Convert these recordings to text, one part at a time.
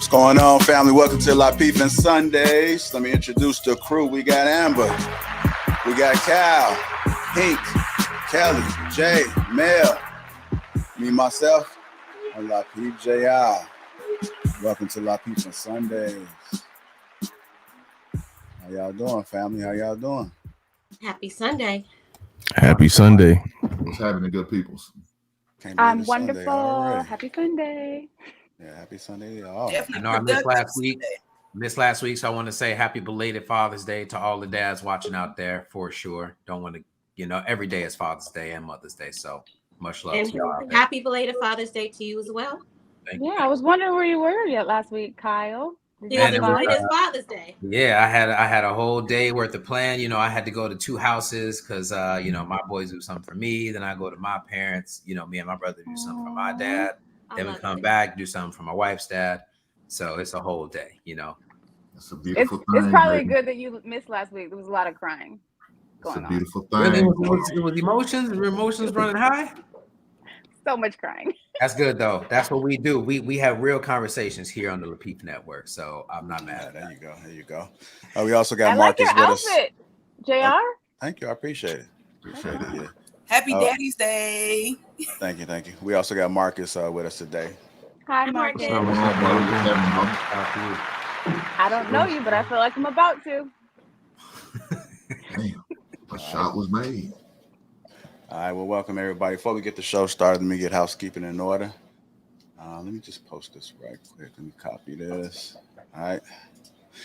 What's going on, family? Welcome to Lapeef-ING Sundays. Let me introduce the crew. We got Amber, we got Cal, Pink, Kelly, Jay, Mel, me, myself, and Lapeef J.I. Welcome to Lapeef-ING Sundays. How y'all doing, family? How y'all doing? Happy Sunday. Happy Sunday. What's happening, good peoples? I'm wonderful. Happy Sunday. Yeah, happy Sunday. Oh. I know I missed last week, so I want to say happy belated Father's Day to all the dads watching out there for sure. Don't want to, every day is Father's Day and Mother's Day, so much love and to y'all. Happy belated Father's Day to you as well. Thank you. I was wondering where you were yet last week, Kyle. He was enjoying his Father's Day. Yeah, I had a whole day worth of plan. I had to go to two houses because my boys do something for me. Then I go to my parents. Me and my brother do something for my dad. Then we come back, do something for my wife's dad. So it's a whole day, It's a beautiful thing. It's probably good that you missed last week. There was a lot of crying going on. It's a beautiful thing. Really? It was emotions running high? So much crying. That's good, though. That's what we do. We have real conversations here on the Lapeef Network, so I'm not mad. There you go. We also got Marcus with us. JR? Thank you. I appreciate it. Yeah. Happy Daddy's Day. Thank you. We also got Marcus with us today. Hi, Marcus. I don't know you, but I feel like I'm about to. Damn, a shot was made. All right, well, welcome everybody. Before we get the show started, let me get housekeeping in order. Let me just post this right quick. Let me copy this. All right.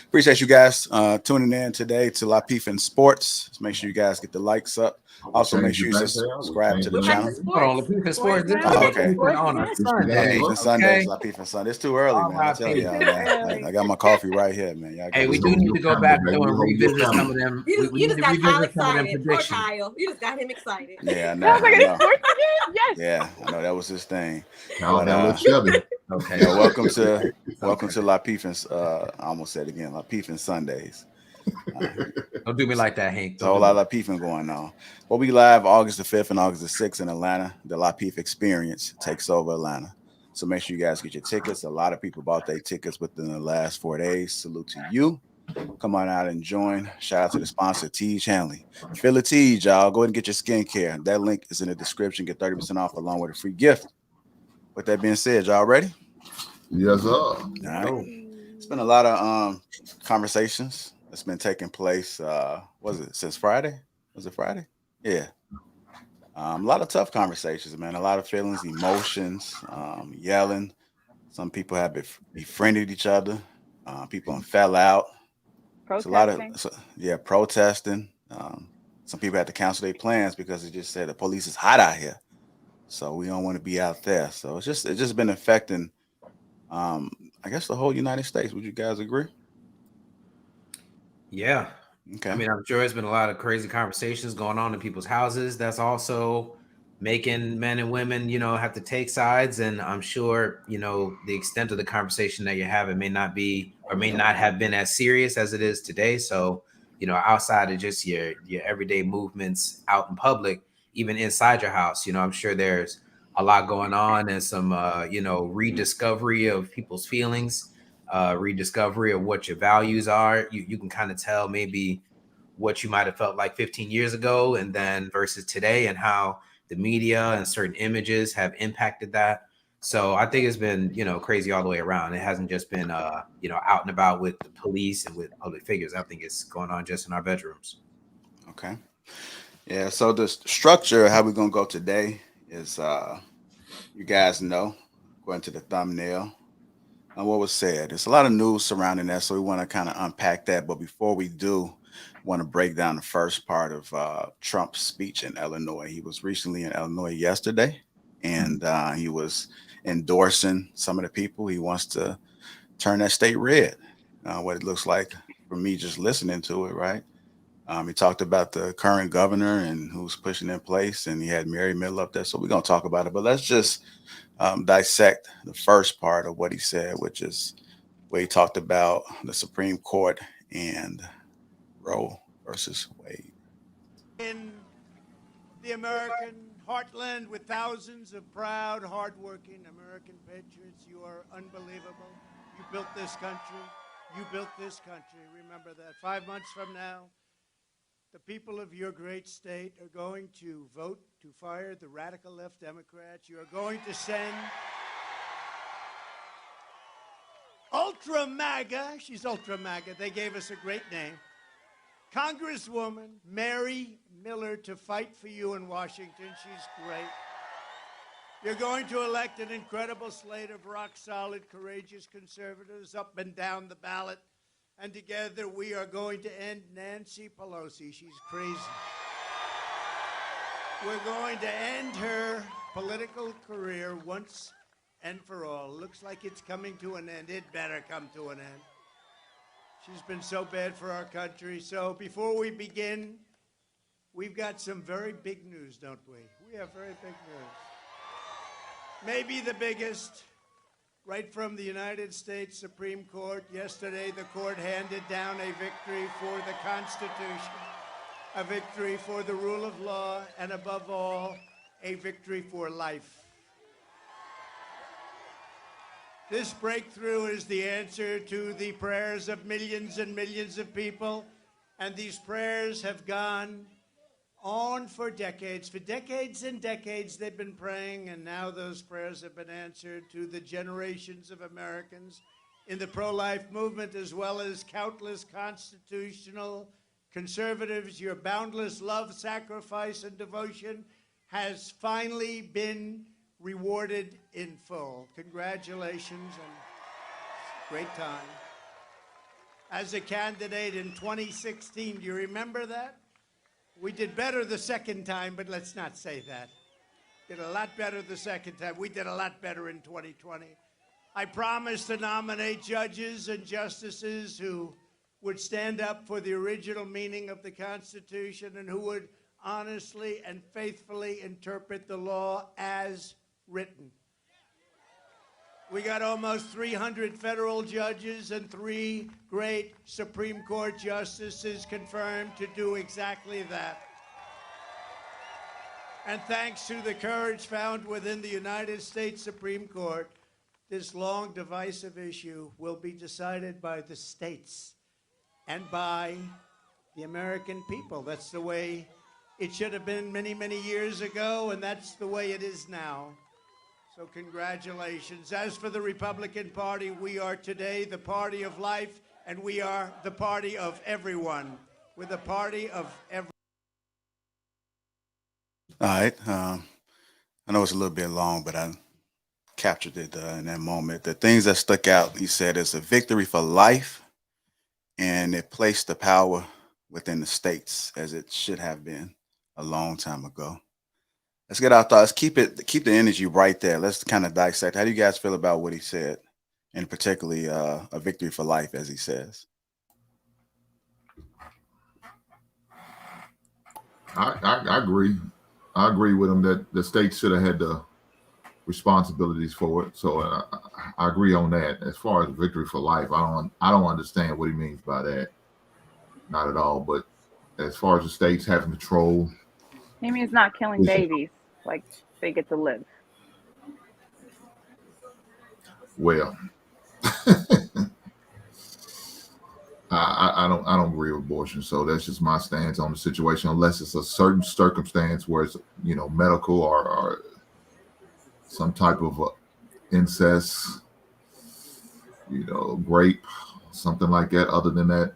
Appreciate you guys tuning in today to Lapeef-ING Sports. Just make sure you guys get the likes up. Also, make sure you subscribe to the channel. Hold on, Lapeef-ING Sports. Okay. Lapeef-ING Sundays, Lapeef-ING Sundays. It's too early, man. I tell y'all, man. I got my coffee right here, man. Hey, we do need to go back and revisit some of them. You just got Kyle excited. Poor Kyle. You just got him excited. Yeah, I know. Yes. Yeah, I know that was his thing. Okay. Yeah, welcome to Lapeef-ING. I almost said it again. Lapeef-ING Sundays. Don't do me like that, Hank. There's a whole lot of Lapeef-ING going on. We'll be live August the 5th and August the 6th in Atlanta. The Lapeef Experience takes over Atlanta. So make sure you guys get your tickets. A lot of people bought their tickets within the last 4 days. Salute to you. Come on out and join. Shout out to the sponsor, Teej Hanley. Feel the Teej, y'all. Go ahead and get your skincare. That link is in the description. Get 30% off along with a free gift. With that being said, y'all ready? Yes, sir. All right. It's been a lot of conversations that's been taking place. Was it since Friday? Was it Friday? Yeah. A lot of tough conversations, man. A lot of feelings, emotions, yelling. Some people have befriended each other. People fell out. Protesting. Protesting. Some people had to cancel their plans because it just said the police is hot out here, so we don't want to be out there. So it's just been affecting, I guess, the whole United States. Would you guys agree? Yeah. Okay. I mean, I'm sure there's been a lot of crazy conversations going on in people's houses. That's also making men and women, have to take sides. And I'm sure, the extent of the conversation that you're having may not be or may not have been as serious as it is today. So, outside of just your everyday movements out in public, even inside your house, I'm sure there's a lot going on and some, rediscovery of people's feelings. Rediscovery of what your values are. You can kind of tell maybe what you might have felt like 15 years ago and then versus today and how the media and certain images have impacted that. So I think it's been, crazy all the way around. It hasn't just been, out and about with the police and with public figures. I think it's going on just in our bedrooms. Okay. Yeah. So the structure, how we're going to go today is, you guys know, according to the thumbnail, and what was said. There's a lot of news surrounding that, so we want to kind of unpack that. But before we do, want to break down the first part of Trump's speech in Illinois. He was recently in Illinois yesterday, and he was endorsing some of the people. He wants to turn that state red, what it looks like for me just listening to it, right? He talked about the current governor and who's pushing in place, and he had Mary Middle up there. So we're going to talk about it, but let's just dissect the first part of what he said, which is where he talked about the Supreme Court and Roe versus Wade. In the American heartland with thousands of proud, hardworking American patriots, you are unbelievable. You built this country. You built this country. Remember that. 5 months from now, the people of your great state are going to vote to fire the radical left Democrats. You are going to send Ultra MAGA. She's Ultra MAGA. They gave us a great name. Congresswoman Mary Miller to fight for you in Washington. She's great. You're going to elect an incredible slate of rock-solid, courageous conservatives up and down the ballot. And together we are going to end Nancy Pelosi. She's crazy. We're going to end her political career once and for all. Looks like it's coming to an end. It better come to an end. She's been so bad for our country. So before we begin, we've got some very big news, don't we? We have very big news. Maybe the biggest, right from the United States Supreme Court. Yesterday, the court handed down a victory for the Constitution, a victory for the rule of law, and above all, a victory for life. This breakthrough is the answer to the prayers of millions and millions of people, and these prayers have gone on for decades. For decades and decades they've been praying, and now those prayers have been answered to the generations of Americans in the pro-life movement, as well as countless constitutional conservatives. Your boundless love, sacrifice, and devotion has finally been rewarded in full. Congratulations, and great time. As a candidate in 2016, do you remember that? We did better the second time, but let's not say that. Did a lot better the second time. We did a lot better in 2020. I promised to nominate judges and justices who would stand up for the original meaning of the Constitution and who would honestly and faithfully interpret the law as written. We got almost 300 federal judges and 3 great Supreme Court justices confirmed to do exactly that. And thanks to the courage found within the United States Supreme Court, this long divisive issue will be decided by the states and by the American people. That's the way it should have been many, many years ago, and that's the way it is now. So congratulations. As for the Republican Party, we are today the party of life, and we are the party of everyone. We're the party of everyone. All right. I know it's a little bit long, but I captured it in that moment. The things that stuck out, he said, is a victory for life, and it placed the power within the states as it should have been a long time ago. Let's get our thoughts. Keep the energy right there. Let's kind of dissect. How do you guys feel about what he said, and particularly a victory for life, as he says? I agree. I agree with him that the states should have had the responsibilities for it. So I agree on that. As far as victory for life, I don't understand what he means by that. Not at all. But as far as the states having control, He means not killing babies, like they get to live. well, I don't agree with abortion. So that's just my stance on the situation. Unless it's a certain circumstance where it's medical or some type of incest, rape, something like that. Other than that,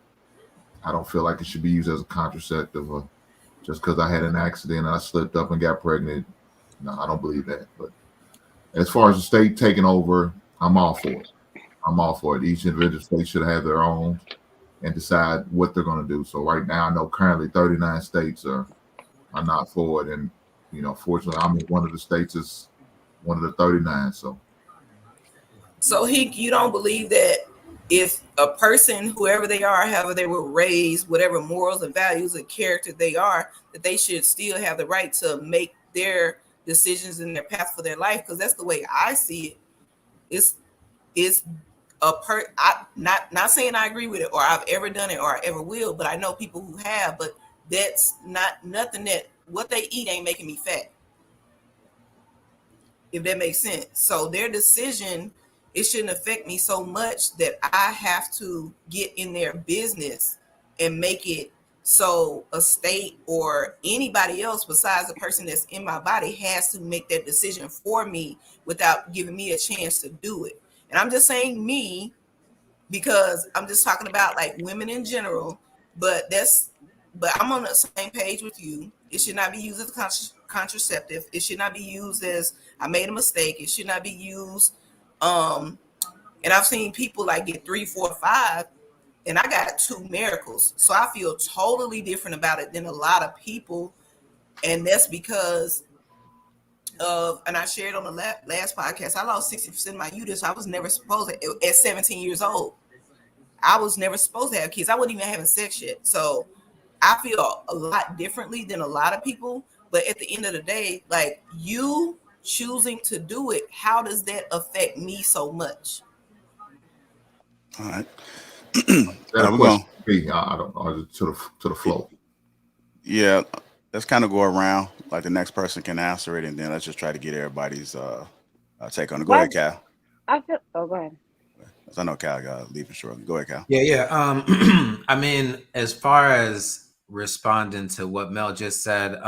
I don't feel like it should be used as a contraceptive. Just because I had an accident and I slipped up and got pregnant. No, I don't believe that. But as far as the state taking over, I'm all for it. I'm all for it. Each individual state should have their own and decide what they're going to do. So right now, I know currently 39 states are not for it. And, fortunately, I'm in one of the states is one of the 39. So you don't believe that if a person, whoever they are, however they were raised, whatever morals and values and character they are, that they should still have the right to make their decisions and their path for their life? Because that's the way I see it. It's not saying I agree with it or I've ever done it or I ever will, but I know people who have. But that's nothing that what they eat ain't making me fat, if that makes sense. So their decision it shouldn't affect me so much that I have to get in their business and make it so a state or anybody else besides the person that's in my body has to make that decision for me without giving me a chance to do it. And I'm just saying me, because I'm just talking about like women in general, but I'm on the same page with you. It should not be used as a contraceptive. It should not be used as I made a mistake. It should not be used. And I've seen people like get 3, 4, 5, and I got 2 miracles. So I feel totally different about it than a lot of people. And that's because of, and I shared on the last podcast, I lost 60% of my uterus. I was never supposed to, at 17 years old. I was never supposed to have kids. I wasn't even having sex yet. So I feel a lot differently than a lot of people. But at the end of the day, like you choosing to do it, how does that affect me so much? All right. That we're question going. I don't know, to the flow. Yeah, let's kind of go around. Like the next person can answer it, and then let's just try to get everybody's take on it. Go ahead, Cal. Go ahead. I know Cal got leaving shortly. Go ahead, Cal. Yeah. I mean, as far as responding to what Mel just said,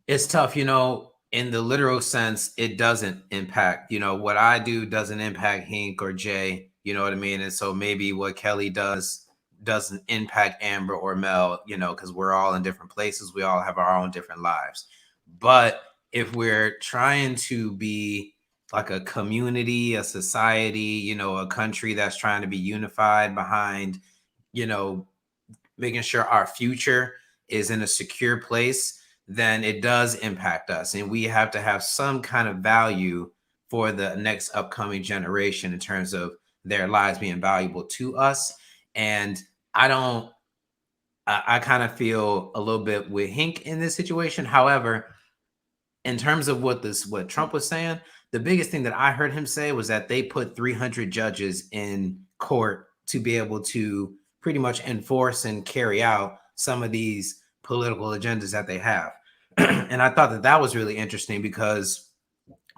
it's tough, in the literal sense, it doesn't impact, what I do doesn't impact Hank or Jay, you know what I mean? And so maybe what Kelly does doesn't impact Amber or Mel, because we're all in different places. We all have our own different lives. But if we're trying to be like a community, a society, a country that's trying to be unified behind, making sure our future is in a secure place, then it does impact us. And we have to have some kind of value for the next upcoming generation in terms of their lives being valuable to us. And I kind of feel a little bit with Hink in this situation. However, in terms of what Trump was saying, the biggest thing that I heard him say was that they put 300 judges in court to be able to pretty much enforce and carry out some of these political agendas that they have. And I thought that was really interesting because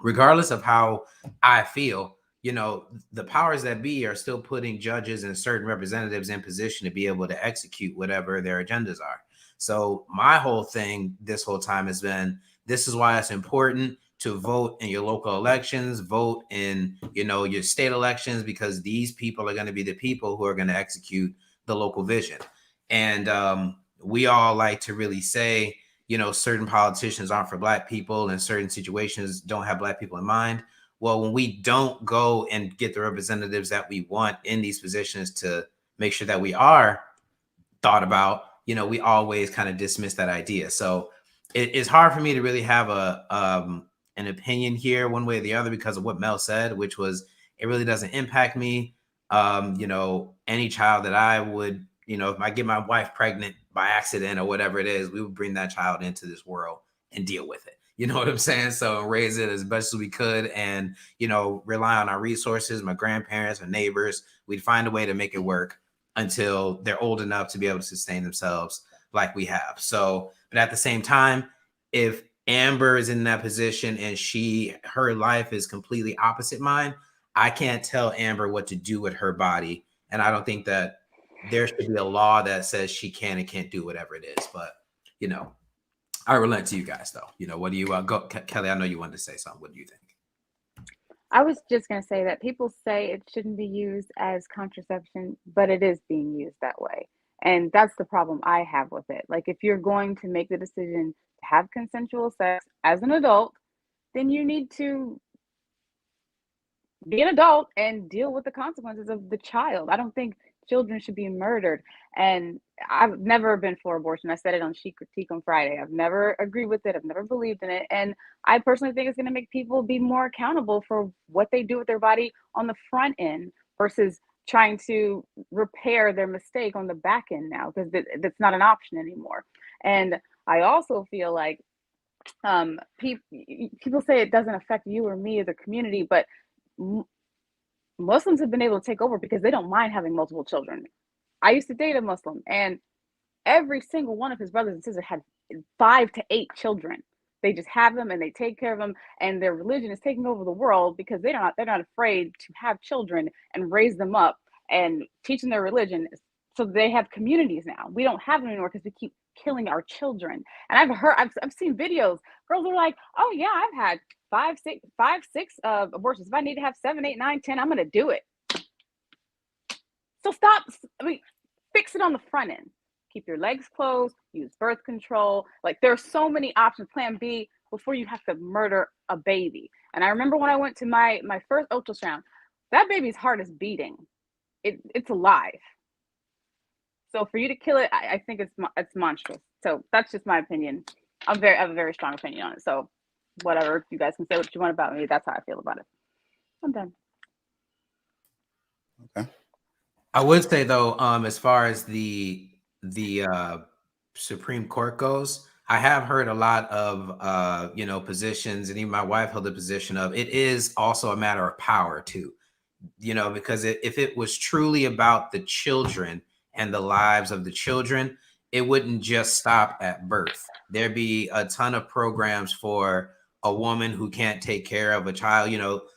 regardless of how I feel, the powers that be are still putting judges and certain representatives in position to be able to execute whatever their agendas are. So my whole thing this whole time has been, this is why it's important to vote in your local elections, vote in, your state elections, because these people are going to be the people who are going to execute the local vision. And we all like to really say, certain politicians aren't for Black people and certain situations don't have Black people in mind. Well, when we don't go and get the representatives that we want in these positions to make sure that we are thought about, we always kind of dismiss that idea. So it's hard for me to really have an opinion here one way or the other because of what Mel said, which was it really doesn't impact me. Any child that I would, if I get my wife pregnant by accident or whatever it is, we would bring that child into this world and deal with it. You know what I'm saying? So raise it as best as we could and, rely on our resources, my grandparents, our neighbors. We'd find a way to make it work until they're old enough to be able to sustain themselves like we have. So, but at the same time, if Amber is in that position and her life is completely opposite mine, I can't tell Amber what to do with her body. And I don't think that there should be a law that says she can and can't do whatever it is. But, I relent to you guys, though. What do you go, Kelly? I know you wanted to say something. What do you think? I was just going to say that people say it shouldn't be used as contraception, but it is being used that way. And that's the problem I have with it. Like, if you're going to make the decision to have consensual sex as an adult, then you need to be an adult and deal with the consequences of the child. I don't think children should be murdered. And I've never been for abortion. I said it on She Critique on Friday. I've never agreed with it. I've never believed in it. And I personally think it's going to make people be more accountable for what they do with their body on the front end versus trying to repair their mistake on the back end now, because that's not an option anymore. And I also feel like people say it doesn't affect you or me or the community, but Muslims have been able to take over because they don't mind having multiple children. I used to date a Muslim, and every single one of his brothers and sisters had 5 to 8 children. They just have them and they take care of them, and their religion is taking over the world because they're not afraid to have children and raise them up and teach them their religion. So they have communities now. We don't have them anymore because we keep killing our children. And I've seen videos. Girls are like, oh yeah, I've had five, six abortions. If I need to have 7, 8, 9, 10, I'm gonna do it. So stop. I mean, fix it on the front end. Keep your legs closed, use birth control. Like, there's so many options, plan B, before you have to murder a baby. And I remember when I went to my first ultrasound, that baby's heart is beating. It's alive. So for you to kill it, I think it's monstrous. So that's just my opinion. I have a very strong opinion on it. So whatever, you guys can say what you want about me. That's how I feel about it. I'm done. Okay. I would say though, as far as the Supreme Court goes, I have heard a lot of positions, and even my wife held the position of it is also a matter of power too. Because if it was truly about the children and the lives of the children, it wouldn't just stop at birth. There'd be a ton of programs for a woman who can't take care of a child.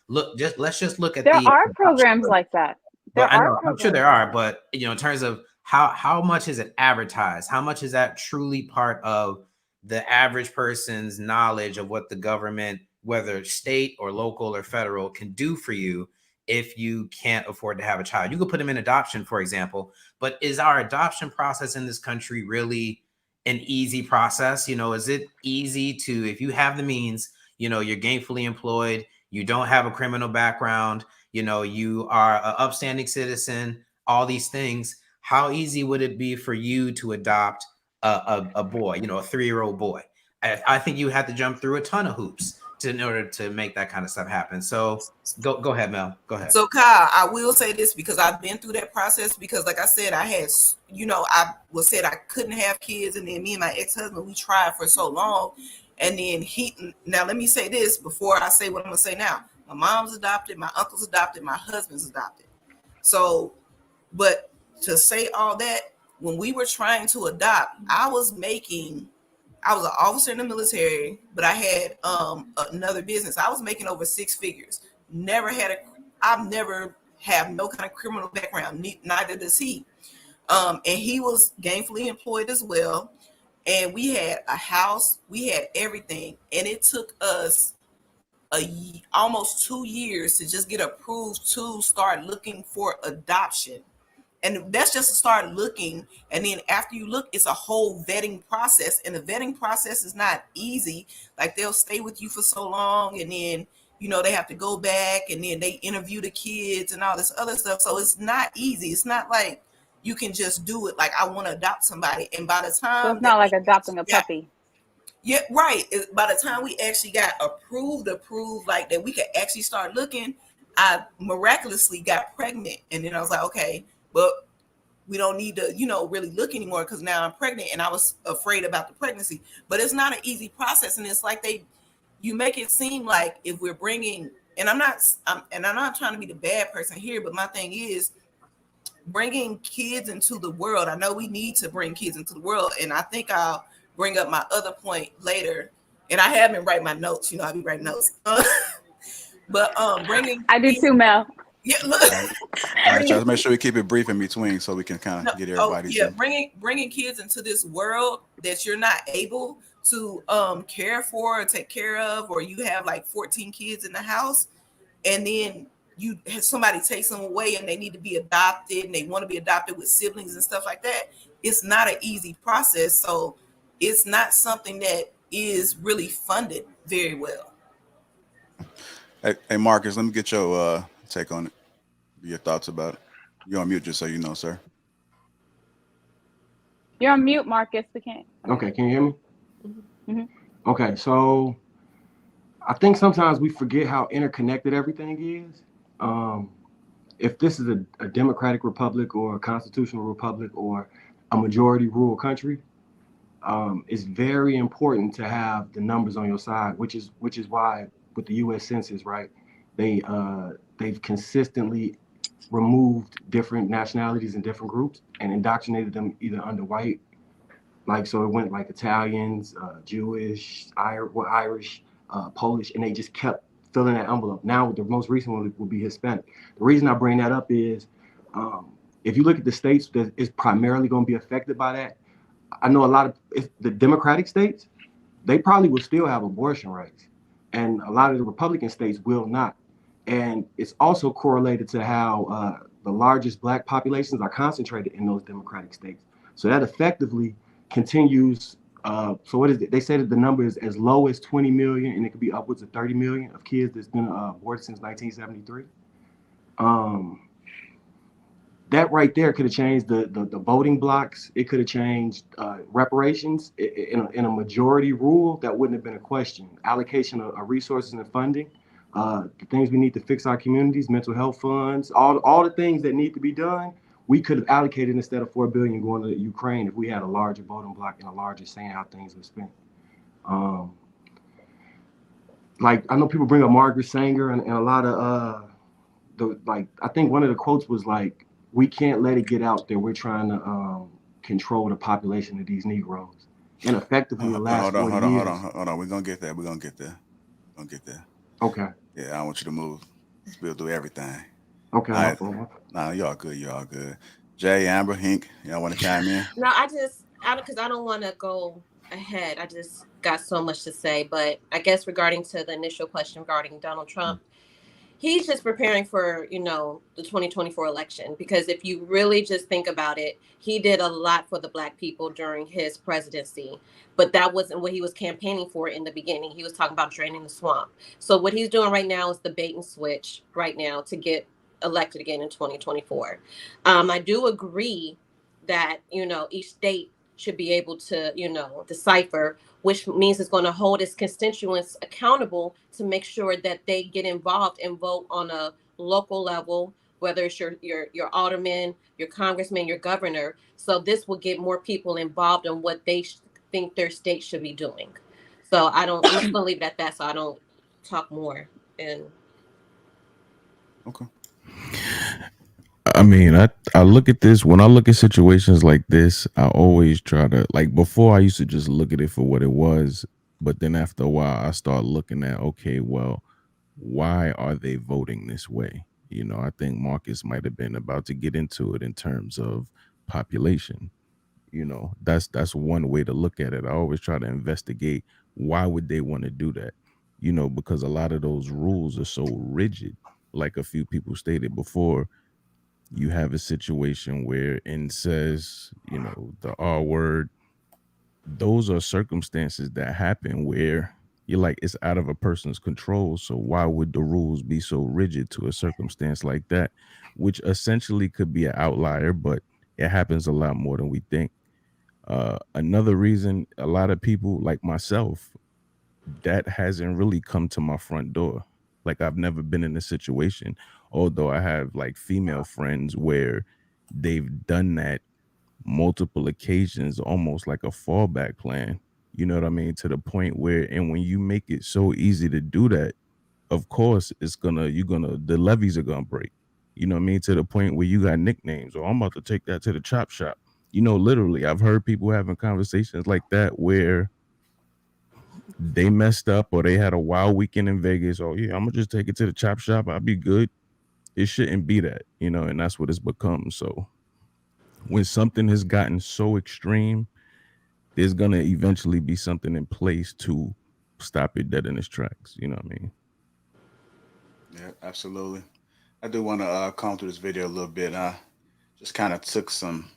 Let's just look at there are programs like that. I'm sure there are, but in terms of how much is it advertised? How much is that truly part of the average person's knowledge of what the government, whether state or local or federal, can do for you if you can't afford to have a child? You could put them in adoption, for example, but is our adoption process in this country really an easy process? Is it easy to, if you have the means, you're gainfully employed, you don't have a criminal background, you are an upstanding citizen, all these things, how easy would it be for you to adopt a boy, a 3-year-old boy? I think you had to jump through a ton of hoops in order to make that kind of stuff happen. So go ahead, Mel. Go ahead. So Kyle, I will say this because I've been through that process, because like I said, I had, I was said I couldn't have kids, and then me and my ex-husband, we tried for so long. And then now let me say this before I say what I'm gonna say now. My mom's adopted, my uncle's adopted, my husband's adopted. So, but to say all that, when we were trying to adopt, I was an officer in the military, but I had another business. I was making over 6 figures. I've never had no kind of criminal background, neither does he. And he was gainfully employed as well. And we had a house, we had everything. And it took us almost 2 years to just get approved to start looking for adoption. And that's just to start looking. And then after you look, it's a whole vetting process. And the vetting process is not easy. Like, they'll stay with you for so long, and then, they have to go back, and then they interview the kids and all this other stuff. So it's not easy. It's not like you can just do it. Like, I want to adopt somebody. And by the time, so it's not like adopting a puppy. Yeah, right. By the time we actually got approved, like that we could actually start looking, I miraculously got pregnant. And then I was like, okay, but we don't need to, really look anymore, because now I'm pregnant, and I was afraid about the pregnancy. But it's not an easy process. And it's like you make it seem like if we're bringing, and I'm not trying to be the bad person here, but my thing is bringing kids into the world. I know we need to bring kids into the world. And I think I'll bring up my other point later. And I have been writing my notes. I be writing notes. But bringing. I do too, Mel. Yeah, look. All right, Charles, make sure we keep it brief in between so we can kind of get everybody. Bringing kids into this world that you're not able to care for or take care of, or you have like 14 kids in the house, and then you have somebody takes them away and they need to be adopted, and they want to be adopted with siblings and stuff like that. It's not an easy process. So it's not something that is really funded very well. Hey, Marcus, let me get your take on it. Your thoughts about it. You're on mute, just so you know, sir. You're on mute, Marcus. We can't. Okay, can you hear me? Mm-hmm. Okay, so I think sometimes we forget how interconnected everything is. If this is a democratic republic or a constitutional republic or a majority rural country, it's very important to have the numbers on your side, which is why with the U.S. Census, right, they've consistently removed different nationalities and different groups and indoctrinated them either under white Like, so it went like Italians, Jewish, Irish, Polish, and they just kept filling that envelope. Now the most recent one will be Hispanic. The reason I bring that up is, if you look at the states that is primarily going to be affected by that, I know a lot of the Democratic states, they probably will still have abortion rights, and a lot of the Republican states will not. And it's also correlated to how the largest Black populations are concentrated in those Democratic states. So that effectively continues. So what is it? They say that the number is as low as 20 million, and it could be upwards of 30 million of kids that's been aborted since 1973. That right there could have changed the voting blocks. It could have changed reparations in a majority rule. That wouldn't have been a question. Allocation of resources and funding, the things we need to fix our communities, mental health funds, all the things that need to be done, we could have allocated instead of $4 billion going to Ukraine if we had a larger voting block and a larger saying how things were spent. Like, I know people bring up Margaret Sanger and a lot of I think one of the quotes was like, we can't let it get out there. We're trying to control the population of these Negroes. And effectively, the last 40 years. Hold on. We're going to get there. We're going to get there. Okay. Yeah, I don't want you to move. We'll do everything. Okay. All right. No, you're all good. You're all good. Jay, Amber, Hink, y'all want to chime in? No, because I don't want to go ahead. I just got so much to say. But I guess regarding to the initial question regarding Donald Trump, he's just preparing for, the 2024 election, because if you really just think about it, he did a lot for the Black people during his presidency, but that wasn't what he was campaigning for in the beginning. He was talking about draining the swamp. So what he's doing right now is the bait and switch right now to get elected again in 2024. I do agree that, each state should be able to, decipher, which means it's going to hold its constituents accountable to make sure that they get involved and vote on a local level, whether it's your alderman, your congressman, your governor. So this will get more people involved in what they think their state should be doing. So I'm just going to leave it at that so I don't talk more. Okay. I mean, I look at this, when I look at situations like this, I always try to, like, before I used to just look at it for what it was, but then after a while I start looking at, okay, well, why are they voting this way? I think Marcus might have been about to get into it in terms of population. That's one way to look at it. I always try to investigate, why would they want to do that? Because a lot of those rules are so rigid. Like a few people stated before, you have a situation where says, the R word. Those are circumstances that happen where you're like, it's out of a person's control. So why would the rules be so rigid to a circumstance like that, which essentially could be an outlier, but it happens a lot more than we think. Another reason, a lot of people like myself, that hasn't really come to my front door. Like, I've never been in a situation, although I have like female friends where they've done that multiple occasions, almost like a fallback plan. You know what I mean? To the point where, and when you make it so easy to do that, of course the levees are gonna break. You know what I mean? To the point where you got nicknames, or I'm about to take that to the chop shop. Literally, I've heard people having conversations like that where they messed up or they had a wild weekend in Vegas. Oh yeah, I'm gonna just take it to the chop shop. I'll be good. It shouldn't be that, and that's what it's become. So when something has gotten so extreme, there's gonna eventually be something in place to stop it dead in its tracks. You know what I mean? Yeah, absolutely. I do want to come through this video a little bit. I just kind of took some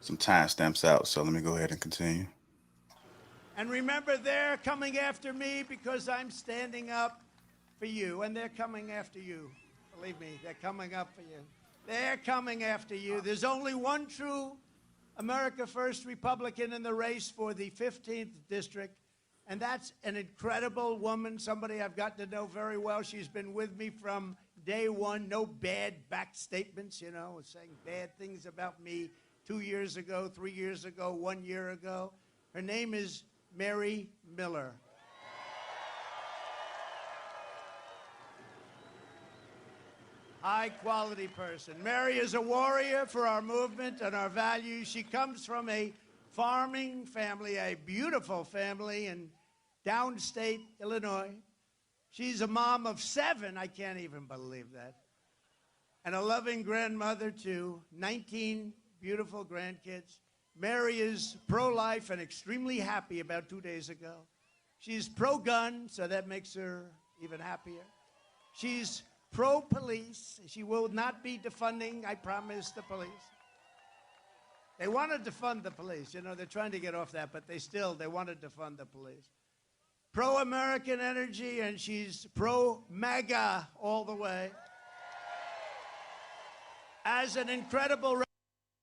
timestamps out, so let me go ahead and continue. And remember, they're coming after me because I'm standing up for you, and they're coming after you. Believe me, they're coming up for you. They're coming after you. There's only one true America First Republican in the race for the 15th district, and that's an incredible woman, somebody I've gotten to know very well. She's been with me from day one. No bad back statements, saying bad things about me 2 years ago, 3 years ago, 1 year ago. Her name is Mary Miller. High-quality person. Mary is a warrior for our movement and our values. She comes from a farming family, a beautiful family in downstate Illinois. She's a mom of 7. I can't even believe that. And a loving grandmother to 19 beautiful grandkids. Mary is pro-life and extremely happy about 2 days ago. She's pro-gun, so that makes her even happier. She's pro-police. She will not be defunding, I promise, the police. They want to defund the police. You know, they're trying to get off that, but they want to defund the police. Pro-American energy, and she's pro-MAGA all the way. As an incredible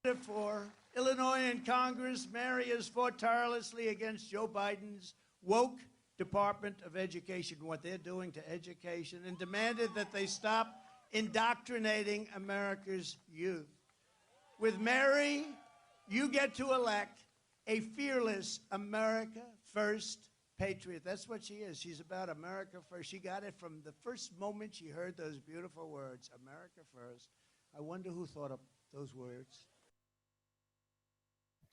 representative for Illinois in Congress, Mary has fought tirelessly against Joe Biden's woke Department of Education, what they're doing to education, and demanded that they stop indoctrinating America's youth. With Mary, you get to elect a fearless America First patriot. That's what she is. She's about America first. She got it from the first moment she heard those beautiful words, America first. I wonder who thought up those words.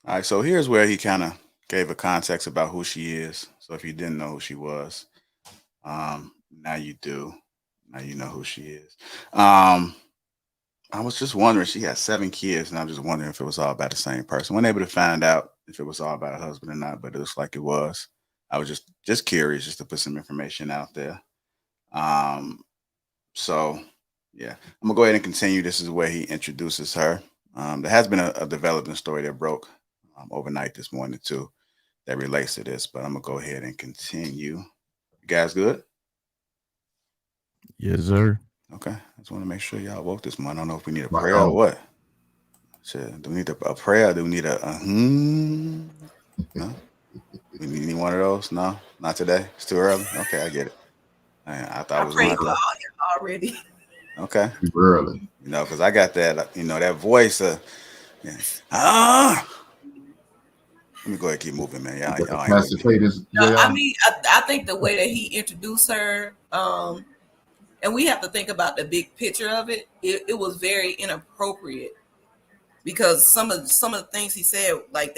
All right, so here's where he kind of gave a context about who she is. So if you didn't know who she was, now you do. Now you know who she is. I was just wondering, she had 7 kids, and I'm just wondering if it was all about the same person. Wasn't able to find out if it was all about her husband or not, but it looks like it was. I was just curious, just to put some information out there. So yeah, I'm gonna go ahead and continue. This is where he introduces her. There has been a developing story that broke overnight this morning too, that relates to this, but I'm gonna go ahead and continue. You guys good? Yes, sir. Okay. I just want to make sure y'all woke this morning. I don't know if we need a prayer or what. Shit, do we need a prayer? Do we need No? We need one of those? No? Not today? It's too early? Okay, I get it. I thought it was prayed one. already. Okay. Too early. You know, because I got that, that voice. Let me go ahead and keep moving, man. Y'all ain't No, I mean, I think the way that he introduced her, and we have to think about the big picture of it. It was very inappropriate because some of the things he said, like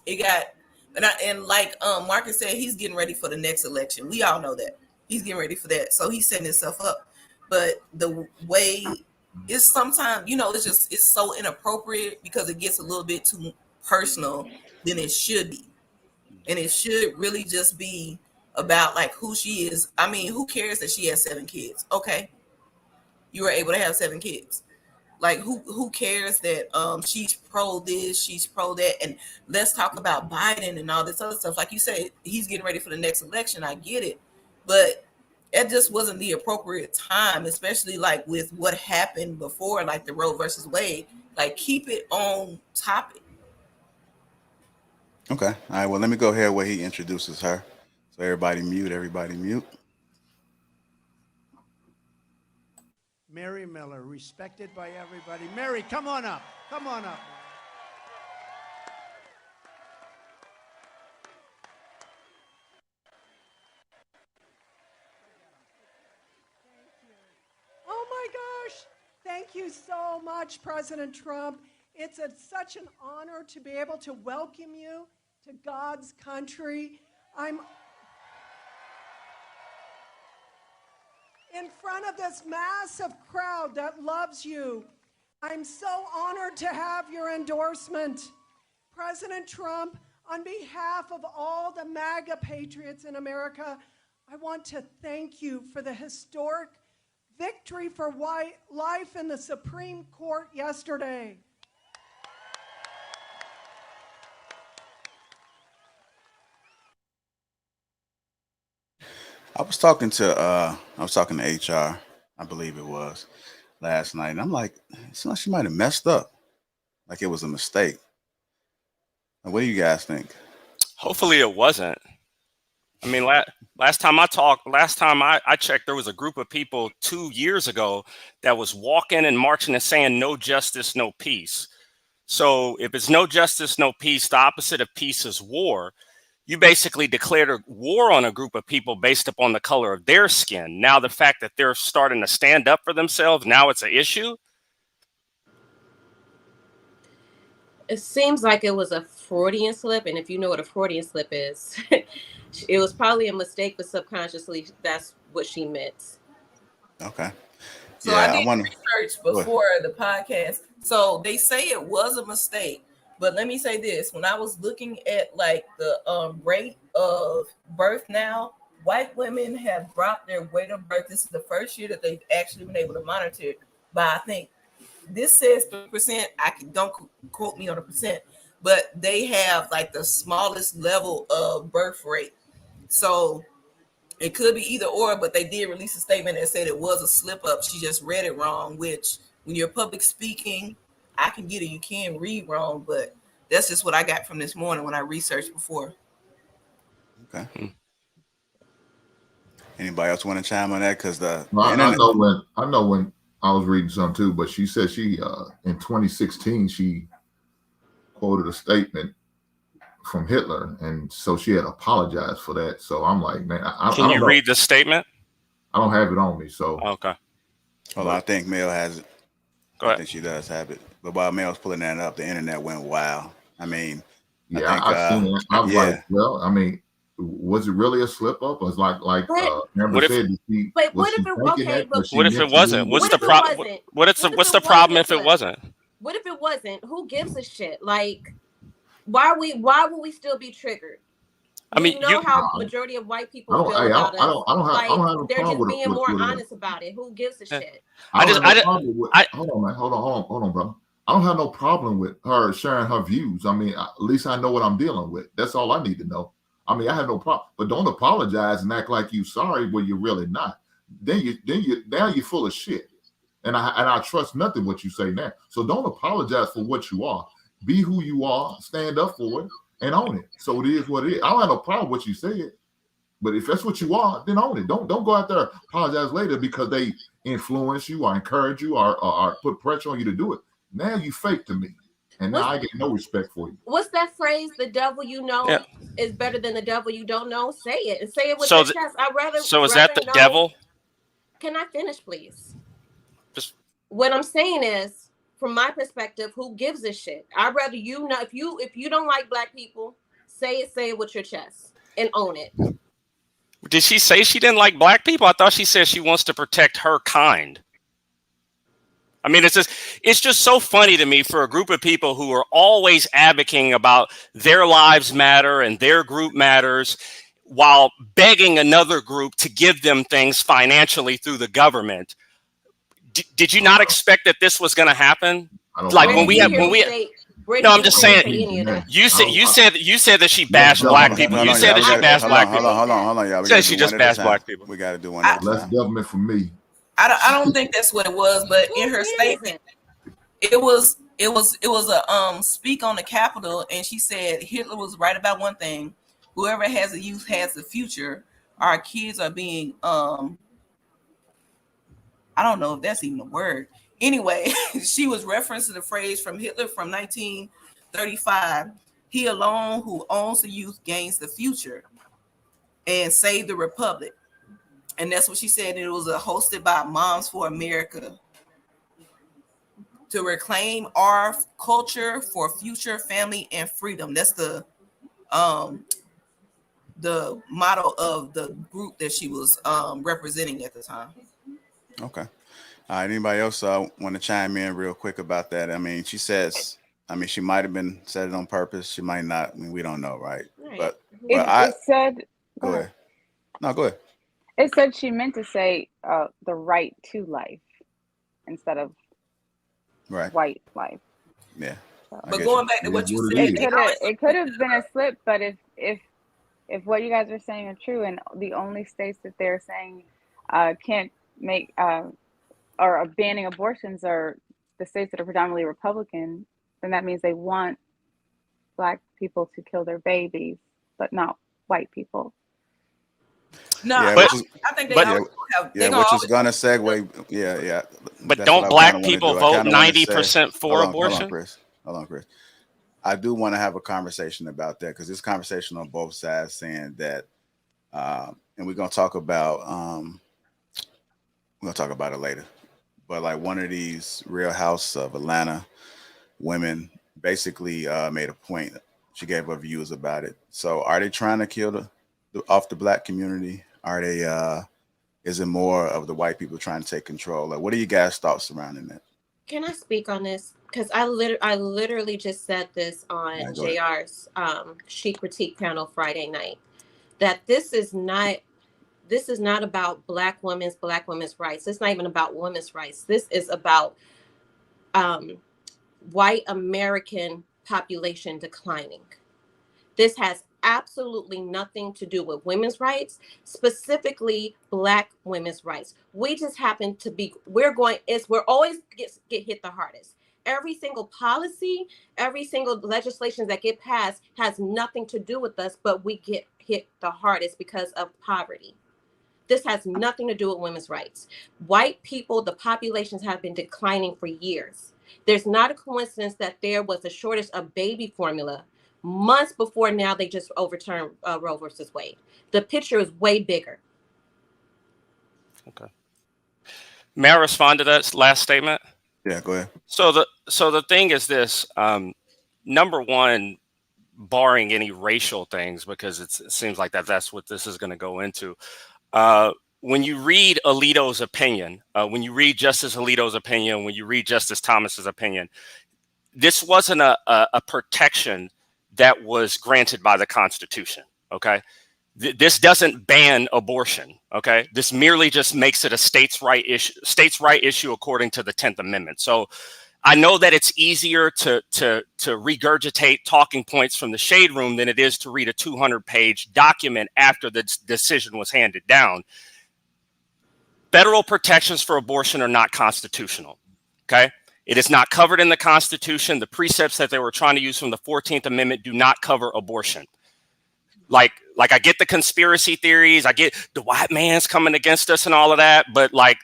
and like Marcus said, he's getting ready for the next election. We all know that he's getting ready for that, so he's setting himself up. But the way it's sometimes, it's so inappropriate because it gets a little bit too personal than it should be, and it should really just be about like who she is. I mean, who cares that she has 7 kids? Okay, you were able to have 7 kids. Like who cares that she's pro this, she's pro that, and let's talk about Biden and all this other stuff. Like you said, he's getting ready for the next election. I get it, but it just wasn't the appropriate time, especially like with what happened before, like the Roe versus Wade. Like keep it on topic. Okay. All right. Well, let me go ahead where he introduces her. So everybody mute. Mary Miller, respected by everybody. Mary, come on up. Come on up. Oh my gosh. Thank you so much, President Trump. It's such an honor to be able to welcome you to God's country. I'm in front of this massive crowd that loves you. I'm so honored to have your endorsement. President Trump, on behalf of all the MAGA patriots in America, I want to thank you for the historic victory for life in the Supreme Court yesterday. I was talking to HR, I believe it was, last night, and I'm like, it seems like she might have messed up, like it was a mistake. What do you guys think? Hopefully it wasn't. I mean, last time I checked, there was a group of people 2 years ago that was walking and marching and saying no justice, no peace. So if it's no justice, no peace, the opposite of peace is war. You basically declared a war on a group of people based upon the color of their skin. Now the fact that they're starting to stand up for themselves, now it's an issue. It seems like it was a Freudian slip, and if you know what a Freudian slip is, it was probably a mistake, but subconsciously that's what she meant. Okay. So I did research before the podcast. So they say it was a mistake, but let me say this: when I was looking at like the rate of birth now, white women have dropped their rate of birth. This is the first year that they've actually been able to monitor it by, I think this says 3%. Don't quote me on the percent, but they have like the smallest level of birth rate. So it could be either or, but they did release a statement that said it was a slip up. She just read it wrong, which when you're public speaking, I can get it. You can read wrong, but that's just what I got from this morning when I researched before. Okay. Anybody else want to chime on that? Because the I internet. I know when I was reading some too, but she said she in 2016 she quoted a statement from Hitler, and so she had apologized for that. So I'm like, man, I Can don't you know. read the statement? I don't have it on me, so Okay. Hold on, I think Mel has it. Go ahead. I think she does have it. But while Mel's pulling that up, the internet went wild. I mean, yeah, I think, seen it. I was like, well, I mean, was it really a slip up? Was like Amber said, but what if it okay? But what if it wasn't? What's the problem? What's the problem if it wasn't? What if it wasn't? Who gives a shit? Like, why would we still be triggered? I mean, you know how majority of white people feel about us. I don't have no they're problem just being with more honest about it. Who gives a shit? Hold on, man. Hold on, bro. I don't have no problem with her sharing her views. I mean, at least I know what I'm dealing with. That's all I need to know. I mean, I have no problem, but don't apologize and act like you sorry when you're really not. Then you're full of shit. And I trust nothing what you say now. So don't apologize for what you are. Be who you are, stand up for it, and own it. So it is what it is. I don't have no problem with what you said. But if that's what you are, then own it. Don't go out there apologize later because they influence you or encourage you or put pressure on you to do it. Now you fake to me. And now I get no respect for you. What's that phrase? The devil you know is better than the devil you don't know. Say it and say it with your chest. I'd rather. So is that the devil? Can I finish, please? Just what I'm saying is, from my perspective, who gives a shit? I'd rather you know if you don't like black people, say it with your chest and own it. Did she say she didn't like black people? I thought she said she wants to protect her kind. I mean, it's just so funny to me for a group of people who are always advocating about their lives matter and their group matters while begging another group to give them things financially through the government. Did you not expect that this was going to happen? Like when we no, I'm just saying. You said that she bashed black people. You said that she bashed black people. Hold on, y'all. Said she just bashed black people. We got to do one at a time. Less government for me. I don't think that's what it was, but in her statement, it was a speak on the Capitol, and she said Hitler was right about one thing: whoever has a youth has the future. Our kids are being I don't know if that's even a word. Anyway, she was referencing the phrase from Hitler from 1935: "He alone who owns the youth gains the future," and save the republic. And that's what she said. And it was hosted by Moms for America to reclaim our culture for future family and freedom. That's the motto of the group that she was representing at the time. Okay. Anybody else want to chime in real quick about that? I mean, she says, she might have been said it on purpose. She might not. I mean, we don't know, right? But it said. Go ahead. No, go ahead. It said she meant to say the right to life instead of white life. Yeah. So. But going back to what you said, it could have been a slip. But if what you guys are saying are true, and the only states that they're saying can't make or are banning abortions are the states that are predominantly Republican, then that means they want black people to kill their babies, but not white people. No, I think they have. Which is gonna segue. Yeah. But don't black people vote 90% for abortion? Hold on, Chris. I do want to have a conversation about that because this conversation on both sides saying that, and we're gonna talk about it later. But like one of these Real House of Atlanta women basically made a point. She gave her views about it. So are they trying to kill off the black community? Are they is it more of the white people trying to take control? Like, what are you guys' thoughts surrounding that? Can I speak on this? Because I literally just said this on JR's She Critique panel Friday night, that this is not about black women's rights. It's not even about women's rights. This is about white American population declining. This has absolutely nothing to do with women's rights, specifically black women's rights. We just happen to be, we're always get hit the hardest. Every single policy, every single legislation that get passed has nothing to do with us, but we get hit the hardest because of poverty. This has nothing to do with women's rights. White people, the populations have been declining for years. There's not a coincidence that there was a shortage of baby formula months before now they just overturned Roe versus Wade. The picture is way bigger. Okay. May I respond to that last statement? Yeah, go ahead. So the thing is this, number one, barring any racial things, because it seems like that's what this is going to go into. When you read Alito's opinion, when you read Justice Alito's opinion, when you read Justice Thomas's opinion, this wasn't a protection that was granted by the Constitution. Okay. This doesn't ban abortion. Okay. This merely just makes it a states' right issue according to the 10th Amendment. So I know that it's easier to regurgitate talking points from the shade room than it is to read a 200-page document after the decision was handed down. Federal protections for abortion are not constitutional. Okay. It is not covered in the Constitution. The precepts that they were trying to use from the 14th Amendment do not cover abortion. Like I get the conspiracy theories. I get the white man's coming against us and all of that. But like,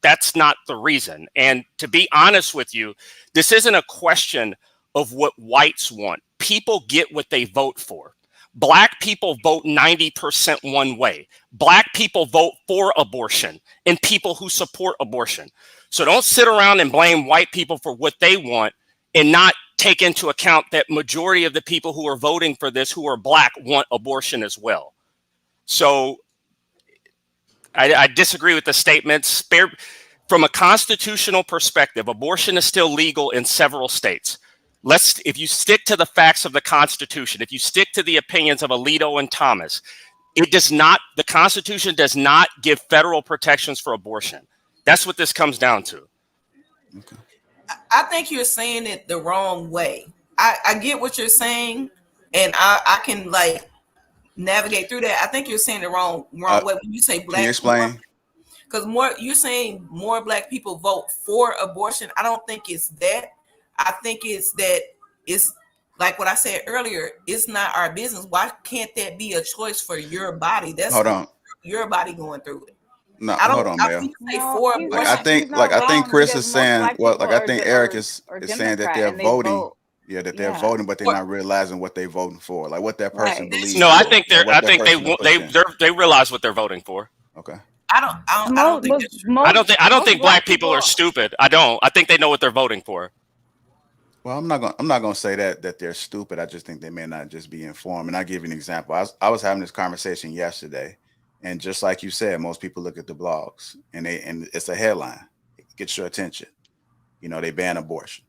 that's not the reason. And to be honest with you, this isn't a question of what whites want. People get what they vote for. Black people vote 90% one way. Black people vote for abortion and people who support abortion. So don't sit around and blame white people for what they want and not take into account that majority of the people who are voting for this, who are black, want abortion as well. So I disagree with the statements. From a constitutional perspective, abortion is still legal in several states. If you stick to the facts of the Constitution, if you stick to the opinions of Alito and Thomas, the Constitution does not give federal protections for abortion. That's what this comes down to. Okay. I think you're saying it the wrong way. I get what you're saying, and I can like navigate through that. I think you're saying the wrong way when you say black. Can you explain? Because you're saying more black people vote for abortion. I don't think it's that. I think it's like what I said earlier. It's not our business. Why can't that be a choice for your body? That's your body going through it. No, hold on, Mel. I think Chris is saying, I think Eric is saying that they're voting. Yeah, that they're voting, but they're not realizing what they're voting for, like what that person believes. No, I think they realize what they're voting for. Okay. I don't think black people are stupid. I think they know what they're voting for. Well, I'm not gonna say that they're stupid. I just think they may not just be informed. And I'll give you an example. I was having this conversation yesterday, and just like you said, most people look at the blogs and it's a headline. It gets your attention. You know, they ban abortion.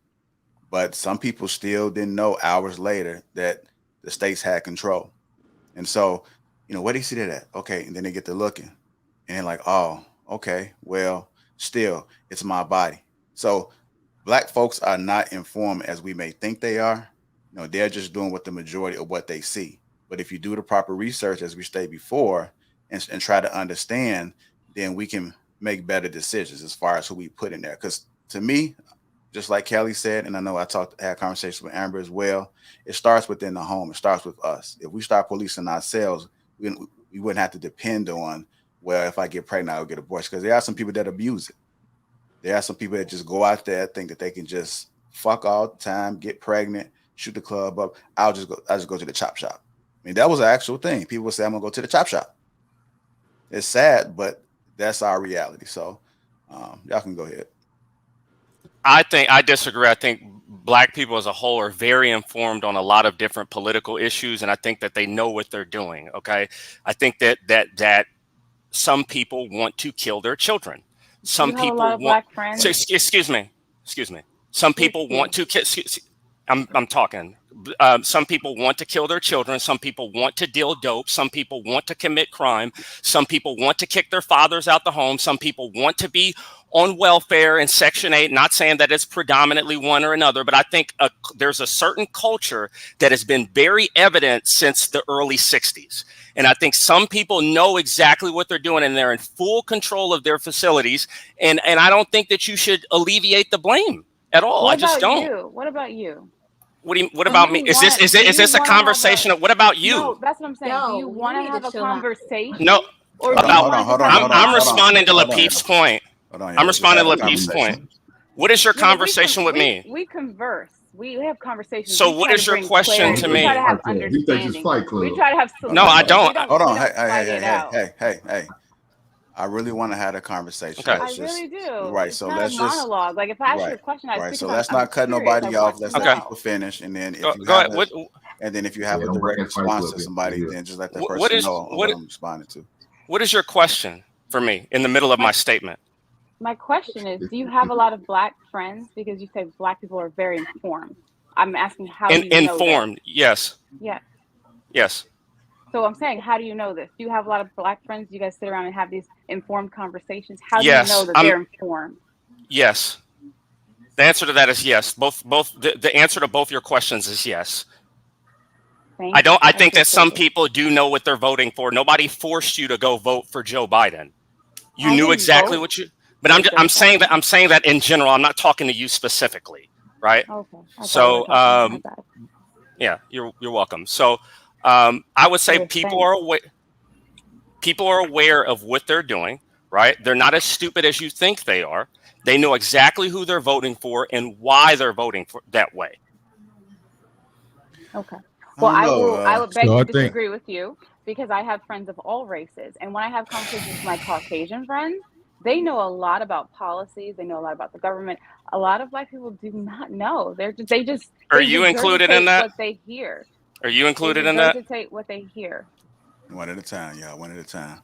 But some people still didn't know hours later that the states had control. And so, you know, where do you see that at? Okay. And then they get to looking and they're like, oh, okay, well, still, it's my body. So black folks are not informed as we may think they are. You know, they're just doing what the majority of what they see. But if you do the proper research, as we stated before, and try to understand, then we can make better decisions as far as who we put in there. Because to me, just like Kelly said, and I know I had conversations with Amber as well, it starts within the home. It starts with us. If we start policing ourselves, we wouldn't have to depend on, well, if I get pregnant, I'll get abortion. Because there are some people that abuse it. There are some people that just go out there, think that they can just fuck all the time, get pregnant, shoot the club up. I'll just go to the chop shop. I mean, that was an actual thing. People would say, I'm gonna go to the chop shop. It's sad, but that's our reality. So y'all can go ahead. I disagree. I think Black people as a whole are very informed on a lot of different political issues, and I think that they know what they're doing. Okay, I think that some people want to kill their children. Do you Some have a lot people of want. black friends? So, excuse me. Some people want to kill. I'm talking. Some people want to kill their children. Some people want to deal dope. Some people want to commit crime. Some people want to kick their fathers out the home. Some people want to be on welfare and Section 8. Not saying that it's predominantly one or another, but I think there's a certain culture that has been very evident since the early 60s. And I think some people know exactly what they're doing, and they're in full control of their facilities. And I don't think that you should alleviate the blame at all. I just don't. You? What about you? What about me? Is this a conversation? What about you? No, that's what I'm saying. Yo, do you want to have a conversation? No. Or I'm responding to Lapeef's point. I'm responding to Lapeef's point. What is your conversation with me? We converse. We have conversations. So what is your question to me? We try to have understanding. We try to have solutions. No, I don't. Hold on. Hey. I really want to have a conversation. Okay. I really do. Right. It's so not let's a just monologue. Like if I ask you a question, I right. So let's not cut nobody off. Let's let people finish, and then if you go have ahead. and then if you have a direct response to somebody, then just let that person know what I'm responding to. What is your question for me in the middle of my statement? My question is, do you have a lot of black friends? Because you say black people are very informed. I'm asking how do you know informed? Yes. Yeah. Yes. So I'm saying, how do you know this? Do you have a lot of black friends? Do you guys sit around and have these informed conversations? How do you know that they're informed? Yes. The answer to that is yes. Both the answer to both your questions is yes. I think that some people do know what they're voting for. Nobody forced you to go vote for Joe Biden. You knew exactly what you. But I'm saying that in general. I'm not talking to you specifically, right? Okay. So yeah, you're welcome. So I would say people are aware of what they're doing, right? They're not as stupid as you think they are. They know exactly who they're voting for and why they're voting for that way. Okay. Well, I would beg to disagree with you, because I have friends of all races, and when I have conversations with my Caucasian friends, they know a lot about policies. They know a lot about the government. A lot of black people do not know. They just. Are you included in that? What they hear. Are you included in that? Regurgitate what they hear. One at a time, y'all. One at a time.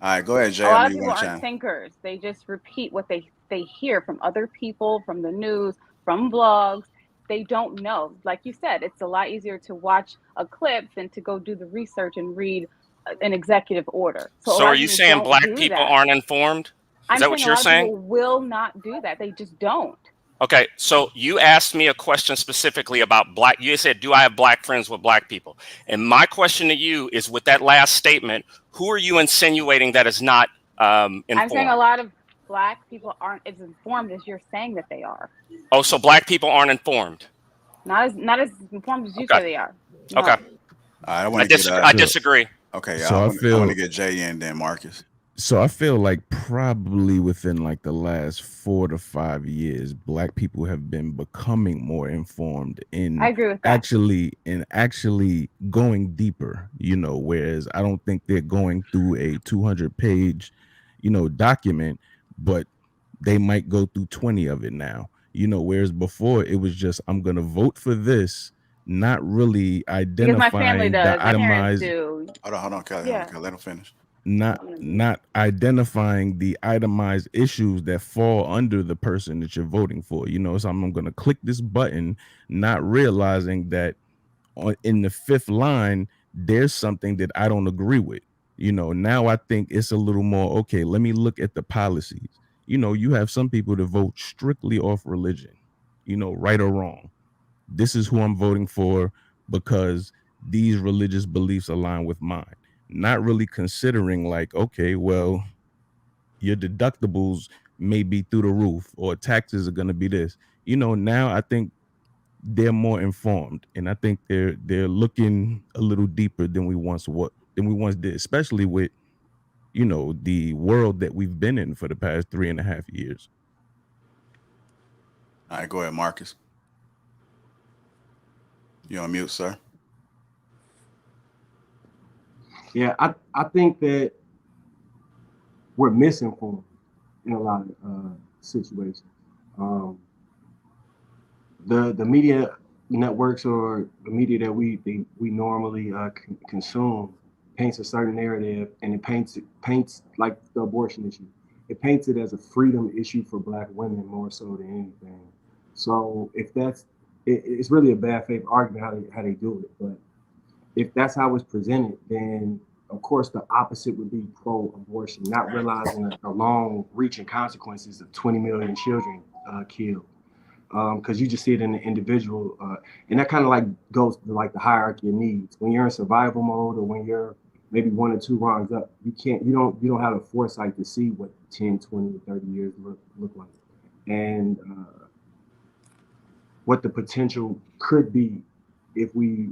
All right, go ahead, Jay. A lot of people aren't thinkers. They just repeat what they hear from other people, from the news, from blogs. They don't know. Like you said, it's a lot easier to watch a clip than to go do the research and read an executive order. So are you saying black people aren't informed? Is that what you're saying? People will not do that. They just don't. Okay, so you asked me a question specifically about black. You said, do I have black friends with black people? And my question to you is, with that last statement, who are you insinuating that is not informed? I'm saying a lot of black people aren't as informed as you're saying that they are. Oh, so black people aren't informed? Not as informed as you say they are. No. Okay. I disagree. Okay, so I want to get Jay in then, Marcus. So I feel like probably within like the last 4 to 5 years, black people have been becoming more informed in I agree with that. actually going deeper, whereas I don't think they're going through a 200-page, document, but they might go through 20 of it now, whereas before it was just, I'm going to vote for this, not really identifying the itemized. Hold on, Kelly. Yeah. Let him finish. Not identifying the itemized issues that fall under the person that you're voting for. So I'm going to click this button, not realizing that in the fifth line, there's something that I don't agree with. Now I think it's a little more, okay, let me look at the policies. You have some people that vote strictly off religion, right or wrong. This is who I'm voting for because these religious beliefs align with mine. Not really considering like, okay, well, your deductibles may be through the roof or taxes are going to be this. Now I think they're more informed, and I think they're looking a little deeper than we once did, especially with the world that we've been in for the past 3.5 years. All right, go ahead, Marcus. You're on mute, sir. Yeah, I think that we're misinformed in a lot of situations. the media networks or the media that we normally consume paints a certain narrative, and it paints like the abortion issue. It paints it as a freedom issue for Black women more so than anything. So if that's it's really a bad faith argument how they do it. But if that's how it's presented, then of course the opposite would be pro-abortion, not realizing the long-reaching consequences of 20 million children killed. Because you just see it in the individual, and that kind of like goes to like the hierarchy of needs. When you're in survival mode, or when you're maybe 1 or 2 rungs up, you don't have the foresight to see what 10, 20, 30 years look like, and what the potential could be if we,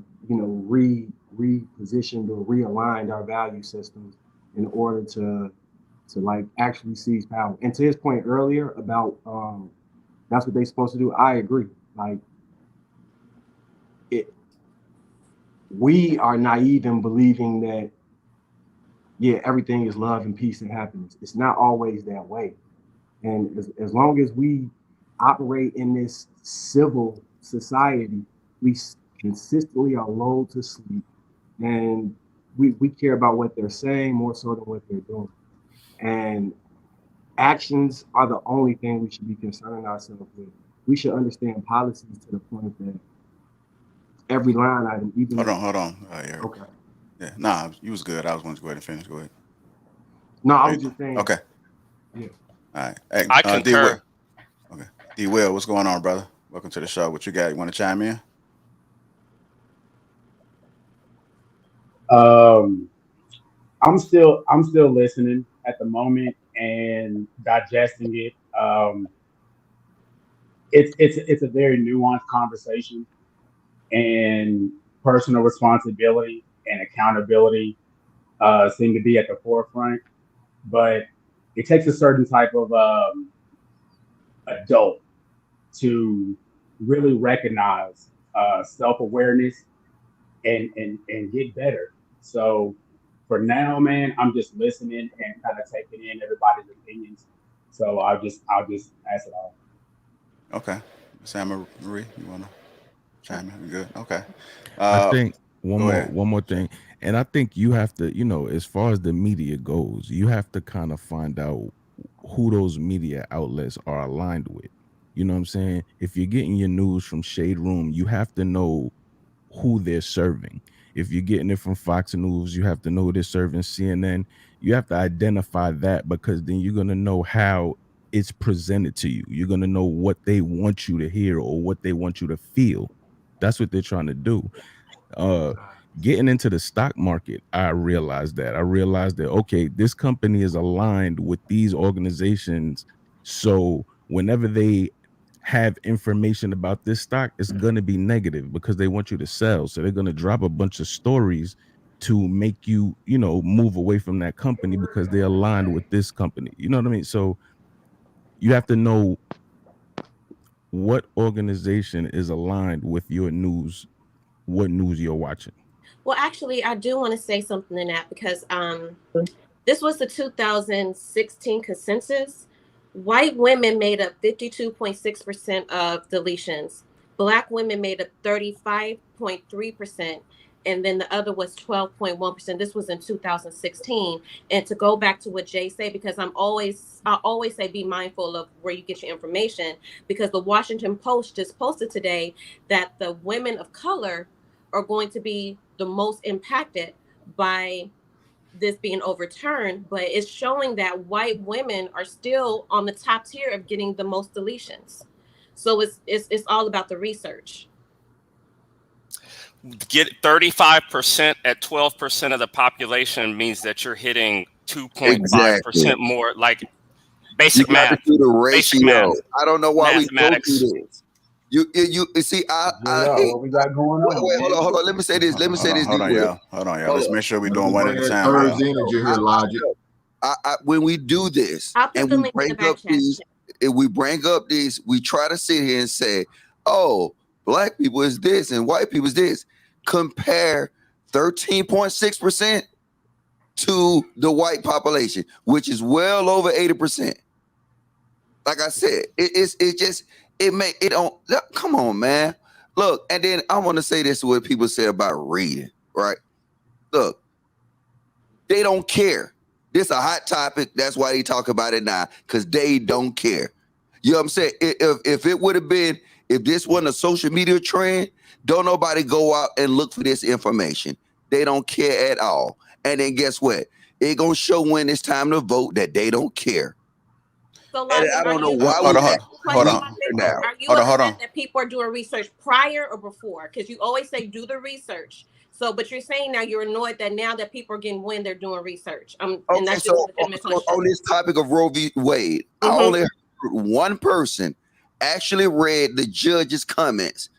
repositioned or realigned our value systems in order to like actually seize power. And to his point earlier about that's what they're supposed to do, I agree. Like we are naive in believing that, everything is love and peace and happiness. It's not always that way. And as long as we operate in this civil society, we consistently are lulled to sleep, and we care about what they're saying more so than what they're doing. And actions are the only thing we should be concerning ourselves with. We should understand policies to the point that every line item, even hold on. Eric. Okay. Yeah, nah, you was good. I was going to go ahead and finish. Go ahead. No, I was just saying. Okay. Yeah. All right. Hey, I concur. Okay. D. Will, what's going on, brother? Welcome to the show. What you got? You want to chime in? I'm still listening at the moment and digesting it. It's a very nuanced conversation, and personal responsibility and accountability seem to be at the forefront. But it takes a certain type of adult to really recognize self-awareness and get better. So for now, man, I'm just listening and kind of taking in everybody's opinions. So I'll just pass it on. Okay. Sam Marie, you want to chime in? Good. Okay. I think one ahead. more thing. And I think you have to, as far as the media goes, you have to kind of find out who those media outlets are aligned with. You know what I'm saying? If you're getting your news from Shade Room, you have to know who they're serving. If you're getting it from Fox News, you have to know who they're serving. CNN, you have to identify that, because then you're going to know how it's presented to you. You're going to know what they want you to hear or what they want you to feel. That's what they're trying to do. Getting into the stock market, I realized that, okay, this company is aligned with these organizations. So whenever they have information about this stock, it's going to be negative because they want you to sell. So they're going to drop a bunch of stories to make you, move away from that company because they're aligned with this company. You know what I mean? So you have to know what organization is aligned with your news, what news you're watching. Well, actually, I do want to say something in that, because this was the 2016 consensus. White women made up 52.6% of deletions. Black women made up 35.3%. And then the other was 12.1%. This was in 2016. And to go back to what Jay said, because I always say be mindful of where you get your information, because the Washington Post just posted today that the women of color are going to be the most impacted by this being overturned, but it's showing that white women are still on the top tier of getting the most deletions. So it's all about the research. Get 35% at 12% of the population means that you're hitting 2.5% more, like basic math. Do the ratio. Basic math. I don't know why we go through this. You see, what we got going on? Wait, hold on. Let me say this. Hold on, y'all. Let's make sure we're doing one at a time. Energy here, Logic. When we do this and we bring up these, we try to sit here and say, oh, Black people is this and white people is this. Compare 13.6% to the white population, which is well over 80%. Like I said, it don't come on, man. Look, and then I want to say this: what people say about reading, right? Look, they don't care. This a hot topic. That's why they talk about it now, because they don't care. You know what I'm saying? If it would have been, if this wasn't a social media trend, don't nobody go out and look for this information. They don't care at all. And then guess what? It gonna show when it's time to vote that they don't care. So, And I don't know why we hold on. Are you upset that people are doing research prior or before? Because you always say do the research. So, but you're saying now you're annoyed that now that people are getting when they're doing research. And that's so on this topic of Roe v. Wade, I only heard one person actually read the judge's comments.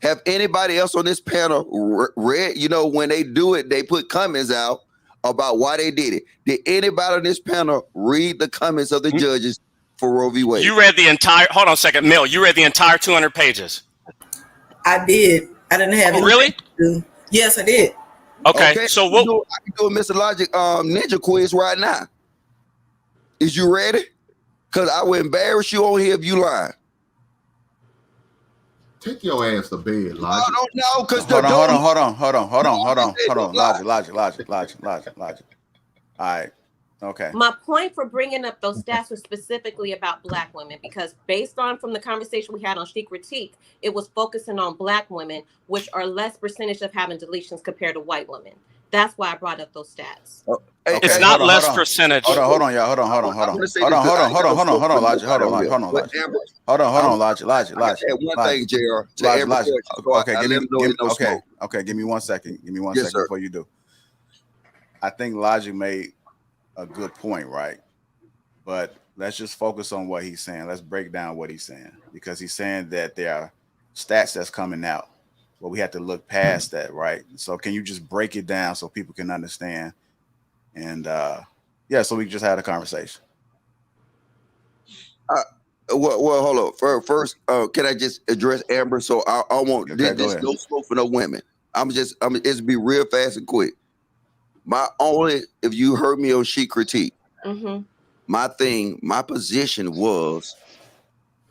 Have anybody else on this panel read? You know, when they do it, they put comments out about why they did it. Did anybody on this panel read the comments of the judges for Roe v. Wade? You read the entire, hold on a second, Mill, you read the entire 200 pages. I did. I didn't have it. Really? Yes, I did. Okay, so what? I can do a Mr. Logic ninja quiz right now. Is you ready? Because I would embarrass you on here if you lying. Take your ass to bed, Logic. I don't know, because hold on. Logic. All right. Okay. My point for bringing up those stats was specifically about Black women, because based on from the conversation we had on Critique, it was focusing on Black women, which are less percentage of having deletions compared to white women. That's why I brought up those stats. Okay, it's not less percentage. Hold on, y'all. Hold on, Logic. Hold on, Logic. One thing, JR. Okay, give me 1 second. Give me one second before you do. I think Logic made a good point, right? But let's just focus on what he's saying. Let's break down what he's saying, because he's saying that there are stats that's coming out, but we have to look past that, right? So can you just break it down so people can understand? And so we can just have a conversation. Well, hold on. First, can I just address Amber? So I want this no smoke for no women. I'm just be real fast and quick. If you heard me on Critique, my position was,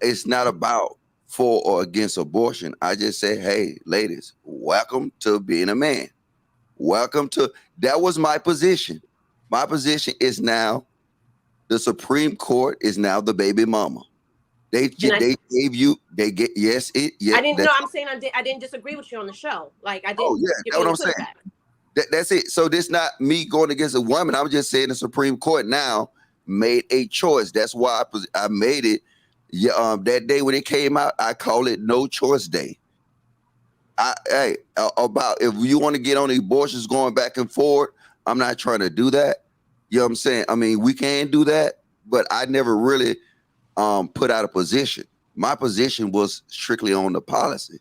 it's not about for or against abortion. I just said, hey, ladies, welcome to being a man. That was my position. My position is now the Supreme Court is now the baby mama. I didn't know. I'm saying I didn't disagree with you on the show. Like I didn't. Oh yeah, that's what I'm saying. That's it. So this not me going against a woman. I'm just saying the Supreme Court now made a choice. That's why I made it. Yeah, that day when it came out, I call it No Choice Day. About if you want to get on the abortions going back and forth, I'm not trying to do that. You know what I'm saying? I mean, we can do that, but I never really put out a position. My position was strictly on the policy.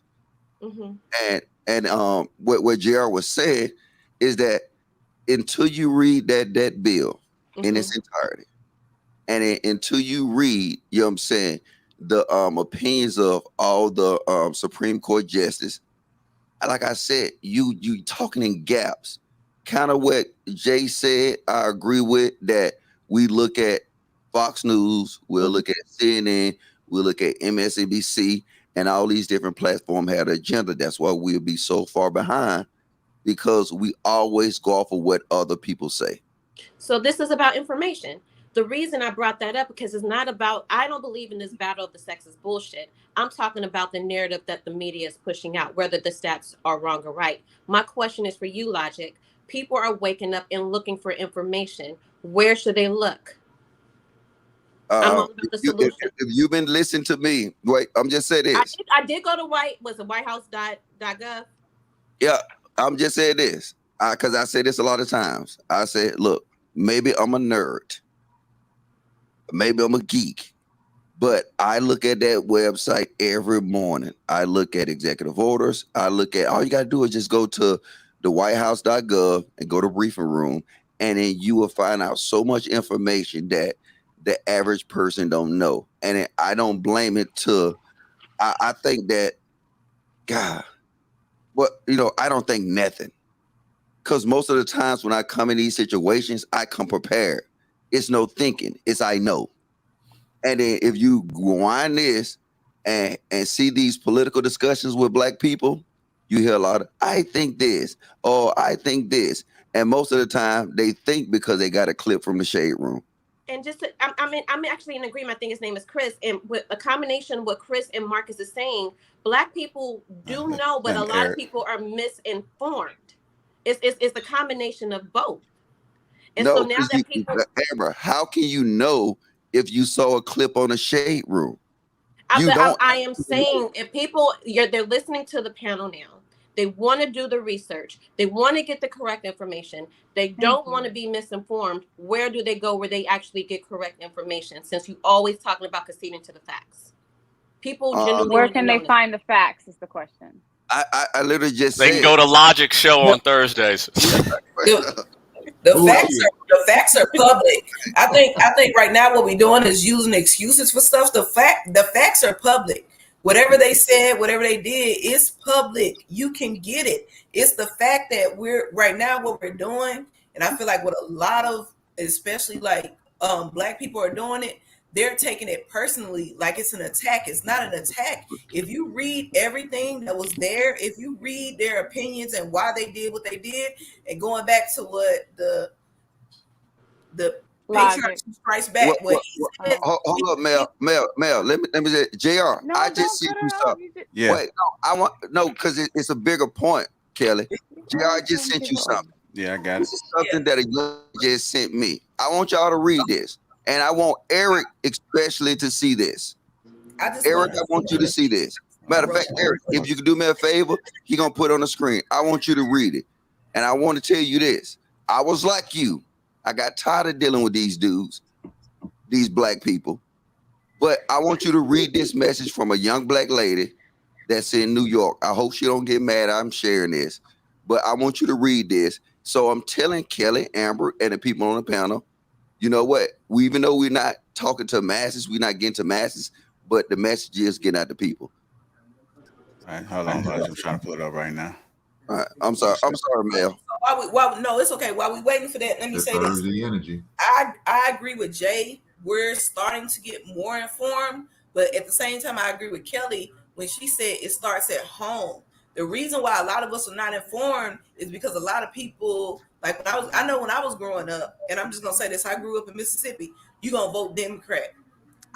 And what JR was saying is that until you read that bill in its entirety, and until you read, you know what I'm saying, the opinions of all the Supreme Court justices, like I said, you talking in gaps. Kind of what Jay said, I agree with that. We look at Fox News, we'll look at CNN, we'll look at MSNBC, and all these different platforms have an agenda. That's why we'll be so far behind, because we always go off of what other people say. So this is about information. The reason I brought that up, because it's not about, I don't believe in this battle of the sexes bullshit. I'm talking about the narrative that the media is pushing out, whether the stats are wrong or right. My question is for you, Logic. People are waking up and looking for information. Where should they look? I'm all about the solution. If you've been listening to me, wait, I'm just saying this. I did go to whitehouse.gov. Yeah, I'm just saying this. Because I say this a lot of times. I said, look, maybe I'm a nerd. Maybe I'm a geek. But I look at that website every morning. I look at executive orders. I look at, all you got to do is just go to the whitehouse.gov and go to briefing room. And then you will find out so much information that the average person don't know. And I don't blame it to, I think that, God, I don't think nothing. Because most of the times when I come in these situations, I come prepared. It's no thinking. It's I know. And then if you wind this and see these political discussions with black people, you hear a lot of, I think this, or I think this. And most of the time they think because they got a clip from the shade room. And just, I'm actually in agreement. I think his name is Chris. And with a combination of what Chris and Marcus is saying, black people do know, but a lot of people are misinformed. It's the combination of both. And no, so now that people, Amber, how can you know if you saw a clip on a shade room? I am saying, if people, they're listening to the panel now. They want to do the research. They want to get the correct information. They don't want to be misinformed. Where do they go where they actually get correct information? Since you always talking about conceding to the facts. People genuinely where can they find the facts is the question. I literally just they can go to Logic Show on Thursdays. The facts are public. I think right now what we're doing is using excuses for stuff. The facts are public. Whatever they said, whatever they did, it's public. You can get it. It's the fact that we're right now what we're doing, and I feel like what a lot of, especially like black people are doing it, they're taking it personally, like it's an attack. It's not an attack. If you read everything that was there, if you read their opinions and why they did what they did, and going back to what the patriarch strikes back, hold up, Mel. Let me say, JR. No, I just sent you something. Yeah. Wait, no, because it's a bigger point, Kelly. JR, I just sent you something. Yeah, I got this is something that a young just sent me. I want y'all to read this. And I want Eric especially to see this. Eric, I want you to see this. Matter of fact, Eric, if you could do me a favor, he gonna put it on the screen. I want you to read it. And I want to tell you this. I was like you. I got tired of dealing with these dudes, these black people. But I want you to read this message from a young black lady that's in New York. I hope she don't get mad I'm sharing this. But I want you to read this. So I'm telling Kelly, Amber, and the people on the panel, you know what? Even though we're not talking to masses, we're not getting to masses, but the message is getting out to people. All right, hold on. I'm trying to pull it up right now. All right, I'm sorry, Mel. No, it's okay. While we're waiting for that, let me say this. The energy. I agree with Jay. We're starting to get more informed, but at the same time, I agree with Kelly when she said it starts at home. The reason why a lot of us are not informed is because a lot of people, like I know when I was growing up, and I'm just gonna say this, I grew up in Mississippi, you're gonna vote Democrat.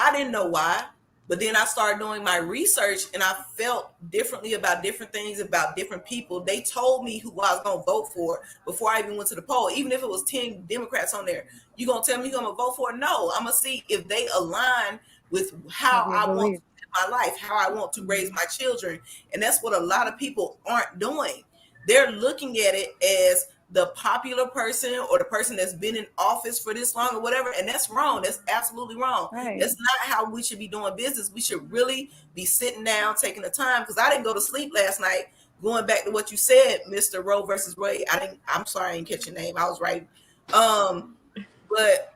I didn't know why, but then I started doing my research and I felt differently about different things, about different people. They told me who I was gonna vote for before I even went to the poll. Even if it was 10 Democrats on there, you gonna tell me you're gonna vote for it? No, I'm gonna see if they align with how I want to live my life, how I want to raise my children. And that's what a lot of people aren't doing. They're looking at it as the popular person or the person that's been in office for this long or whatever. And that's wrong. That's absolutely wrong. Right. That's not how we should be doing business. We should really be sitting down, taking the time. Because I didn't go to sleep last night. Going back to what you said, Mr. Roe versus Wade. I'm sorry, I didn't catch your name. I was right. But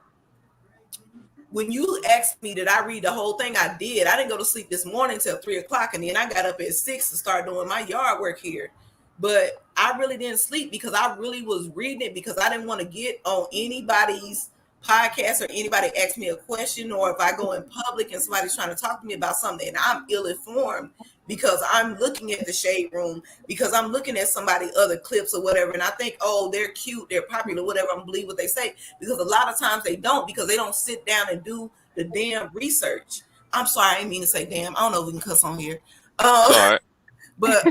when you asked me did I read the whole thing, I did. I didn't go to sleep this morning till 3:00, and then I got up at 6 to start doing my yard work here. But I really didn't sleep because I really was reading it because I didn't want to get on anybody's podcast or anybody ask me a question, or if I go in public and somebody's trying to talk to me about something and I'm ill-informed because I'm looking at the shade room, because I'm looking at somebody other clips or whatever, and I think, oh, they're cute, they're popular, whatever, I'm believe what they say, because a lot of times they don't, because they don't sit down and do the damn research. I'm sorry, I didn't mean to say damn. I don't know if we can cuss on here. Sorry. But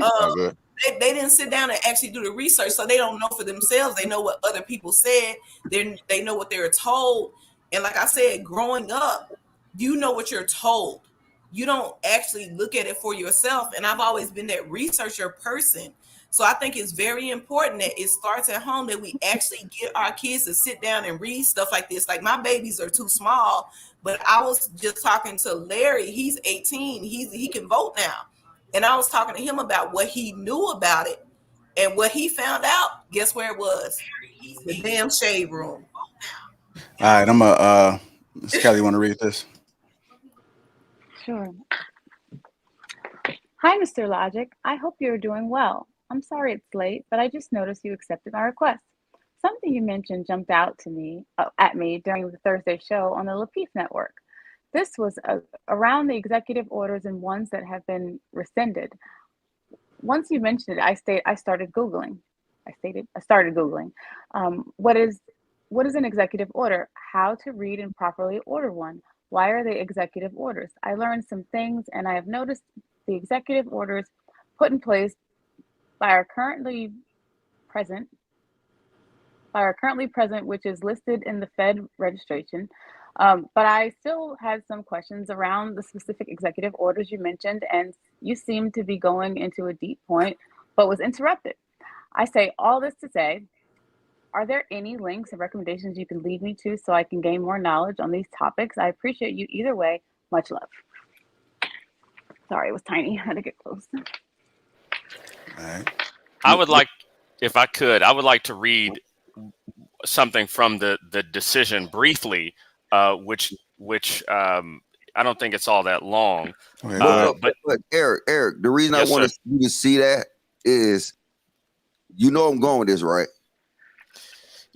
they didn't sit down and actually do the research, so they don't know for themselves. They know what other people said. They know what they were told. And like I said, growing up, you know what you're told. You don't actually look at it for yourself. And I've always been that researcher person. So I think it's very important that it starts at home, that we actually get our kids to sit down and read stuff like this. Like my babies are too small, but I was just talking to Larry. He's 18. He can vote now. And I was talking to him about what he knew about it, and what he found out. Guess where it was? The damn shade room. All right, I'm a Ms. Kelly, you want to read this? Sure. Hi, Mr. Logic. I hope you're doing well. I'm sorry it's late, but I just noticed you accepted my request. Something you mentioned jumped out to me at me during the Thursday show on the Lapeef Network. This was around the executive orders and ones that have been rescinded. Once you mentioned it, I started Googling. I started Googling. What is an executive order? How to read and properly order one? Why are they executive orders? I learned some things, and I have noticed the executive orders put in place by our currently present, which is listed in the Fed registration. But I still had some questions around the specific executive orders you mentioned, and you seemed to be going into a deep point, but was interrupted. I say all this to say, are there any links or recommendations you can lead me to so I can gain more knowledge on these topics? I appreciate you either way. Much love. Sorry, it was tiny. I had to get close. All right. I would like, if I could, I would like to read something from the decision briefly, which I don't think it's all that long. Okay, but Eric, the reason Yes, I want sir. you to see that is, you know, I'm going with this, right?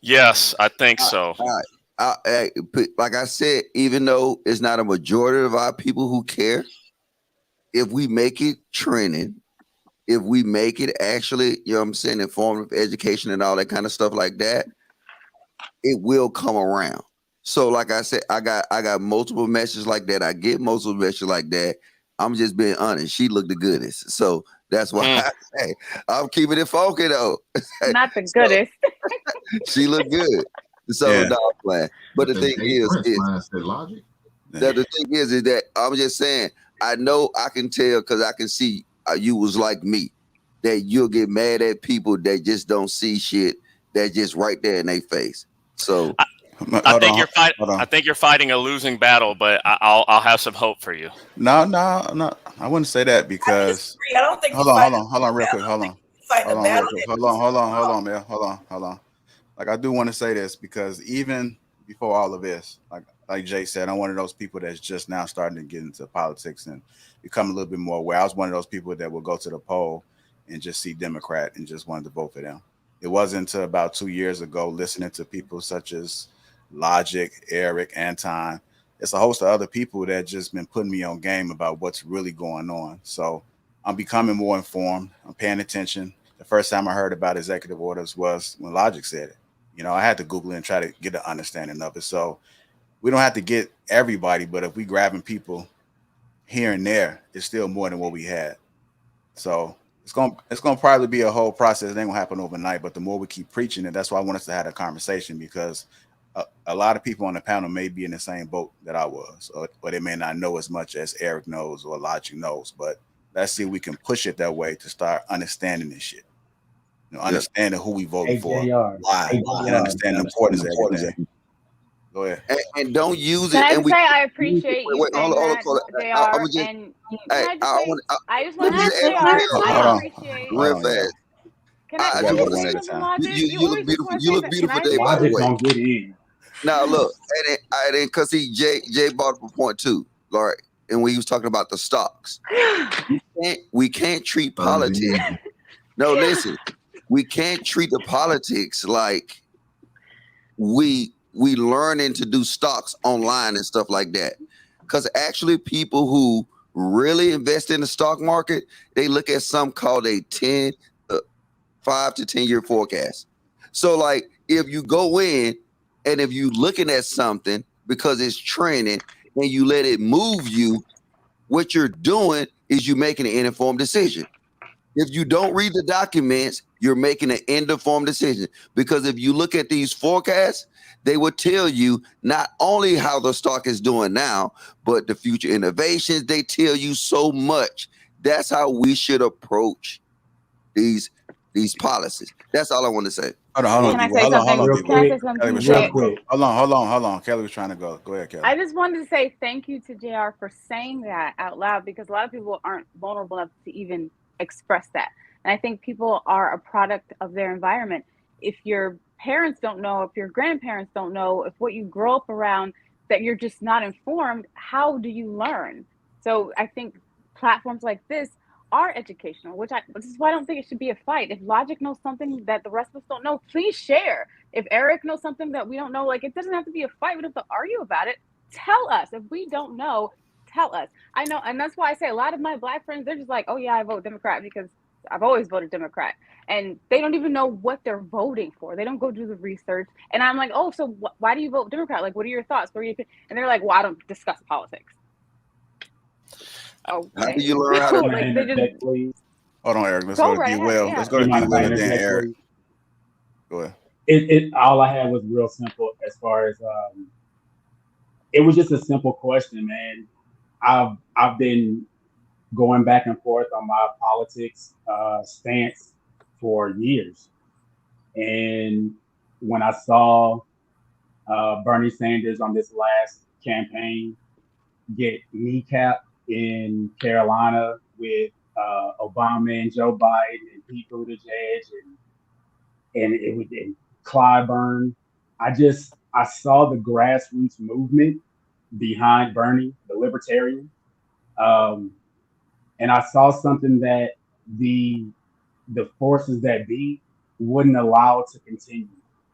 Yes, I think so. Like I said, even though it's not a majority of our people who care, if we make it trending, if we make it actually, you know what I'm saying, informative education and all that kind of stuff like that, it will come around. So like I said, I got multiple messages like that. I get multiple messages like that. I'm just being honest. She looked the goodest. So that's why I say I'm keeping it funky though. Not the goodest. She looked good. So Yeah. no, I'm playing. But the thing is logic. that the thing is that I'm just saying, I know I can tell because I can see you was like me, that you'll get mad at people that just don't see shit that just right there in their face. So I think you're fighting a losing battle, but I'll have some hope for you. No, I wouldn't say that because. I don't think. Hold on, real quick. Hold on, man. Hold on. Like, I do want to say this because even before all of this, like Jay said, I'm one of those people that's just now starting to get into politics and become a little bit more aware. I was one of those people that would go to the poll and just see Democrat and just wanted to vote for them. It wasn't until about 2 years ago, listening to people such as Logic, Eric, Anton. It's a host of other people that just been putting me on game about what's really going on. So I'm becoming more informed. I'm paying attention. The first time I heard about executive orders was when Logic said it. You know, I had to Google it and try to get an understanding of it. So we don't have to get everybody, but if we grabbing people here and there, it's still more than what we had. So it's gonna probably be a whole process. It ain't gonna happen overnight, but the more we keep preaching it, that's why I want us to have a conversation, because a lot of people on the panel may be in the same boat that I was, or they may not know as much as Eric knows or Logic knows, but let's see if we can push it that way to start understanding this shit. You know, understanding who we voted for, why, and understand the importance of everything. Go ahead. And don't use Can it. I And say I appreciate you saying hold on, JR, and I just want to say, JR, I appreciate. Real fast. I just want to say, you look beautiful. You look beautiful today, by the way. Don't get in. Now look, and because Jay brought up a point too, Laurie, and when he was talking about the stocks, we can't treat politics. No, listen, we can't treat the politics like we learning to do stocks online and stuff like that. Because actually, people who really invest in the stock market, they look at something called a 5 to 10 year forecast. So, like, if you go in and if you looking at something because it's trending and you let it move you, what you're doing is you making an informed decision. If you don't read the documents, you're making an informed decision. Because if you look at these forecasts, they will tell you not only how the stock is doing now, but the future innovations. They tell you so much. That's how we should approach these policies. That's all I want to say. Hold on. Can I say something? Can I say something? Hold on. Kelly was trying to go. Go ahead, Kelly. I just wanted to say thank you to JR for saying that out loud, because a lot of people aren't vulnerable enough to even express that. And I think people are a product of their environment. If your parents don't know, if your grandparents don't know, if what you grow up around, that you're just not informed, how do you learn? So I think platforms like this are educational, which is why I don't think it should be a fight. If Logic knows something that the rest of us don't know, please share. If Eric knows something that we don't know, like, it doesn't have to be a fight. We don't have to argue about it. tell us. If we don't know, tell us. I know, and that's why I say a lot of my Black friends, they're just like, oh yeah, I vote Democrat because I've always voted Democrat, and they don't even know what they're voting for. They don't go do the research, and I'm like, oh, so why do you vote Democrat? Like, what are your thoughts? What are you? And they're like, well, I don't discuss politics. Okay. How do you learn how to like they just hold on, Eric. Let's go to D. Will. Yeah. Let's go to D. Will and then Eric. Go ahead. It all I had was real simple as far as it was just a simple question, man. I've been going back and forth on my politics stance for years, and when I saw Bernie Sanders on this last campaign get kneecapped in Carolina with Obama and Joe Biden and Pete Buttigieg and it was in Clyburn. I saw the grassroots movement behind Bernie, the libertarian. And I saw something that the forces that be wouldn't allow to continue.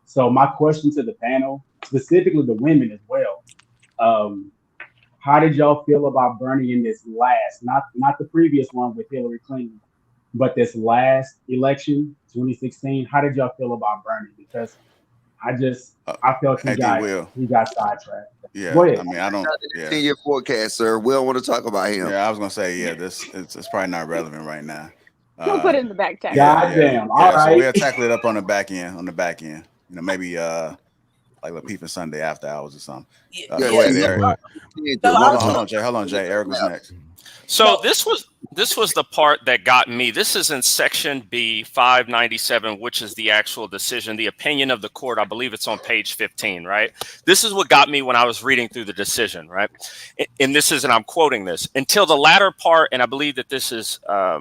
So my question to the panel, specifically the women as well, how did y'all feel about Bernie in this last, not the previous one with Hillary Clinton, but this last election, 2016? How did y'all feel about Bernie? Because I felt he got sidetracked. Yeah, go ahead. I mean, I don't. Yeah. In your forecast, sir. We don't want to talk about him. Yeah, I was gonna say, it's probably not relevant right now. We'll put it in the back chat. Goddamn. All right. So we'll tackle it up on the back end. You know, maybe like Lapeef and Sunday after hours or something. Go ahead, Eric. Hold on, Jay. Eric was next. So this was the part that got me. This is in section B 597, which is the actual decision, the opinion of the court. I believe it's on page 15, right? This is what got me when I was reading through the decision, right? And I'm quoting this, until the latter part, and I believe that this is, I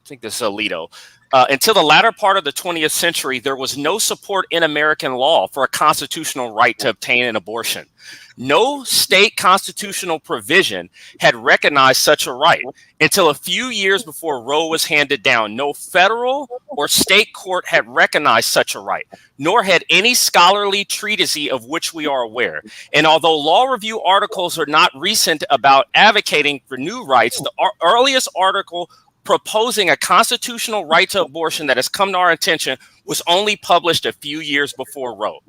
think this is Alito. Until the latter part of the 20th century, there was no support in American law for a constitutional right to obtain an abortion. No state constitutional provision had recognized such a right until a few years before Roe was handed down. No federal or state court had recognized such a right, nor had any scholarly treatise of which we are aware. And although law review articles are not recent about advocating for new rights, the earliest article proposing a constitutional right to abortion that has come to our attention was only published a few years before Roe.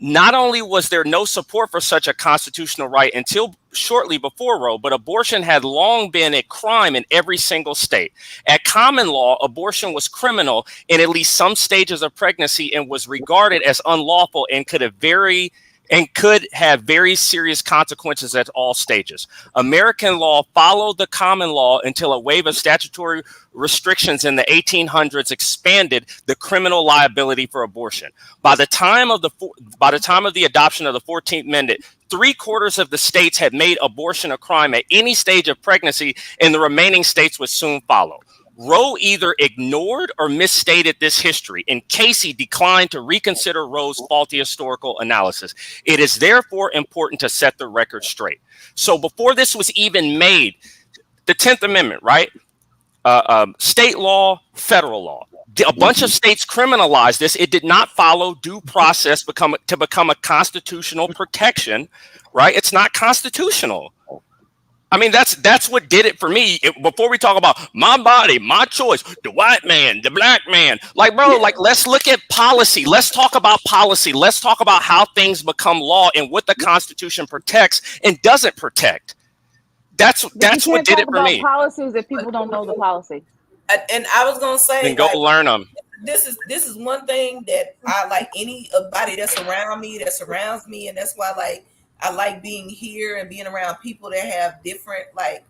Not only was there no support for such a constitutional right until shortly before Roe, but abortion had long been a crime in every single state. At common law, abortion was criminal in at least some stages of pregnancy and was regarded as unlawful and could have very serious consequences at all stages. American law followed the common law until a wave of statutory restrictions in the 1800s expanded the criminal liability for abortion. By the time of the adoption of the 14th Amendment, 3/4 of the states had made abortion a crime at any stage of pregnancy, and the remaining states would soon follow. Roe either ignored or misstated this history, and Casey declined to reconsider Roe's faulty historical analysis. It is therefore important to set the record straight. So before this was even made, the 10th Amendment, right? State law, federal law. A bunch of states criminalized this. It did not follow due process to become a constitutional protection, right? It's not constitutional. I mean, that's what did it for me. Before we talk about my body, my choice, the white man, the black man, like, bro, like, let's look at policy. Let's talk about policy. Let's talk about how things become law and what the Constitution protects and doesn't protect. That's what did it for me. Policies if people don't know the policy. And I was gonna say, then go learn them. This is one thing that I like. Anybody that's around me, that surrounds me, and that's why I like being here and being around people that have different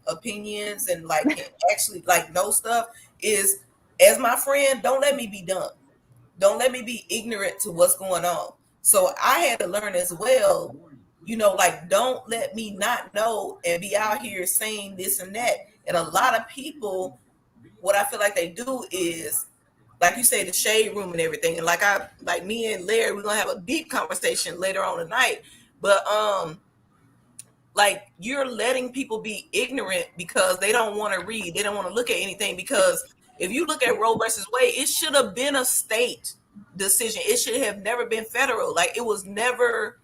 opinions and can actually know stuff. Is, as my friend, don't let me be dumb. Don't let me be ignorant to what's going on. So I had to learn as well, don't let me not know and be out here saying this and that. And a lot of people, what I feel like they do is, like you say, the shade room and everything. And like me and Larry, we're gonna have a deep conversation later on tonight. But you're letting people be ignorant because they don't want to read, they don't want to look at anything. Because if you look at Roe versus Wade, it should have been a state decision. It should have never been federal. It was never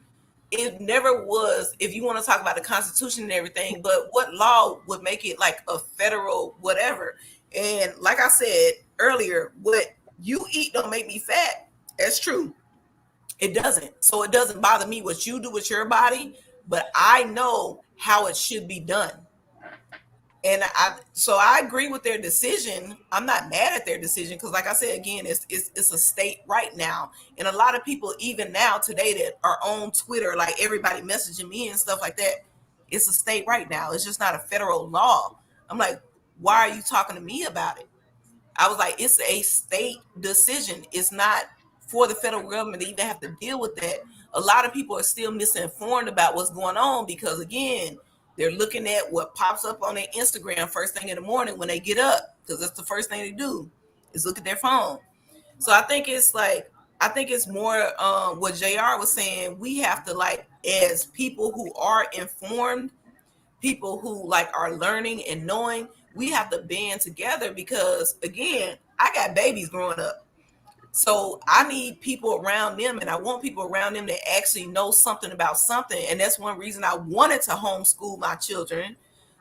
it never was, if you want to talk about the Constitution and everything, but what law would make it like a federal whatever? And like I said earlier, what you eat don't make me fat. That's true. It doesn't. So it doesn't bother me what you do with your body, but I know how it should be done. And I agree with their decision. I'm not mad at their decision because, like I said, again, it's a state right now, and a lot of people even now today that are on Twitter, like everybody messaging me and stuff like that. It's a state right now. It's just not a federal law. I'm like, why are you talking to me about it? I was like, it's a state decision. It's not for the federal government to even have to deal with that. A lot of people are still misinformed about what's going on because, again, they're looking at what pops up on their Instagram first thing in the morning when they get up, because that's the first thing they do is look at their phone. So I think it's more what JR was saying. We have to, like, as people who are informed, people who like are learning and knowing, we have to band together because, again, I got babies growing up. So I need people around them, and I want people around them that actually know something about something. And that's one reason I wanted to homeschool my children.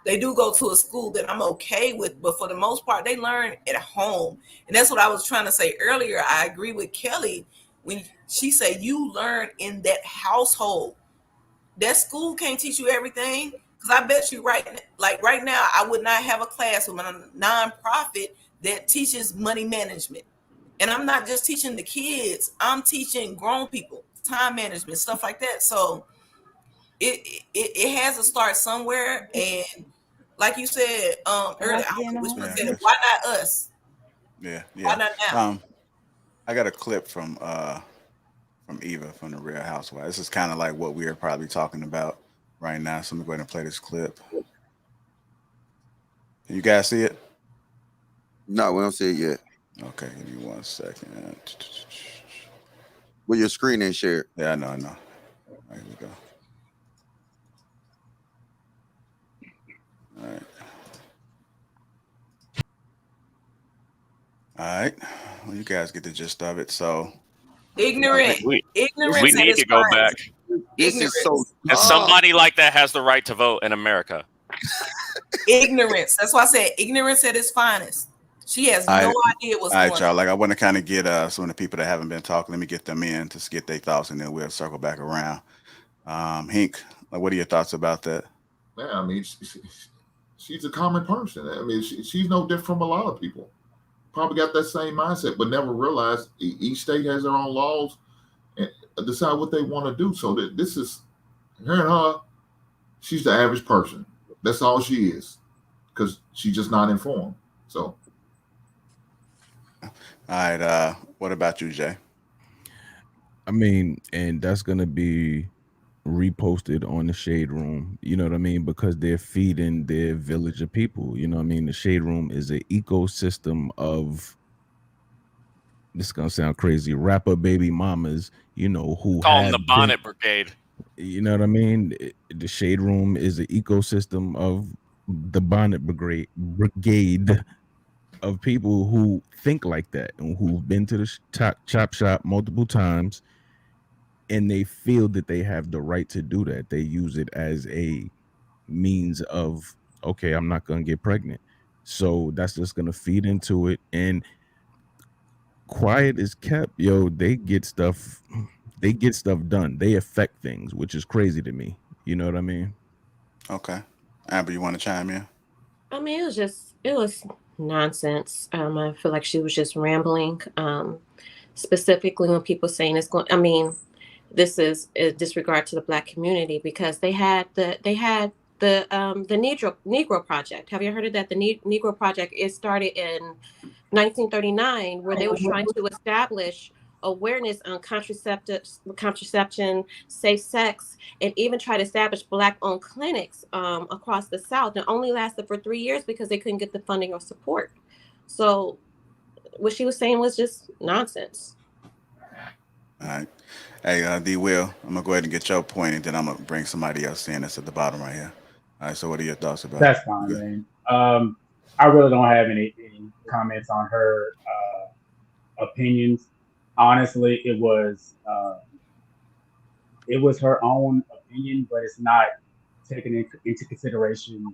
They do go to a school that I'm okay with, but for the most part, they learn at home. And that's what I was trying to say earlier. I agree with Kelly when she said you learn in that household. That school can't teach you everything. Because I bet you right now, I would not have a class with a nonprofit that teaches money management. And I'm not just teaching the kids, I'm teaching grown people, time management, stuff like that. So it has to start somewhere. And like you said earlier, I don't know which one said it, why not us? Yeah. Why not now? I got a clip from Eva from the Real Housewives. This is kind of like what we are probably talking about right now. So I'm going to go ahead and play this clip. Can you guys see it? No, we don't see it yet. Okay, give me 1 second. Well, your screen ain't shared. Yeah, I know. All right, here we go. All right. Well, you guys get the gist of it. So ignorance we need to go back. This is so. And somebody like that has the right to vote in America. Ignorance. That's why I said ignorance at its finest. She has no idea what's going on. All right, y'all. Like, I want to kind of get some of the people that haven't been talking. Let me get them in to get their thoughts, and then we'll circle back around. Hink, like, what are your thoughts about that? Man, I mean, she's a common person. I mean, she's no different from a lot of people. Probably got that same mindset, but never realized each state has their own laws and decide what they want to do. So that this is her and her. She's the average person. That's all she is, because she's just not informed. So. All right. What about you, Jay? I mean, and that's gonna be reposted on the Shade Room. You know what I mean? Because they're feeding their village of people. You know what I mean? The Shade Room is an ecosystem of. This is gonna sound crazy. Rapper baby mamas. You know who call them the Bonnet Brigade. You know what I mean? The Shade Room is an ecosystem of the Bonnet Brigade of people who think like that and who've been to the chop shop multiple times, and they feel that they have the right to do that. They use it as a means of, okay, I'm not going to get pregnant. So that's just going to feed into it. And quiet is kept. Yo, they get stuff done. They affect things, which is crazy to me. You know what I mean? Okay. Amber, you want to chime in? I mean, it was nonsense. I feel like she was just rambling. Specifically when people saying it's going, I mean, this is a disregard to the Black community, because they had the Negro Project. Have you heard of that? The Negro Project, it started in 1939, where they were trying to establish awareness on contraception, safe sex, and even try to establish Black-owned clinics across the South. And only lasted for 3 years because they couldn't get the funding or support. So what she was saying was just nonsense. All right. Hey, D. Will, I'm gonna go ahead and get your point, and then I'm gonna bring somebody else in that's at the bottom right here. All right. So what are your thoughts about That's fine, man. I really don't have any comments on her opinions. Honestly, it was it was her own opinion, but it's not taking into consideration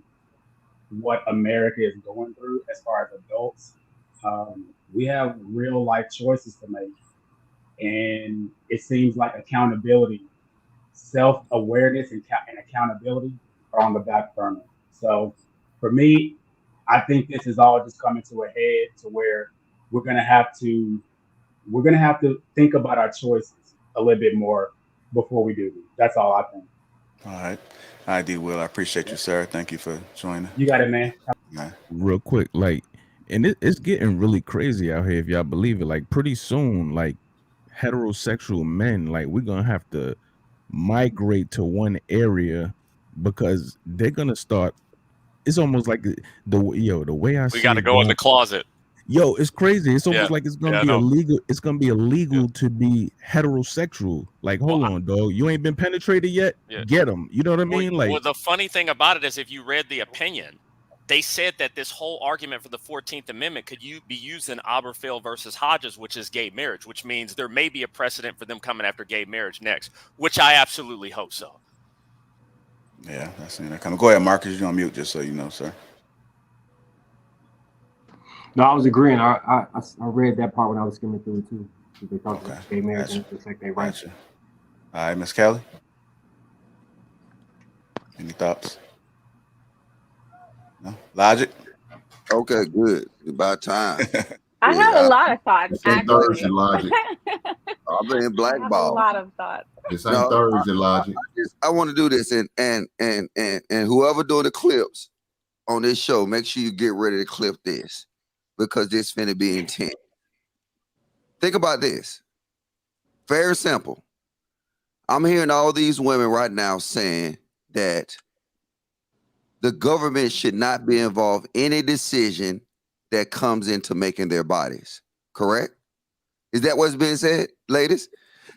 what America is going through as far as adults. We have real life choices to make, and it seems like accountability, self-awareness, and accountability are on the back burner. So for me, I think this is all just coming to a head to where we're gonna have to think about our choices a little bit more before we do this. That's all I think. All right. I D. Will. I appreciate you, sir. Thank you for joining. You got it, man. Real quick, like, and it's getting really crazy out here if y'all believe it. Like, pretty soon, like, heterosexual men, like, we're gonna have to migrate to one area because they're gonna start. It's almost like the way I see We got to go in the closet. Yo, it's crazy. It's almost Yeah. like it's gonna Yeah, I be know. illegal. It's gonna be illegal to be heterosexual. Like, hold on, dog. You ain't been penetrated yet. Yeah. Get them. You know what I mean? Like, Well, the funny thing about it is, if you read the opinion, they said that this whole argument for the 14th Amendment could be used in Obergefell versus Hodges, which is gay marriage, which means there may be a precedent for them coming after gay marriage next, which I absolutely hope so. Yeah, that's it. Go ahead, Marcus. You're on mute, just so you know, sir. No, I was agreeing. I read that part when I was skimming through it too. They talked about gay marriage and protect their rights. All right, Miss Kelly. Any thoughts? No? Logic? Okay, good. About time. I have a lot of thoughts. This ain't Thursday, Logic. I've been I have a blackballed. lot of thoughts. This ain't Thursday, Logic. I want to do this, and whoever doing the clips on this show, make sure you get ready to clip this, because this finna be intense. Think about this. Very simple. I'm hearing all these women right now saying that the government should not be involved in any decision that comes into making their bodies. Correct? Is that what's being said, ladies?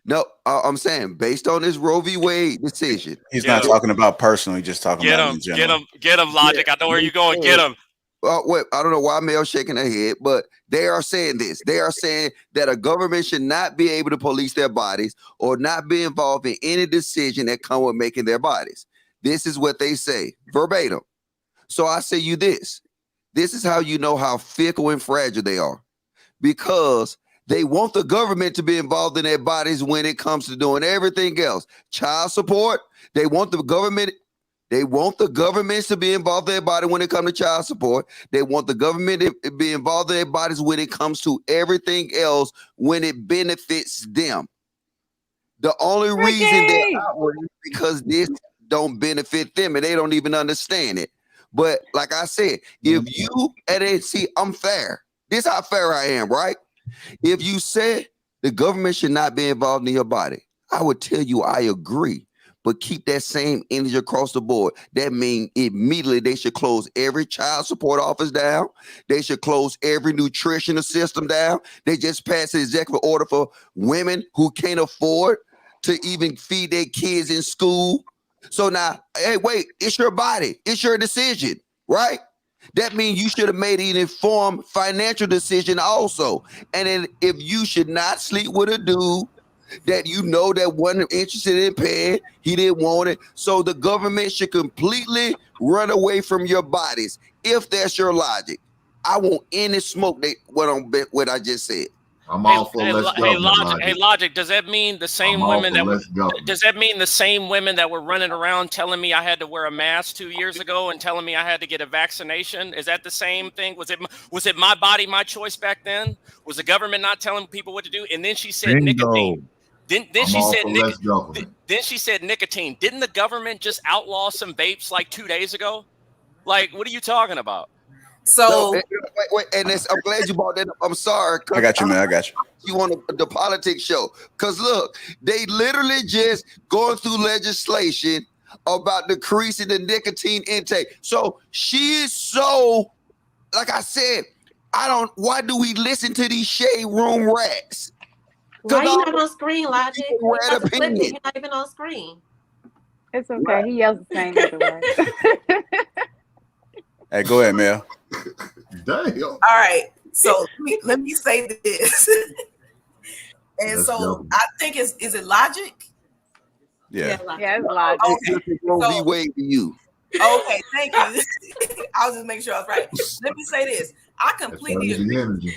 No, I'm saying based on this Roe v. Wade decision. He's not talking about personally, just talking about in general. Get him, Logic. I know where you're going. Get him. Wait, I don't know why Mel's shaking her head, but they are saying this. They are saying that a government should not be able to police their bodies or not be involved in any decision that come with making their bodies. This is what they say, verbatim. So I say you this. This is how you know how fickle and fragile they are. Because they want the government to be involved in their bodies when it comes to doing everything else. Child support, they want the government. They want the governments to be involved in their body when it comes to child support. They want the government to be involved in their bodies when it comes to everything else when it benefits them. The only reason they're outraged is because this don't benefit them and they don't even understand it. But like I said, if you, and see, I'm fair. This is how fair I am, right? If you say the government should not be involved in your body, I would tell you I agree. But keep that same energy across the board. That means immediately they should close every child support office down. They should close every nutritional system down. They just passed an executive order for women who can't afford to even feed their kids in school. So now, hey, wait, it's your body. It's your decision, right? That means you should have made an informed financial decision also. And then if you should not sleep with a dude that you know that wasn't interested in paying, he didn't want it. So the government should completely run away from your bodies. If that's your logic, I want any smoke what I just said. I'm all for less government. Hey, Logic, does that mean the same women that were running around telling me I had to wear a mask 2 years ago and telling me I had to get a vaccination? Is that the same thing? Was it my body, my choice back then? Was the government not telling people what to do? And then she said nicotine. Then she said nicotine. Didn't the government just outlaw some vapes like 2 days ago? Like, what are you talking about? So wait, and I'm glad you brought that up. I'm sorry. I got you, man. I got you. You want the politics show? Because look, they literally just going through legislation about decreasing the nicotine intake. So she is so, like I said, why do we listen to these shade room rats? Why are you not on screen, Logic? You're not even on screen. It's okay. He yells the same either way. Hey, go ahead, Mel. Damn. All right. So let me say this. And so I think is it Logic? Yeah. Yeah, it's logic. Okay. Roe v. Wade to you. Okay, thank you. I was just making sure I was right. Let me say this. I completely agree.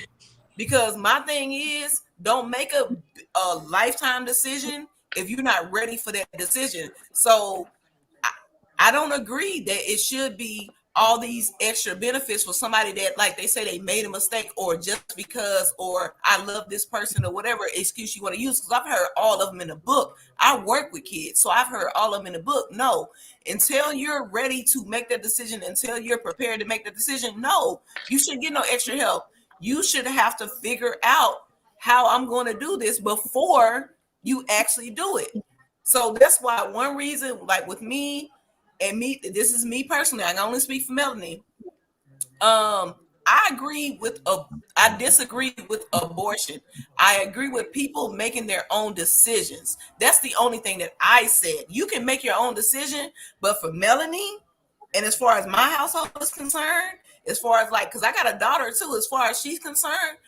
Because my thing is, don't make a lifetime decision if you're not ready for that decision. So I don't agree that it should be all these extra benefits for somebody that, like they say, they made a mistake, or just because, or I love this person, or whatever excuse you want to use. Because I've heard all of them in the book. I work with kids, so I've heard all of them in the book. No, until you're ready to make that decision, until you're prepared to make the decision, no, you shouldn't get no extra help. You should have to figure out how I'm going to do this before you actually do it. So that's why one reason, like with me, and me, this is me personally, I can only speak for Melanie. I disagree with abortion. I agree with people making their own decisions. That's the only thing that I said. You can make your own decision, but for Melanie, and as far as my household is concerned, as far as like, because I got a daughter too, as far as she's concerned,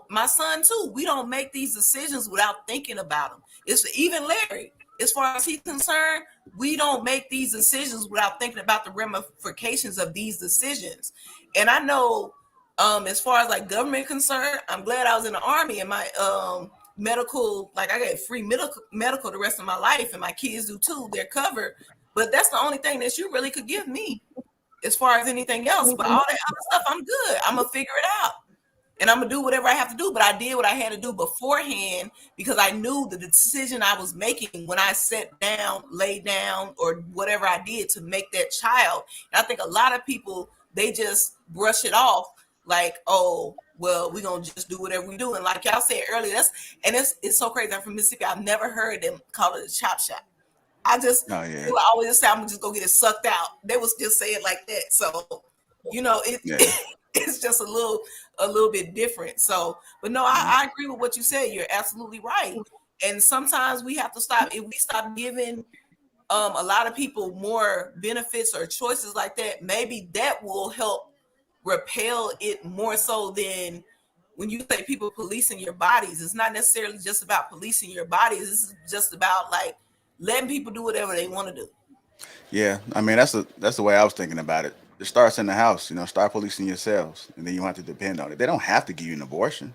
my son too, we don't make these decisions without thinking about them. It's even Larry. As far as he's concerned, we don't make these decisions without thinking about the ramifications of these decisions. And I know, as far as like government concerned, I'm glad I was in the Army, and my medical, like I get free medical the rest of my life, and my kids do too. They're covered. But that's the only thing that you really could give me as far as anything else. But all that other stuff, I'm good. I'm going to figure it out. And I'm going to do whatever I have to do. But I did what I had to do beforehand, because I knew the decision I was making when I sat down, laid down, or whatever I did to make that child. And I think a lot of people, they just brush it off like, oh, well, we're going to just do whatever we do. And like y'all said earlier, it's so crazy. I'm from Mississippi. I've never heard them call it a chop shop. I just, they would always say, I'm going to just go get it sucked out. They would still say it like that. So, it's just a little bit different. So, but no, I agree with what you said. You're absolutely right. And sometimes we have to stop. If we stop giving a lot of people more benefits or choices like that, maybe that will help repel it more so than when you say people policing your bodies. It's not necessarily just about policing your bodies. This is just about like letting people do whatever they want to do. Yeah, I mean that's the way I was thinking about it. It starts in the house, start policing yourselves, and then you have to depend on it. They don't have to give you an abortion.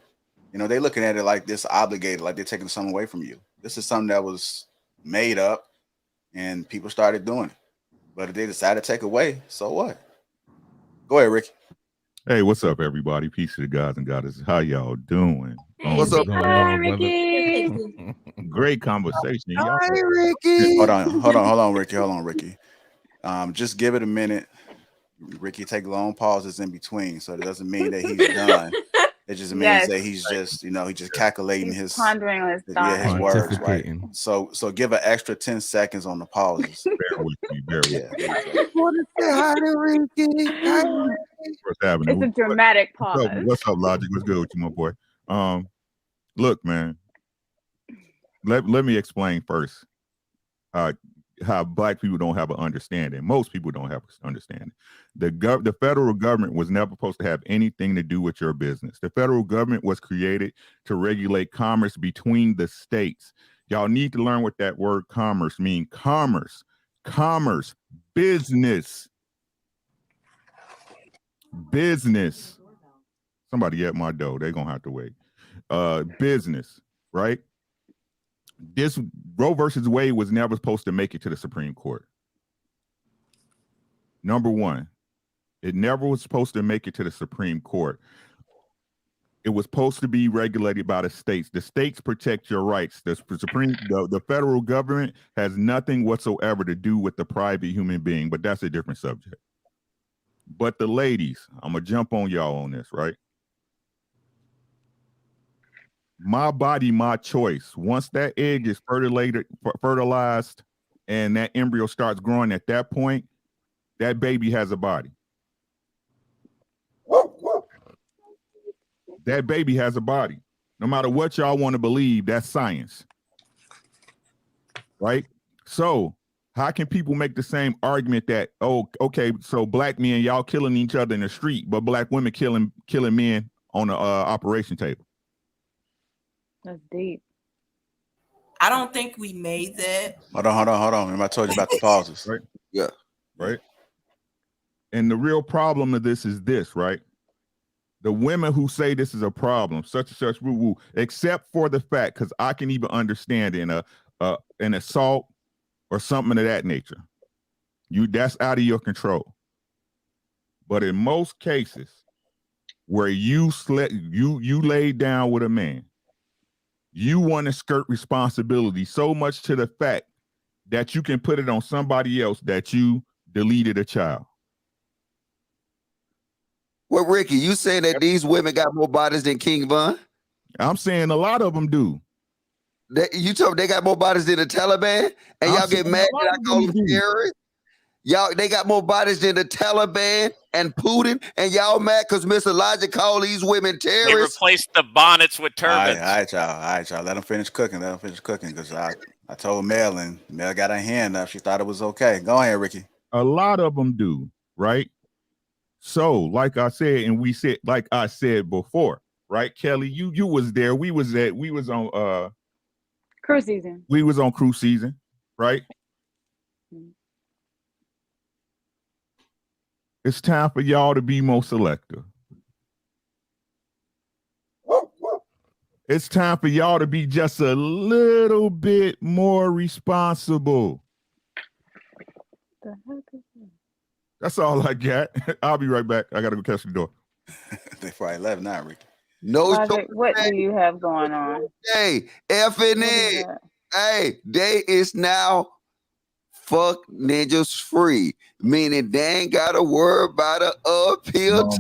They're looking at it like this obligated, like they're taking something away from you. This is something that was made up and people started doing it. But if they decide to take away, so what? Go ahead, Ricky. Hey, what's up, everybody? Peace to the gods and goddesses. How y'all doing? What's up? Hi, Ricky. Great conversation. Hi, Ricky. Hold on, Ricky. Just give it a minute. Ricky, take long pauses in between, so it doesn't mean that he's done. It just means that he's just, he's just calculating his pondering on his thoughts. his words, right? So give an extra 10 seconds on the pauses. Bear with me. Hi, Ricky. What's happening? It's a dramatic pause. What's up, Logic? What's good with you, my boy? Look, man. Let me explain first how Black people don't have an understanding. Most people don't have an understanding. The federal government was never supposed to have anything to do with your business. The federal government was created to regulate commerce between the states. Y'all need to learn what that word commerce means. Commerce, business. Somebody at my door. They're going to have to wait. Business, right? This Roe versus Wade was never supposed to make it to the Supreme Court. Number one, it never was supposed to make it to the Supreme Court. It was supposed to be regulated by the states. The states protect your rights. The federal government has nothing whatsoever to do with the private human being, but that's a different subject. But the ladies, I'm gonna jump on y'all on this, right? My body, my choice. Once that egg is fertilized and that embryo starts growing, at that point, that baby has a body. That baby has a body. No matter what y'all want to believe, that's science. Right? So how can people make the same argument that, oh, okay, so Black men, y'all killing each other in the street, but Black women killing men on the operation table? That's deep. I don't think we made that. Hold on. Remember I told you about the pauses. Right. Yeah. Right. And the real problem of this is this, right? The women who say this is a problem, such and such, woo, except for the fact, because I can even understand in an assault or something of that nature. That's out of your control. But in most cases, where you laid down with a man, you want to skirt responsibility so much to the fact that you can put it on somebody else that you deleted a child. Well, Ricky, you saying that these women got more bodies than King Von? I'm saying a lot of them do. You told me they got more bodies than the Taliban, and y'all get mad that I call them terrorists? Y'all, they got more bodies than the Taliban and Putin, and y'all mad because Mr. Elijah called these women terrorists? They replaced the bonnets with turbans. All right, y'all. Let them finish cooking. Because I told Mel, and Mel got her hand up. She thought it was okay. Go ahead, Ricky. A lot of them do, right? So, like I said before, right, Kelly, you was there. We was on cruise season. We was on cruise season, right? Mm-hmm. It's time for y'all to be more selective. It's time for y'all to be just a little bit more responsible. The heck is that? That's all I got. I'll be right back. I gotta go catch the door. They probably left now, Ricky. No, Logic, what do you have going on? Hey, FNN. Hey, they is now fuck ninjas free, meaning they ain't gotta worry about an uphill.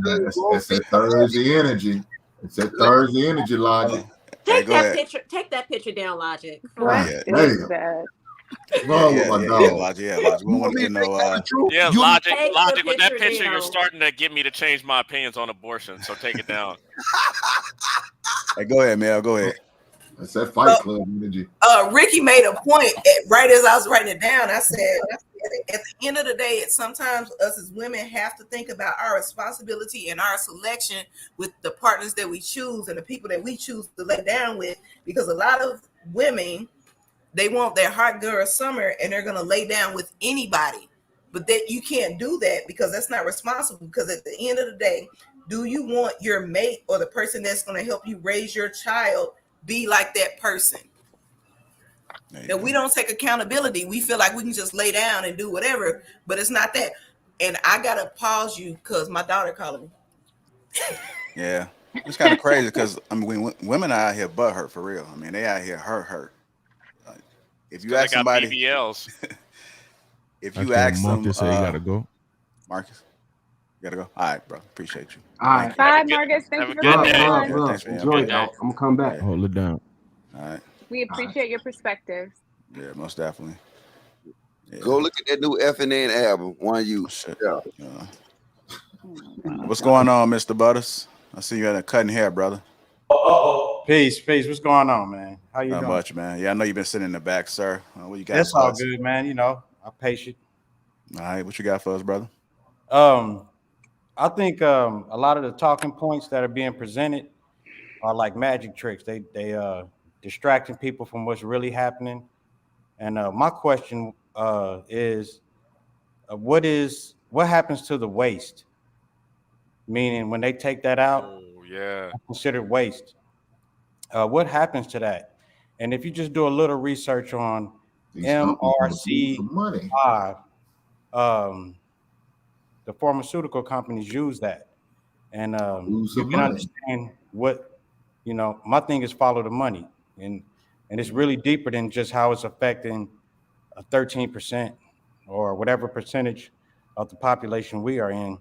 It's that Thursday energy. It's that Thursday energy, Logic. Take that picture down, Logic. What is that? Logic. We want to know. Logic. With that picture, you're starting to get me to change my opinions on abortion. So take it down. Hey, go ahead, Mel. Go ahead. That's that Fight Club energy. Ricky made a point right as I was writing it down. I said, at the end of the day, sometimes us as women have to think about our responsibility and our selection with the partners that we choose and the people that we choose to lay down with. Because a lot of women, they want their hot girl summer and they're going to lay down with anybody. But that you can't do that because that's not responsible. Because at the end of the day, do you want your mate or the person that's going to help you raise your child be like that person? That we don't take accountability. We feel like we can just lay down and do whatever, but it's not that. And I got to pause you because my daughter calling me. Yeah. It's kind of crazy because, I mean, women are out here butt hurt for real. I mean, they out here hurt. If you ask somebody, BBLs. If you ask them, Marcus say you gotta go. Marcus, you gotta go. All right, bro. Appreciate you. All right. Bye, Marcus. Thank you for coming on. Enjoy it. I'm gonna come back. Hold it down. All right. We appreciate your perspectives. Yeah, most definitely. Yeah. Go look at that new FNN album. One of you. Yeah. What's going on, Mr. Butters? I see you had a cutting hair, brother. Peace. What's going on, man? How you doing? Not much, man. Yeah, I know you've been sitting in the back, sir. What you got? That's all good, man. You know, I'm patient. All right, what you got for us, brother? I think a lot of the talking points that are being presented are like magic tricks. They distracting people from what's really happening. And my question is, what happens to the waste? Meaning, when they take that out, considered waste. What happens to that? And if you just do a little research on MRC5, the pharmaceutical companies use that, and you can understand what, you know. My thing is follow the money, and it's really deeper than just how it's affecting 13% or whatever percentage of the population we are in.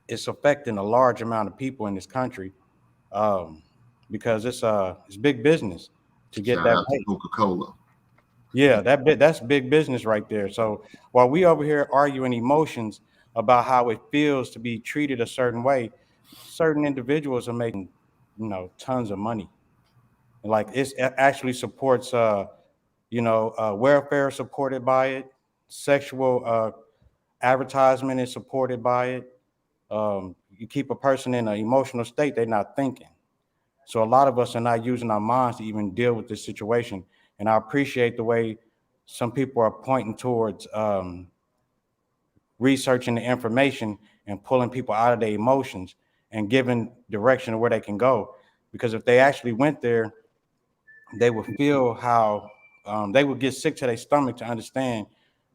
It's affecting a large amount of people in this country, because it's big business to get that Coca-Cola. Yeah, that's big business right there. So while we over here arguing emotions about how it feels to be treated a certain way, certain individuals are making, tons of money. Like it actually supports, welfare supported by it, sexual advertisement is supported by it. You keep a person in an emotional state, they're not thinking. So a lot of us are not using our minds to even deal with this situation. And I appreciate the way some people are pointing towards researching the information and pulling people out of their emotions and giving direction of where they can go. Because if they actually went there, they would feel how they would get sick to their stomach to understand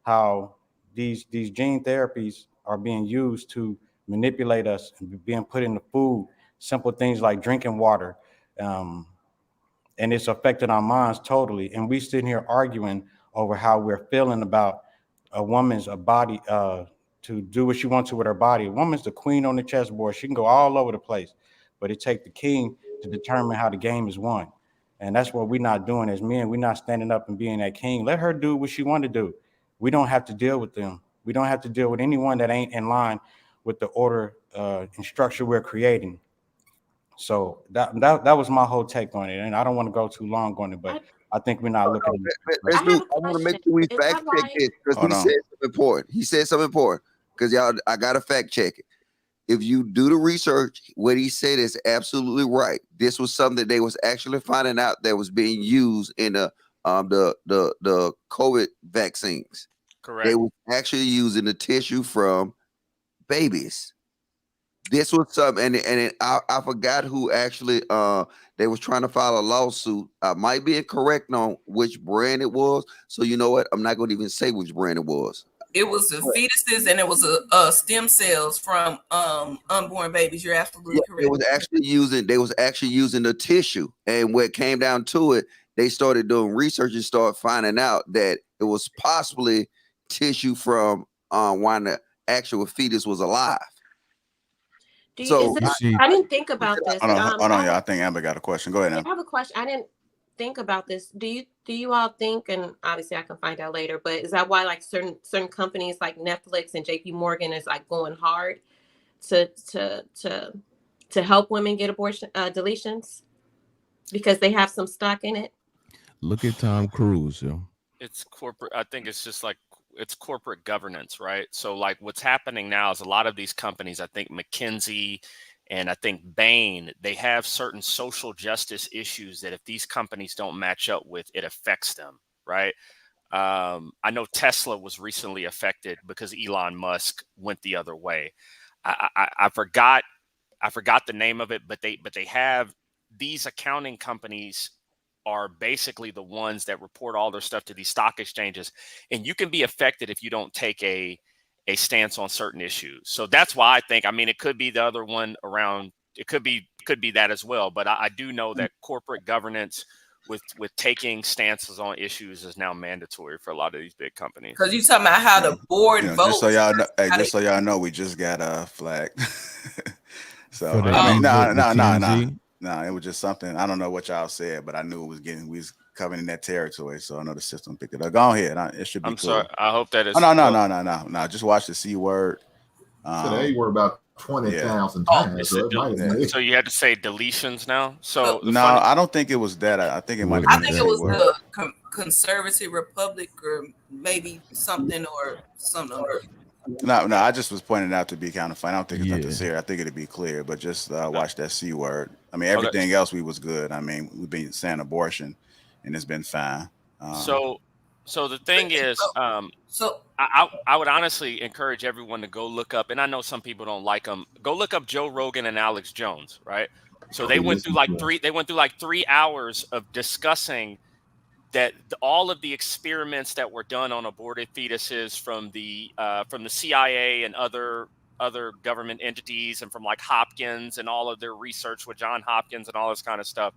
how these gene therapies are being used to manipulate us and being put in the food, simple things like drinking water. And it's affected our minds totally. And we sitting here arguing over how we're feeling about a woman's body to do what she wants to with her body. A woman's the queen on the chessboard. She can go all over the place, but it takes the king to determine how the game is won. And that's what we're not doing as men. We're not standing up and being that king. Let her do what she want to do. We don't have to deal with them. We don't have to deal with anyone that ain't in line with the order and structure we're creating. So that was my whole take on it. And I don't want to go too long on it, but I think we're not looking at I want to make sure we fact check this because he said something important. He said something important because y'all, I got to fact check it. If you do the research, what he said is absolutely right. This was something that they was actually finding out that was being used in the COVID vaccines. Correct. They were actually using the tissue from babies. This was something, and I forgot who actually they was trying to file a lawsuit. I might be incorrect on which brand it was. So you know what? I'm not going to even say which brand it was. It was the fetuses and it was a stem cells from unborn babies. You're absolutely correct. They was actually using the tissue, and when it came down to it, they started doing research and started finding out that it was possibly tissue from when the actual fetus was alive. I didn't think about this. Hold on, y'all. I think Amber got a question. Go ahead, Amber. I have a question. I didn't think about this. Do you all think, and obviously I can find out later, but is that why like certain companies like Netflix and JP Morgan is like going hard to help women get abortion deletions because they have some stock in it? Look at Tom Cruise, yo. It's corporate. I think it's just like it's corporate governance, right? So like what's happening now is a lot of these companies, I think McKinsey and I think Bain, they have certain social justice issues that if these companies don't match up with, it affects them, right? I know Tesla was recently affected because Elon Musk went the other way. I forgot the name of it, but they have these accounting companies are basically the ones that report all their stuff to these stock exchanges, and you can be affected if you don't take a stance on certain issues. So that's why I think, I mean, it could be the other one around. It could be that as well. But I do know that corporate governance with taking stances on issues is now mandatory for a lot of these big companies. Because you talking about how the board votes. Just so y'all know, we just got a flag. So I mean, no, it was just something. I don't know what y'all said, but I knew we was covering in that territory. So I know the system picked it up. Go ahead. It should be I'm cool. sorry. I hope that is. Oh, no. Just watch the C word. So the A word about 20,000 times. So you had to say deletions now. So I don't think it was that. I think it might. I think it was the conservative republic or maybe something or something. No, I just was pointing out to be kind of fun. I don't think it's nothing serious. I think it'd be clear, but just watch that C word. I mean, everything else we was good. I mean, we've been saying abortion, and it's been fine. So the thing is, I would honestly encourage everyone to go look up, and I know some people don't like them. Go look up Joe Rogan and Alex Jones, right? So they went through like 3 hours of discussing that all of the experiments that were done on aborted fetuses from the CIA and other government entities and from like Hopkins and all of their research with John Hopkins and all this kind of stuff.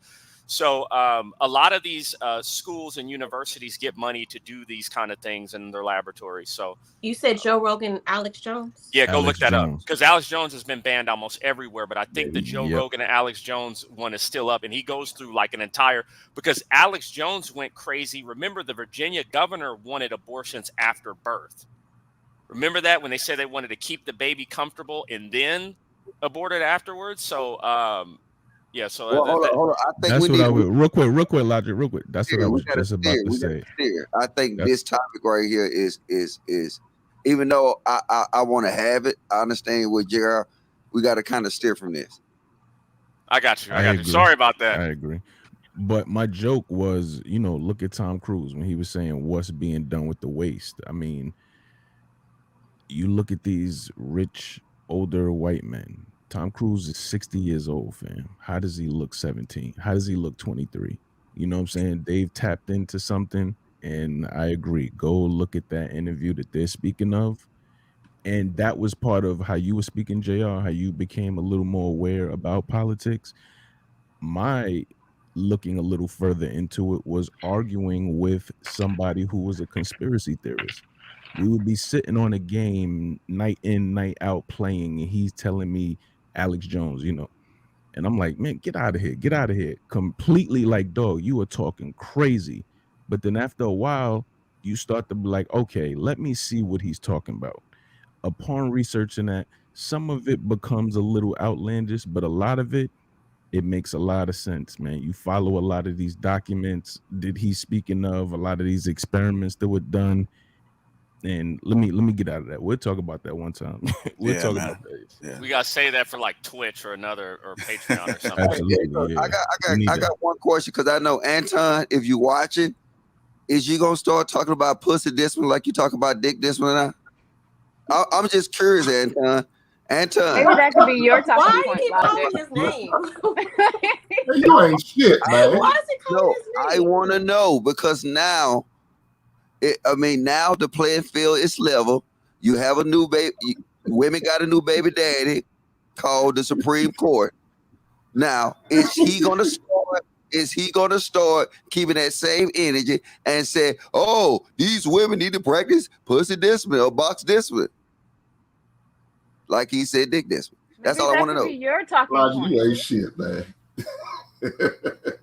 So a lot of these schools and universities get money to do these kind of things in their laboratories. So you said Joe Rogan, Alex Jones? Yeah, go look that up because Alex Jones has been banned almost everywhere. But I think the Joe Rogan and Alex Jones one is still up, and he goes through like an entire because Alex Jones went crazy. Remember, the Virginia governor wanted abortions after birth. Remember that when they said they wanted to keep the baby comfortable and then abort it afterwards. So yeah, so hold on. I think that's what I would real quick, Logic, real quick. That's what I was just about to say. I think this topic right here is even though I want to have it, I understand what JR. We got to kind of steer from this. I got you. Sorry about that. I agree. But my joke was, look at Tom Cruise when he was saying what's being done with the waste. I mean, you look at these rich, older white men. Tom Cruise is 60 years old, fam. How does he look 17? How does he look 23? You know what I'm saying? They've tapped into something, and I agree. Go look at that interview that they're speaking of. And that was part of how you were speaking, JR, how you became a little more aware about politics. My looking a little further into it was arguing with somebody who was a conspiracy theorist. We would be sitting on a game night in, night out playing, and he's telling me Alex Jones, and I'm like, man, get out of here, get out of here. Completely like, dog, you are talking crazy. But then after a while, you start to be like, okay, let me see what he's talking about. Upon researching that, some of it becomes a little outlandish, but a lot of it makes a lot of sense, man. You follow a lot of these documents that he's speaking of, a lot of these experiments that were done. And let me get out of that. We'll talk about that one time. We'll talk about that. Yeah. We gotta say that for like Twitch or Patreon or something. Absolutely. Yeah. I got one question because I know Anton, if you watching, is you gonna start talking about pussy this one like you talk about dick this one now? I'm just curious, Anton. Maybe that could be your talking point. Why is he calling his name? You ain't shit, man. Why is he calling his name? I want to know because now, now the playing field is level. You have a new baby. Women got a new baby daddy called the Supreme Court. Now, is he gonna start? Is he gonna start keeping that same energy and say, "Oh, these women need to practice pussy discipline or box discipline," like he said, dick discipline? That's all I want to know. Your talking point. You ain't shit, man.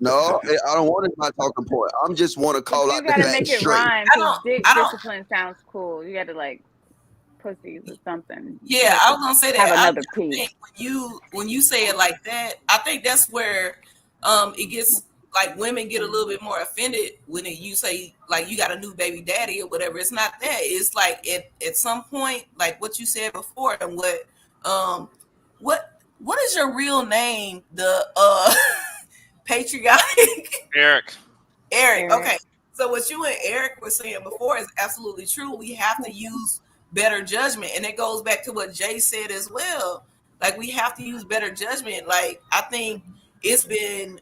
No, I don't want it my talking point. I'm just want to call out the gotta fact make it straight. rhyme. Dick discipline sounds cool. You got to like pussies or something. Yeah, I was gonna say that. Have another piece. When you say it like that, I think that's where it gets like women get a little bit more offended when you say like you got a new baby daddy or whatever. It's not that. It's like at some point, like what you said before, and what is your real name? The patriotic Eric. Okay. So what you and Eric were saying before is absolutely true. We have to use better judgment. And it goes back to what Jay said as well. Like we have to use better judgment. Like I think it's been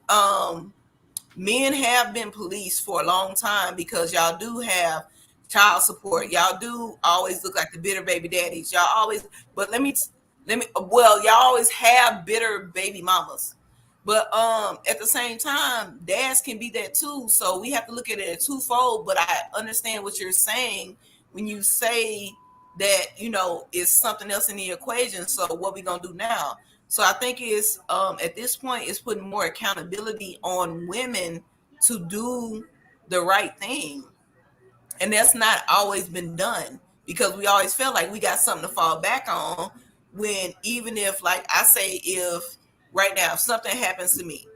men have been policed for a long time because y'all do have child support. Y'all do always look like the bitter baby daddies. Y'all always, but y'all always have bitter baby mamas. But at the same time, dads can be that too. So we have to look at it twofold. But I understand what you're saying when you say that, it's something else in the equation. So what we gonna do now? So I think it's at this point, it's putting more accountability on women to do the right thing. And that's not always been done because we always felt like we got something to fall back on when even if, like I say, if right now, if something happens to me,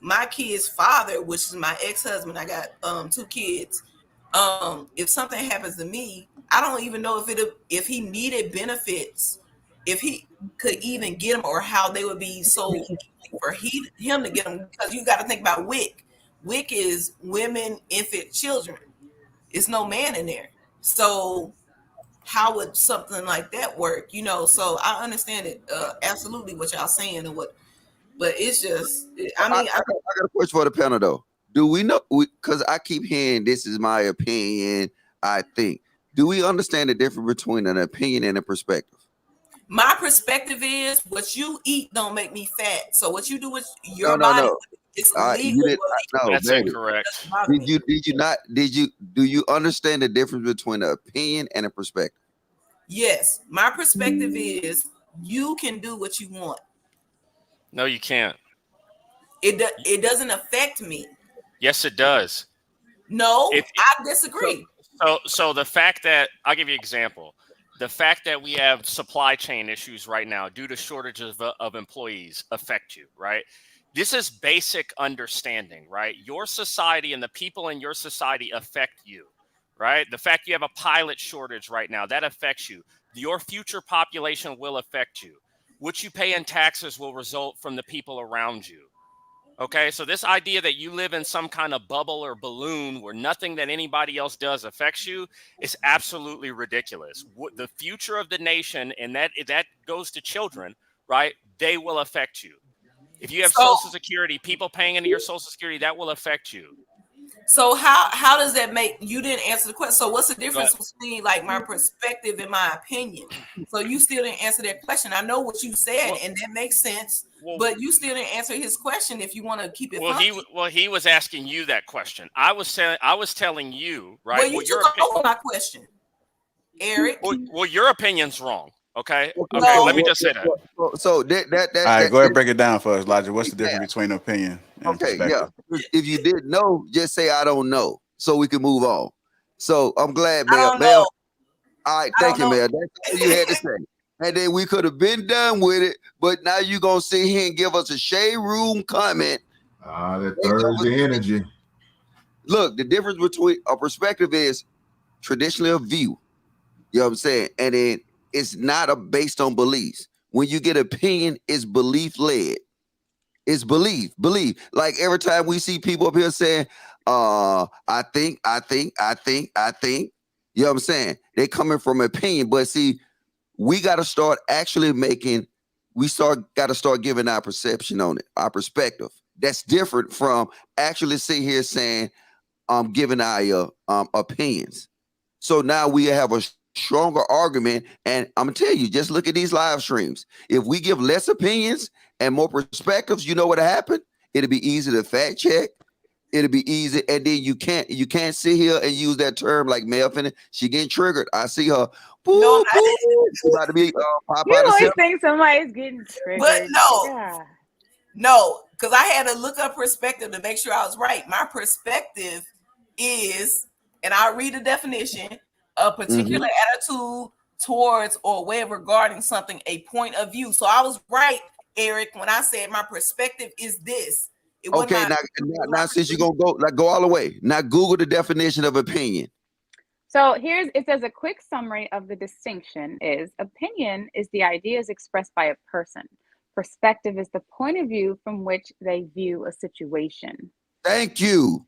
my kid's father, which is my ex-husband, I got 2 kids. If something happens to me, I don't even know if he needed benefits, if he could even get them or how they would be so for him to get them. Because you got to think about WIC. WIC is women, infant, children. It's no man in there. So how would something like that work? So I understand it absolutely what y'all saying and what. But it's just, I got a question for the panel though. Do we know? Because I keep hearing this is my opinion. I think. Do we understand the difference between an opinion and a perspective? My perspective is what you eat don't make me fat. So what you do with your body, it's legal. That's incorrect. Do you understand the difference between an opinion and a perspective? Yes, my perspective is you can do what you want. No, you can't. It doesn't affect me. Yes, it does. No, I disagree. So the fact that I'll give you an example. The fact that we have supply chain issues right now due to shortages of employees affect you, right? This is basic understanding, right? Your society and the people in your society affect you, right? The fact you have a pilot shortage right now, that affects you. Your future population will affect you. What you pay in taxes will result from the people around you, Okay, so this idea that you live in some kind of bubble or balloon where nothing that anybody else does affects you is absolutely ridiculous. The future of the nation, and that goes to children, right? They will affect you. If you have Social Security, people paying into your Social Security, that will affect you. So how does that make, you didn't answer the question. So what's the difference between like my perspective and my opinion? So you still didn't answer that question. I know what you said, and that makes sense, but you still didn't answer his question. If you want to keep it he was asking you that question. I was telling you, right? Well, you took over my question, Eric. Well, your opinion's wrong. Okay. Okay. Let me just say that. So that all right, go ahead and break it down for us, Logic. What's the difference between opinion and perspective? If you didn't know, just say I don't know, so we can move on. So I'm glad, I Mel. don't know. All right, thank you, Mel. That's all you had to say. And then we could have been done with it, but now you're gonna sit here and give us a shade room comment. That Thursday energy. Look, the difference between a perspective is traditionally a view. You know what I'm saying? And then it's not based on beliefs. When you get opinion, it's belief led. It's belief. Like every time we see people up here saying, I think. You know what I'm saying? They coming from opinion, but see, we got to start actually got to start giving our perception on it, our perspective. That's different from actually sitting here saying, giving our opinions. So now we have a stronger argument, and I'm gonna tell you, just look at these live streams. If we give less opinions and more perspectives, you know what'll happen? It'll be easy to fact check. It'll be easy, and then you can't sit here and use that term like Melvin. She getting triggered. I see her. Boo, about to be pop You out always herself. think somebody's getting triggered. But no, because I had to look up perspective to make sure I was right. My perspective is, and I'll read the definition, a particular attitude towards or way regarding something, a point of view. So I was right, Eric, when I said my perspective is this. Okay, now since you're gonna go all the way, now Google the definition of opinion. So it says a quick summary of the distinction is opinion is the ideas expressed by a person. Perspective is the point of view from which they view a situation. Thank you,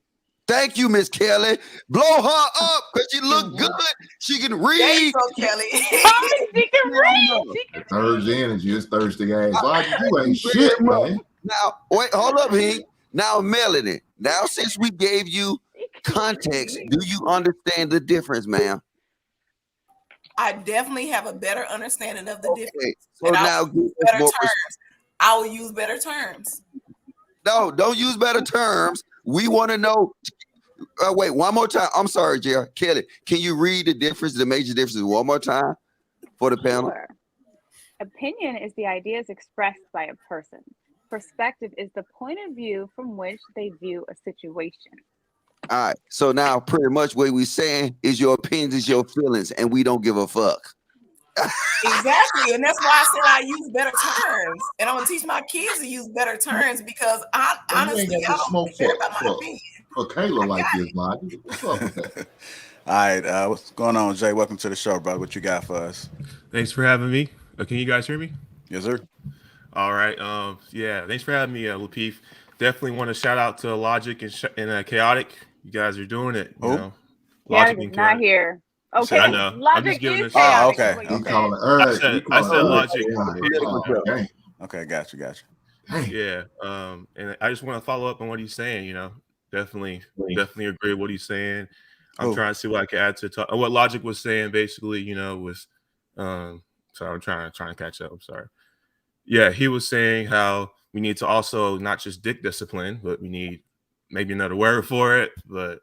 Miss Kelly. Blow her up because she look good. She can read. Kelly. She can read. Thursday energy. It's Thursday ass. Like you ain't shit, man. Now wait, hold up, Hank. Now Melanie. Now since we gave you context, do you understand the difference, ma'am? I definitely have a better understanding of the difference. So now I will use better terms. No, don't use better terms. We want to know. Wait, one more time. I'm sorry, Jerry. Kelly, can you read the major differences one more time for the panel? Sure. Opinion is the ideas expressed by a person. Perspective is the point of view from which they view a situation. All right. So now pretty much what we're saying is your opinions is your feelings, and we don't give a fuck. Exactly. And that's why I said I use better terms. And I'm gonna teach my kids to use better terms because I honestly don't care about my opinion. For Kayla like this, man. What's up with that? All right, what's going on, Jay? Welcome to the show, bro. What you got for us? Thanks for having me. Can you guys hear me? Yes, sir. All right. Yeah. Thanks for having me, Lapeef. Definitely want to shout out to Logic and Chaotic. You guys are doing it. You know, Logic is not here. Okay, I know. Logic is chaotic. Okay. I said Logic. Okay, got you. Yeah. And I just want to follow up on what he's saying. You know, definitely agree with what he's saying. I'm trying to see what I can add to what Logic was saying. Basically, you know, was sorry, I'm trying to catch up. I'm sorry. Yeah, he was saying how we need to also not just dick discipline, but we need maybe another word for it. But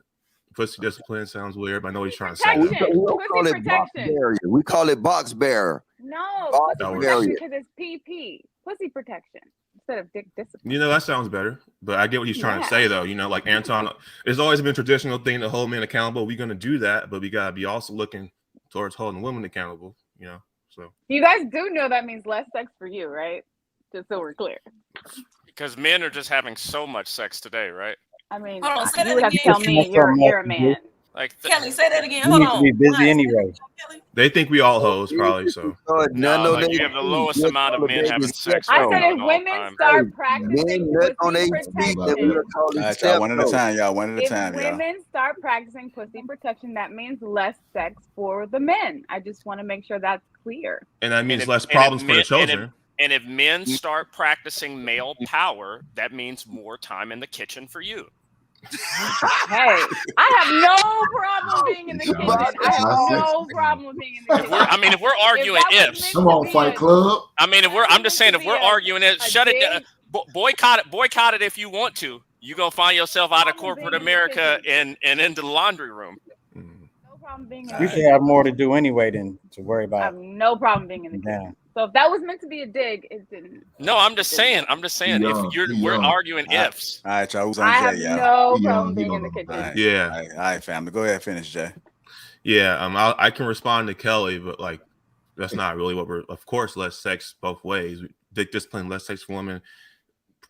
pussy discipline sounds weird. But I know what he's trying to say. We call it box barrier. We call it box bearer. No, pussy protection because it's PP. Pussy protection instead of dick discipline. You know, that sounds better. But I get what he's trying to say, though. You know, like Anton, it's always been a traditional thing to hold men accountable. We're going to do that, but we got to be also looking towards holding women accountable, you know. So you guys do know that means less sex for you, right? Just so we're clear. Because men are just having so much sex today, right? I mean, you would have to tell me you're a man. Like Kelly, say that again. You Hold need to on. be busy anyway. They think we all hoes, probably. So no, like you have the lowest amount of men having sex I with said women if all women time. start practicing nut on pussy their feet that we are protection, All calling right, y'all. One at a step time, y'all. One at a if time, y'all. women start practicing pussy protection, that means less sex for the men. I just want to make sure that's clear. and that means if- less and if problems for the men- children. And if men start practicing male power, that means more time in the kitchen for you. Hey, I have no problem being in the kitchen. I have no problem with being in the kitchen. If we're arguing ifs, Come on, Fight Club. I'm just saying, if we're arguing it, shut it down, boycott it if you want to. You're gonna find yourself out of corporate America and into the laundry room. No problem being in the We kitchen. should have more to do anyway than to worry I about. have no problem being in the kitchen. Damn. So if that was meant to be a dig, it didn't. No, I'm just saying. We're arguing ifs. All right, y'all. Who's on I Jay, have y'all? no problem being in the kitchen. All right. Yeah. All right, family. Go ahead, finish, Jay. Yeah, I can respond to Kelly, but like that's not really what we're. Of course, less sex both ways. Dick discipline, less sex for women.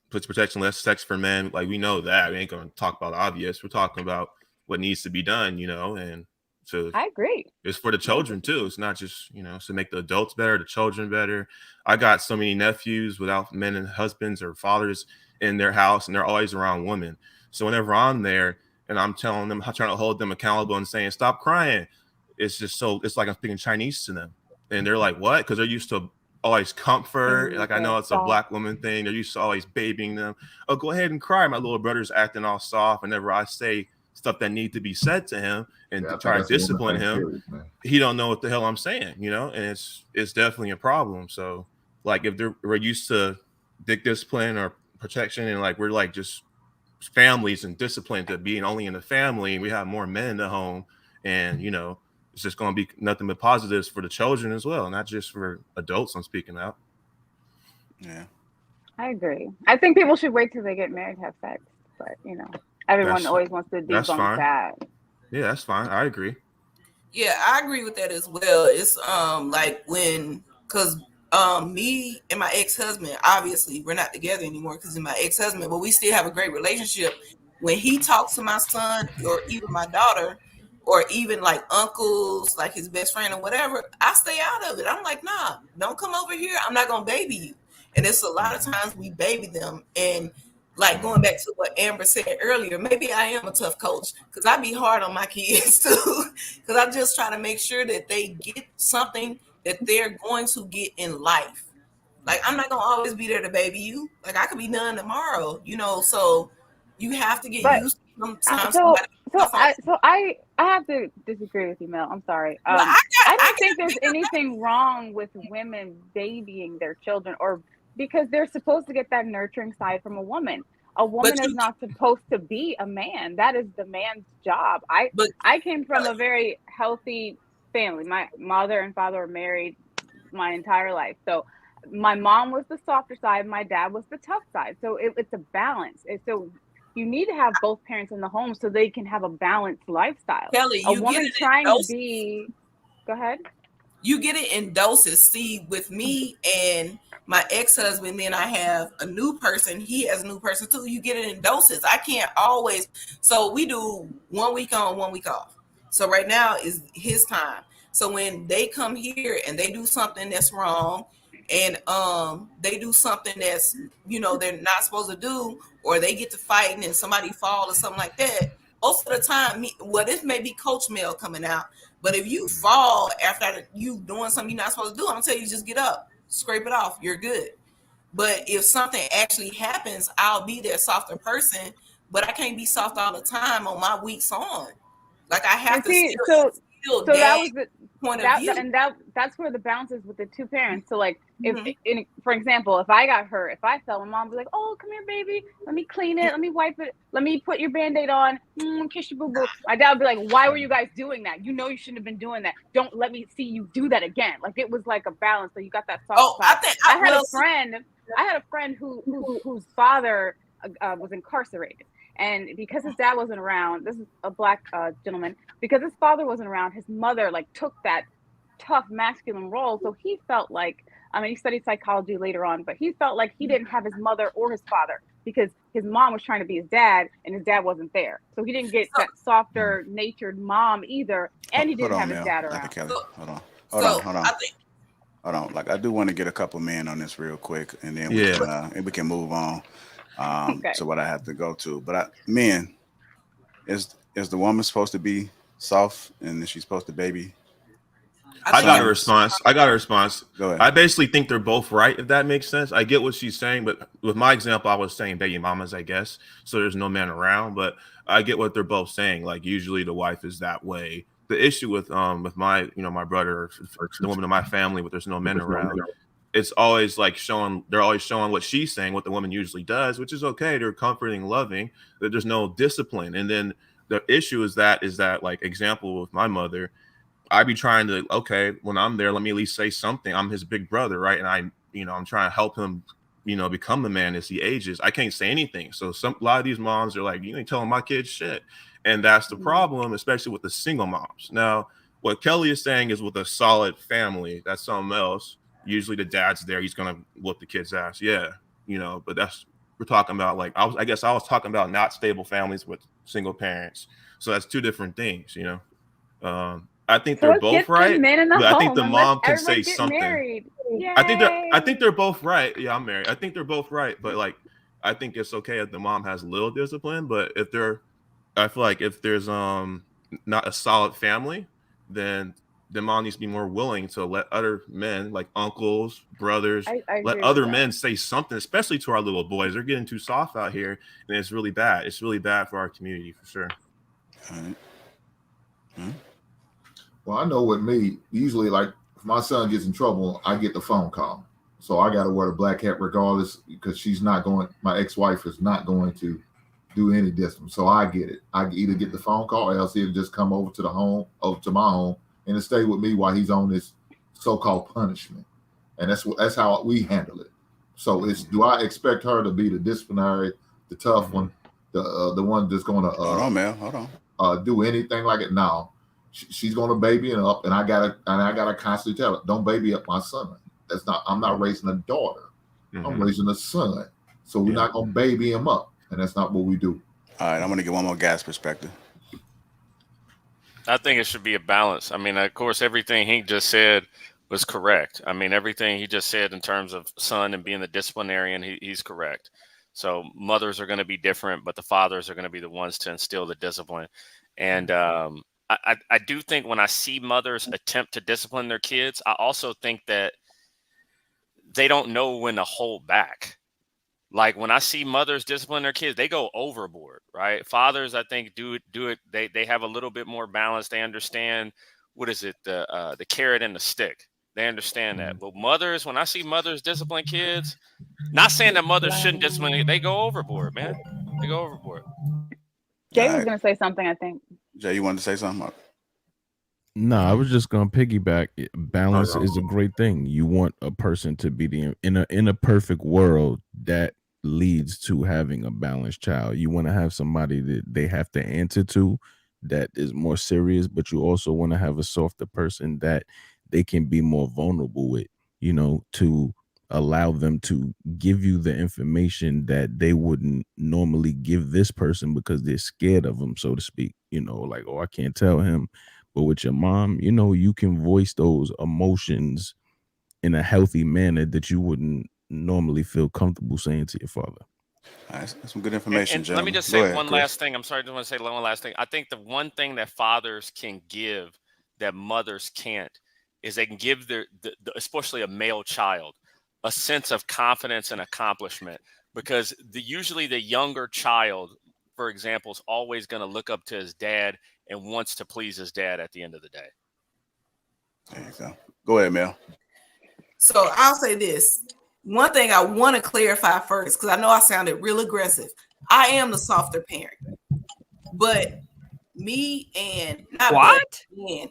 Puts protection, less sex for men. Like we know that. We ain't gonna talk about the obvious. We're talking about what needs to be done, and so I agree. it's for the children too. It's not just it's to make the adults better, the children better. I got so many nephews without men and husbands or fathers in their house, and they're always around women. So whenever I'm there and I'm telling them, I'm trying to hold them accountable and saying, stop crying. It's like I'm speaking Chinese to them. And they're like, what? Because they're used to always comfort. Like, I know it's a black woman thing. They're used to always babying them. Oh, go ahead and cry. My little brother's acting all soft. Whenever I say stuff that need to be said to him and to try to discipline him, he don't know what the hell I'm saying, and it's definitely a problem. So like if we're used to dick discipline or protection and like we're like just families and discipline to being only in the family, and we have more men in the home, and it's just going to be nothing but positives for the children as well, not just for adults. I'm speaking out. Yeah, I agree. I think people should wait till they get married to have sex, but everyone always wants to debunk that. Yeah, that's fine. I agree. Yeah, I agree with that as well. It's like because me and my ex-husband, obviously we're not together anymore because he's my ex-husband, but we still have a great relationship. When he talks to my son or even my daughter or even like uncles, like his best friend or whatever, I stay out of it. I'm like, nah, don't come over here. I'm not gonna baby you. And it's a lot of times we baby them. And like going back to what Amber said earlier, maybe I am a tough coach because I be hard on my kids too. Because I just try to make sure that they get something that they're going to get in life. Like I'm not gonna always be there to baby you. Like I could be done tomorrow, so you have to get used to sometimes. I have to disagree with you, Mel. I'm sorry. I don't think there's anything wrong with women babying their children, or because they're supposed to get that nurturing side from a woman. A woman is not supposed to be a man. That is the man's job. I came from a very healthy family. My mother and father were married my entire life. So my mom was the softer side. My dad was the tough side. So it's a balance. So you need to have both parents in the home so they can have a balanced lifestyle. Kelly, a woman trying to be, go ahead. You get it in doses. See, with me and my ex-husband, then I have a new person. He has a new person too. You get it in doses. I can't always. So we do 1 week on, 1 week off. So right now is his time. So when they come here and they do something that's wrong, and they do something that's they're not supposed to do, or they get to fighting and somebody fall or something like that, most of the time, this may be Coach Mel coming out, but if you fall after you doing something you're not supposed to do, I'm gonna tell you just get up, scrape it off, you're good. But if something actually happens, I'll be that softer person, but I can't be soft all the time on my weeks on. Like I have to still that was the point of view. And that's where the balance is with the two parents. So like if for example, if I got hurt, if I fell, my mom would be like, oh, come here, baby, let me clean it, let me wipe it, let me put your Band-Aid on, kiss your boo-boo. My dad would be like, why were you guys doing that? You shouldn't have been doing that. Don't let me see you do that again. Like it was like a balance. So you got that soft side. I had a friend whose father was incarcerated. And because his dad wasn't around, this is a black gentleman, because his father wasn't around, his mother took that tough masculine role. So he felt like, he studied psychology later on, but he felt like he didn't have his mother or his father because his mom was trying to be his dad and his dad wasn't there. So he didn't get that softer natured mom either. And he didn't have his dad around. Kelly. Hold on. Like, I do want to get a couple men on this real quick, and then we can move on to what I have to go to. But men, is the woman supposed to be soft and is she supposed to baby? I got a response. Go ahead. I basically think they're both right, if that makes sense. I get what she's saying, but with my example, I was saying baby mamas, I guess. So there's no men around, but I get what they're both saying. Like, usually the wife is that way. The issue with my my brother or the woman in my family, but there's no men around. It's always like they're always showing what she's saying, what the woman usually does, which is okay. They're comforting, loving, that there's no discipline. And then the issue is that like example with my mother, I be trying to, okay, when I'm there, let me at least say something. I'm his big brother, right? And I'm trying to help him, become the man as he ages. I can't say anything. So a lot of these moms are like, you ain't telling my kids shit. And that's the problem, especially with the single moms. Now, what Kelly is saying is with a solid family, that's something else. Usually the dad's there, he's gonna whoop the kid's ass. Yeah, but we're talking about like I guess I was talking about not stable families with single parents. So that's two different things, I think they're both right, but I think the mom can say something. I think they're both right. Yeah, I'm married. I think they're both right, but like I think it's okay if the mom has a little discipline, but I feel like if there's not a solid family, then the mom needs to be more willing to let other men, like uncles, brothers, let other men say something, especially to our little boys. They're getting too soft out here, and it's really bad. It's really bad for our community, for sure. All right. Well, I know with me, usually, like, if my son gets in trouble, I get the phone call. So I got to wear the black hat regardless, because my ex-wife is not going to do any distance. So I get it. I either get the phone call or else he'll just come over to my home and stay with me while he's on this so-called punishment. And that's how we handle it. So do I expect her to be the disciplinary, the tough one, the one that's going to hold on, man. Hold on. Do anything like it? No. She's going to baby it up, and I gotta constantly tell her, don't baby up my son. I'm not raising a daughter. Mm-hmm. I'm raising a son. So we're not going to baby him up. And that's not what we do. All right, I'm going to get one more guy's perspective. I think it should be a balance. I mean, of course, everything he just said was correct. I mean, everything he just said in terms of son and being the disciplinarian, he's correct. So mothers are going to be different, but the fathers are going to be the ones to instill the discipline. And I do think when I see mothers attempt to discipline their kids, I also think that they don't know when to hold back. Like when I see mothers discipline their kids, they go overboard, right? Fathers, I think, do it. They have a little bit more balance. They understand the carrot and the stick. They understand that. But mothers, when I see mothers discipline kids, not saying that mothers shouldn't discipline, they go overboard, man. They go overboard. Jay was going to say something, I think. Jay, you wanted to say something? No, I was just gonna piggyback. Balance is a great thing. You want a person to be in a perfect world that leads to having a balanced child. You want to have somebody that they have to answer to that is more serious, but you also want to have a softer person that they can be more vulnerable with, to allow them to give you the information that they wouldn't normally give this person because they're scared of them, so to speak. Like, oh, I can't tell him. But with your mom, you can voice those emotions in a healthy manner that you wouldn't normally feel comfortable saying to your father. All right, that's some good information, and let me just say one last thing. I'm sorry, I just want to say one last thing. I think the one thing that fathers can give that mothers can't is they can give the especially a male child, a sense of confidence and accomplishment, because usually the younger child, for example, is always going to look up to his dad and wants to please his dad at the end of the day. There you go. Go ahead, Mel. So I'll say this. One thing I want to clarify first, because I know I sounded real aggressive. I am the softer parent. But me and not what? But, and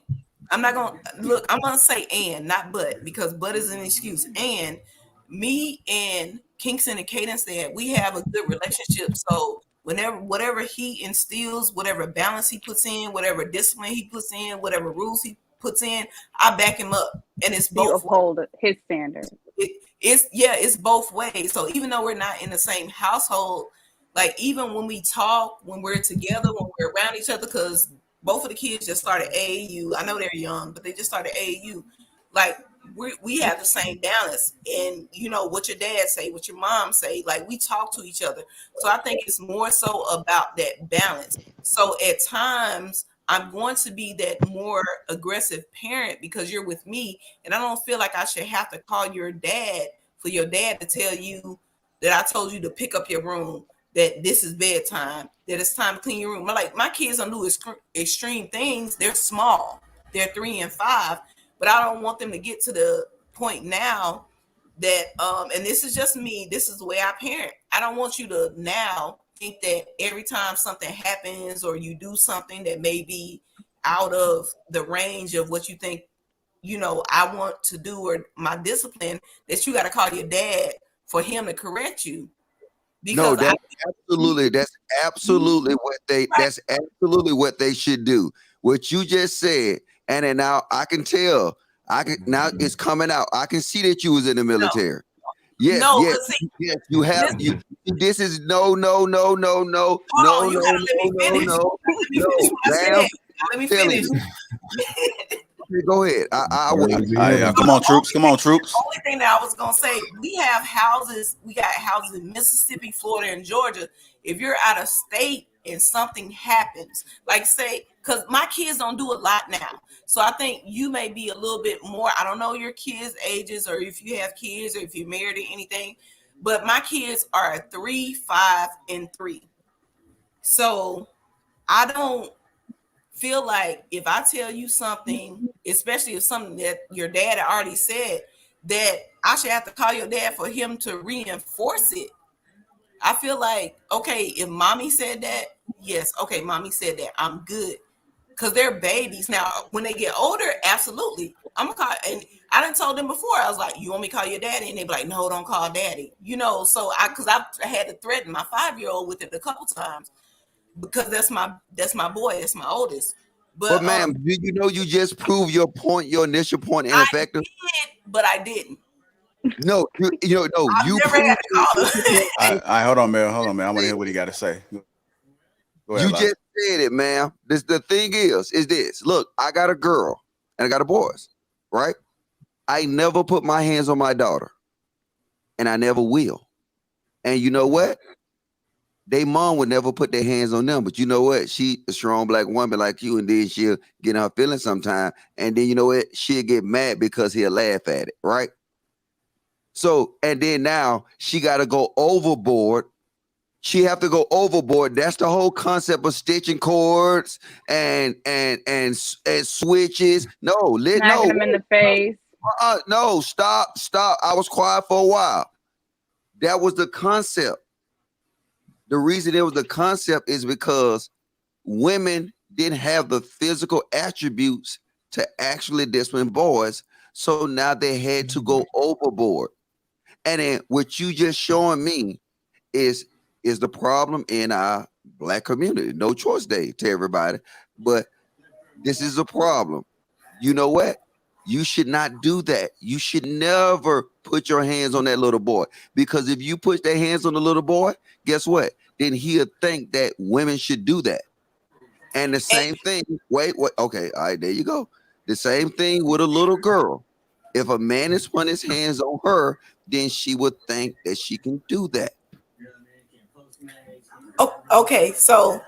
I'm not going to look, I'm going to say and, not but, because but is an excuse. And me and Kingston and Cadence said we have a good relationship. So whatever he instills, whatever balance he puts in, whatever discipline he puts in, whatever rules he puts in, I back him up. And it's both. You uphold his standard. it's both ways. So even though we're not in the same household, like even when we talk, when we're together, when we're around each other, because both of the kids just started AAU. I know they're young, but they just started AAU. Like we have the same balance, and you know what your dad say, what your mom say. Like we talk to each other. So I think it's more so about that balance. So at times I'm going to be that more aggressive parent because you're with me, and I don't feel like I should have to call your dad for your dad to tell you that I told you to pick up your room, that this is bedtime, that it's time to clean your room. Like my kids don't do extreme things. They're small. They're 3 and 5, but I don't want them to get to the point now that and this is just me, this is the way I parent. I don't want you to now think that every time something happens or you do something that may be out of the range of what you think, you know, I want to do or my discipline, that you got to call your dad for him to correct you. Because no, that's absolutely what they should do. What you just said, and then now I can tell, now it's coming out. I can see that you was in the military. No. Yes, no, yes, yes. You have you. This is no. You gotta let me finish. Let me finish. Go ahead. Come on, troops. Come on, troops. The only thing that I was gonna say, we have houses. We got houses in Mississippi, Florida, and Georgia. If you're out of state and something happens, like say, because my kids don't do a lot now, so I think you may be a little bit more. I don't know your kids' ages, or if you have kids, or if you're married or anything, but my kids are 3, 5, and 3. So I don't feel like if I tell you something, especially if something that your dad already said, that I should have to call your dad for him to reinforce it. I feel like, okay, if mommy said that, yes, okay, mommy said that, I'm good. Because they're babies. Now, when they get older, absolutely. I'm going to call, and I done told them before, I was like, you want me to call your daddy? And they be like, no, don't call daddy. You know, so because I've had to threaten my 5-year-old with it a couple times. Because that's my boy, that's my oldest. But ma'am, do you know you just proved your point, your initial point ineffective? I did, but I didn't. No, you never had to call him. I hold on, man. I want to hear what he got to say. Go ahead, you just said it, ma'am. The thing is this. Look, I got a girl and I got a boys, right? I never put my hands on my daughter, and I never will. And you know what? They mom would never put their hands on them, but you know what? She a strong black woman like you, and then she'll get in her feelings sometime, and then you know what? She'll get mad because he'll laugh at it, right? So, and then now she got to go overboard. She have to go overboard. That's the whole concept of stitching cords and switches. No, smacking them in the face. No, stop. I was quiet for a while. That was the concept. The reason it was the concept is because women didn't have the physical attributes to actually discipline boys. So now they had to go overboard. And then what you just showing me is the problem in our black community. No choice day to everybody. But this is a problem. You know what? You should not do that. You should never put your hands on that little boy, because if you put their hands on the little boy, guess what? Then he'll think that women should do that. And the same thing. Wait. Okay. All right. There you go. The same thing with a little girl. If a man is putting his hands on her, then she would think that she can do that. Oh, okay. So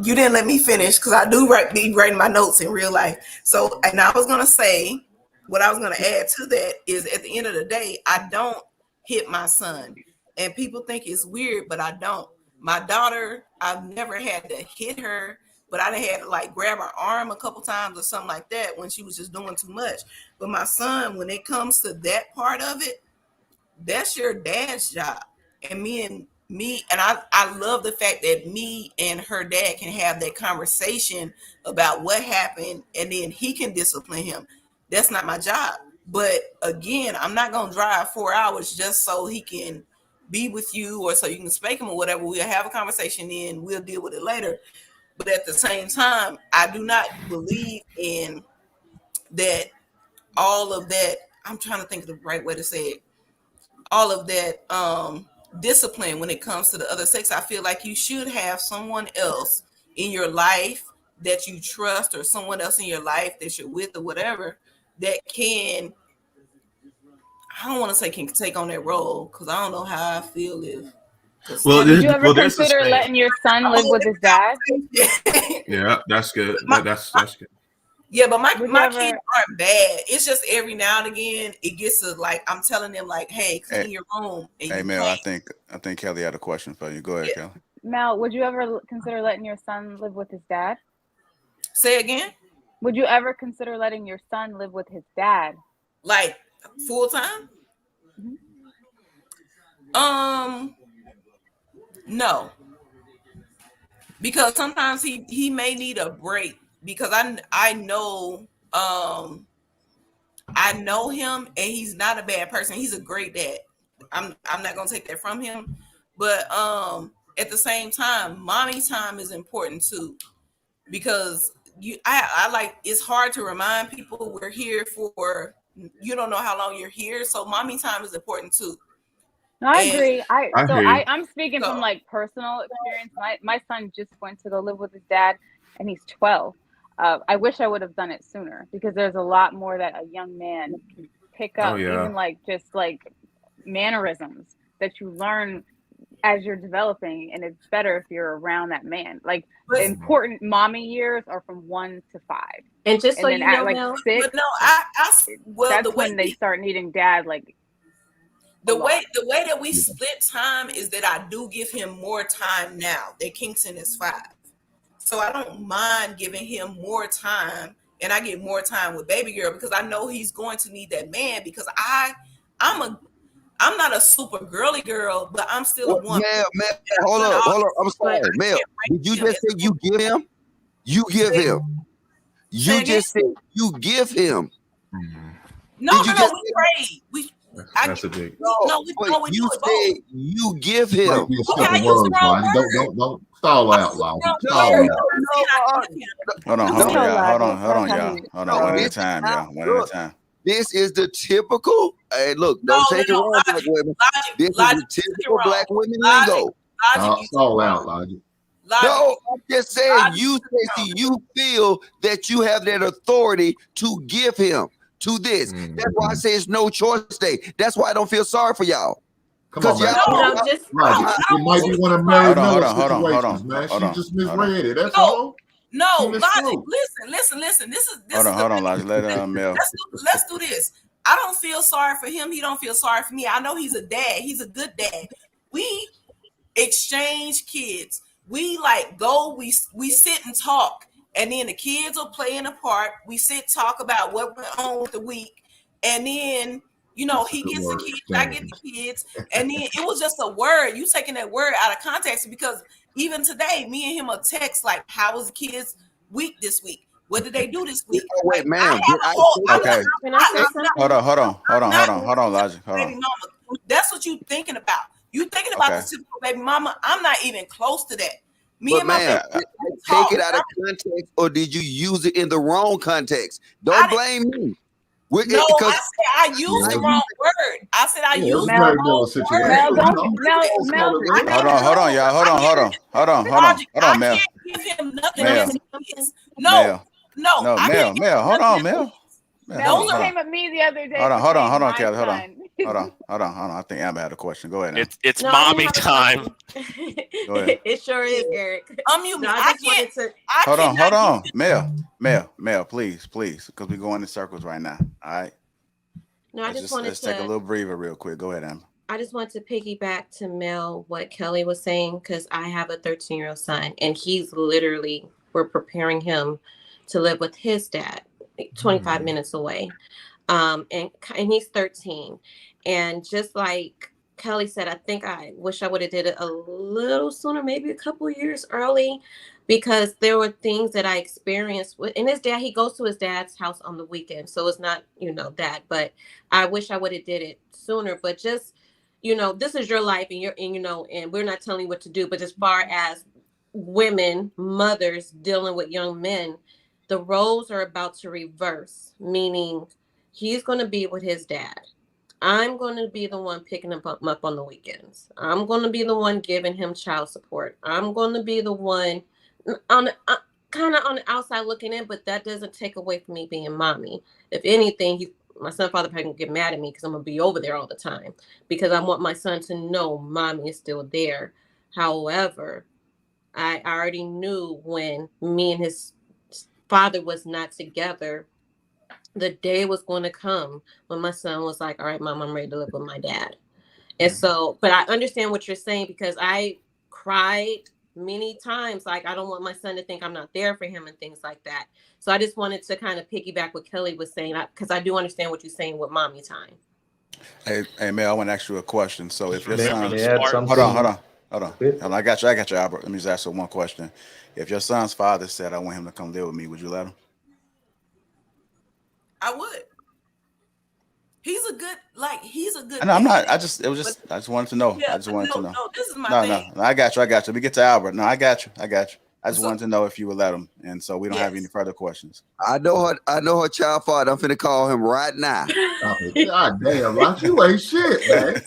you didn't let me finish, because I do be writing my notes in real life. So, and I was going to say, what I was going to add to that is, at the end of the day, I don't hit my son. And people think it's weird, but I don't. My daughter, I've never had to hit her, but I had to like grab her arm a couple times or something like that when she was just doing too much. But my son, when it comes to that part of it, that's your dad's job. And I love the fact that me and her dad can have that conversation about what happened, and then he can discipline him. That's not my job. But again, I'm not going to drive 4 hours just so he can be with you or so you can spank him or whatever. We'll have a conversation and we'll deal with it later. But at the same time, I do not believe in that, all of that. I'm trying to think of the right way to say it. all of that discipline when it comes to the other sex. I feel like you should have someone else in your life that you trust, or someone else in your life that you're with, or whatever, that can, I don't want to say can take on that role, because I don't know how I feel if. Well, Would you ever there's a consider saying. letting your son live with his dad? Yeah, that's good. That's good. Yeah, but my Would you kids ever- aren't bad. It's just every now and again it gets to, like, I'm telling them, like, hey, clean your room. And Hey you Mel, I can't. think Kelly had a question for you. Go ahead, Kelly. Mel, would you ever consider letting your son live with his dad? Say again? Would you ever consider letting your son live with his dad? Like full time? No. Because sometimes he may need a break, because I know him, and he's not a bad person. He's a great dad. I'm not gonna take that from him. But at the same time, mommy time is important too. Because I like, it's hard to remind people we're here for, you don't know how long you're here. So mommy time is important too. No, I agree. I'm speaking So- from like personal experience. My son just went to go live with his dad, and he's 12. I wish I would have done it sooner, because there's a lot more that a young man can pick up, even like just like mannerisms that you learn as you're developing, and it's better if you're around that man. Like the important mommy years are from 1 to 5, And just so then you at know, like Mel, 6, But no, that's when they start needing dad. Like the way that we split time is that I do give him more time now that Kingston is 5. So I don't mind giving him more time, and I get more time with baby girl, because I know he's going to need that man, because I'm not a super girly girl, but I'm still a woman. Mel, hold up. I'm sorry. Mel, did you just say you give him? You give him. You just said you give him. No, we trade. That's a big. You said you give him. Might be a slip of words, Lonnie. Don't stall out, Lonnie. Stall out. Hold on, y'all. Hold on. One at a time, y'all. One at a time. This is the typical. Hey, look, don't take it wrong, black women. This is the typical black women lingo. Stall out, Logic. No, I'm just saying. You say you feel that you have that authority to give him to this. That's why I say it's no choice day. That's why I don't feel sorry for y'all. Come on, man. Y'all, Logic. It might be one of Mary Miller's situations, man. hold She on, just misread it. That's all. No, She Logic. misquoted. Listen. This is Hold on, Logic. Let Mel. Let's do this. I don't feel sorry for him. He don't feel sorry for me. I know he's a dad. He's a good dad. We exchange kids. We like go. We sit and talk, and then the kids will play in the park. We sit, talk about what went on with the week, and then he gets the kids, I get the kids, and then it was just a word. You taking that word out of context, because even today, me and him will text like, "How was the kids' week this week? What did they do this week?" Wait, ma'am. Okay. Hold on, Logic. Hold on. That's what you thinking about. You thinking about the typical baby mama. I'm not even close to that. Me But and my man, baby take it out of context, or did you use it in the wrong context? Don't blame me. I said I used the wrong word. I said I used the wrong word. Hold on, y'all. Hold on, Mel. I can't give him nothing. Mel. No, Mel. Hold on, Mel. Those came at me the other day. Hold on, Kelly. Hold on. I think Amber had a question. Go ahead. Now. It's mommy time. Go ahead. It sure is, Eric. Hold on. Mel, please, because we're going in circles right now. All right. No, Let's take a little breather real quick. Go ahead, Amber. I just want to piggyback to Mel what Kelly was saying, because I have a 13-year-old son, and we're preparing him to live with his dad, 25 minutes away. And he's 13. And just like Kelly said, I wish I would have did it a little sooner, maybe a couple of years early, because there were things that I experienced with, and his dad, he goes to his dad's house on the weekend. So it's not, that, but I wish I would have did it sooner. But just, this is your life, and we're not telling you what to do. But as far as women, mothers dealing with young men, the roles are about to reverse, meaning he's going to be with his dad. I'm going to be the one picking him up on the weekends. I'm going to be the one giving him child support. I'm going to be the one on kind of on the outside looking in, but that doesn't take away from me being mommy. If anything, my son father probably gonna get mad at me because I'm gonna be over there all the time because I want my son to know mommy is still there. However, I already knew when me and his father was not together, the day was going to come when my son was like, all right, mom, I'm ready to live with my dad. And so, but I understand what you're saying because I cried many times. Like, I don't want my son to think I'm not there for him and things like that. So I just wanted to kind of piggyback what Kelly was saying because I do understand what you're saying with mommy time. Hey, Mel, I want to ask you a question. So if your son, May I add something? hold on. I got you, Albert. Let me just ask you one question. If your son's father said, I want him to come live with me, would you let him? I would. He's a good. No, I'm not. I just wanted to know. Yeah, I just wanted to know. No, this is my thing. No, I got you. Let me get to Albert. No, I got you. I just wanted to know if you would let him, and so we don't have any further questions. I know her child father. I'm finna call him right now. God damn, like you ain't shit, man.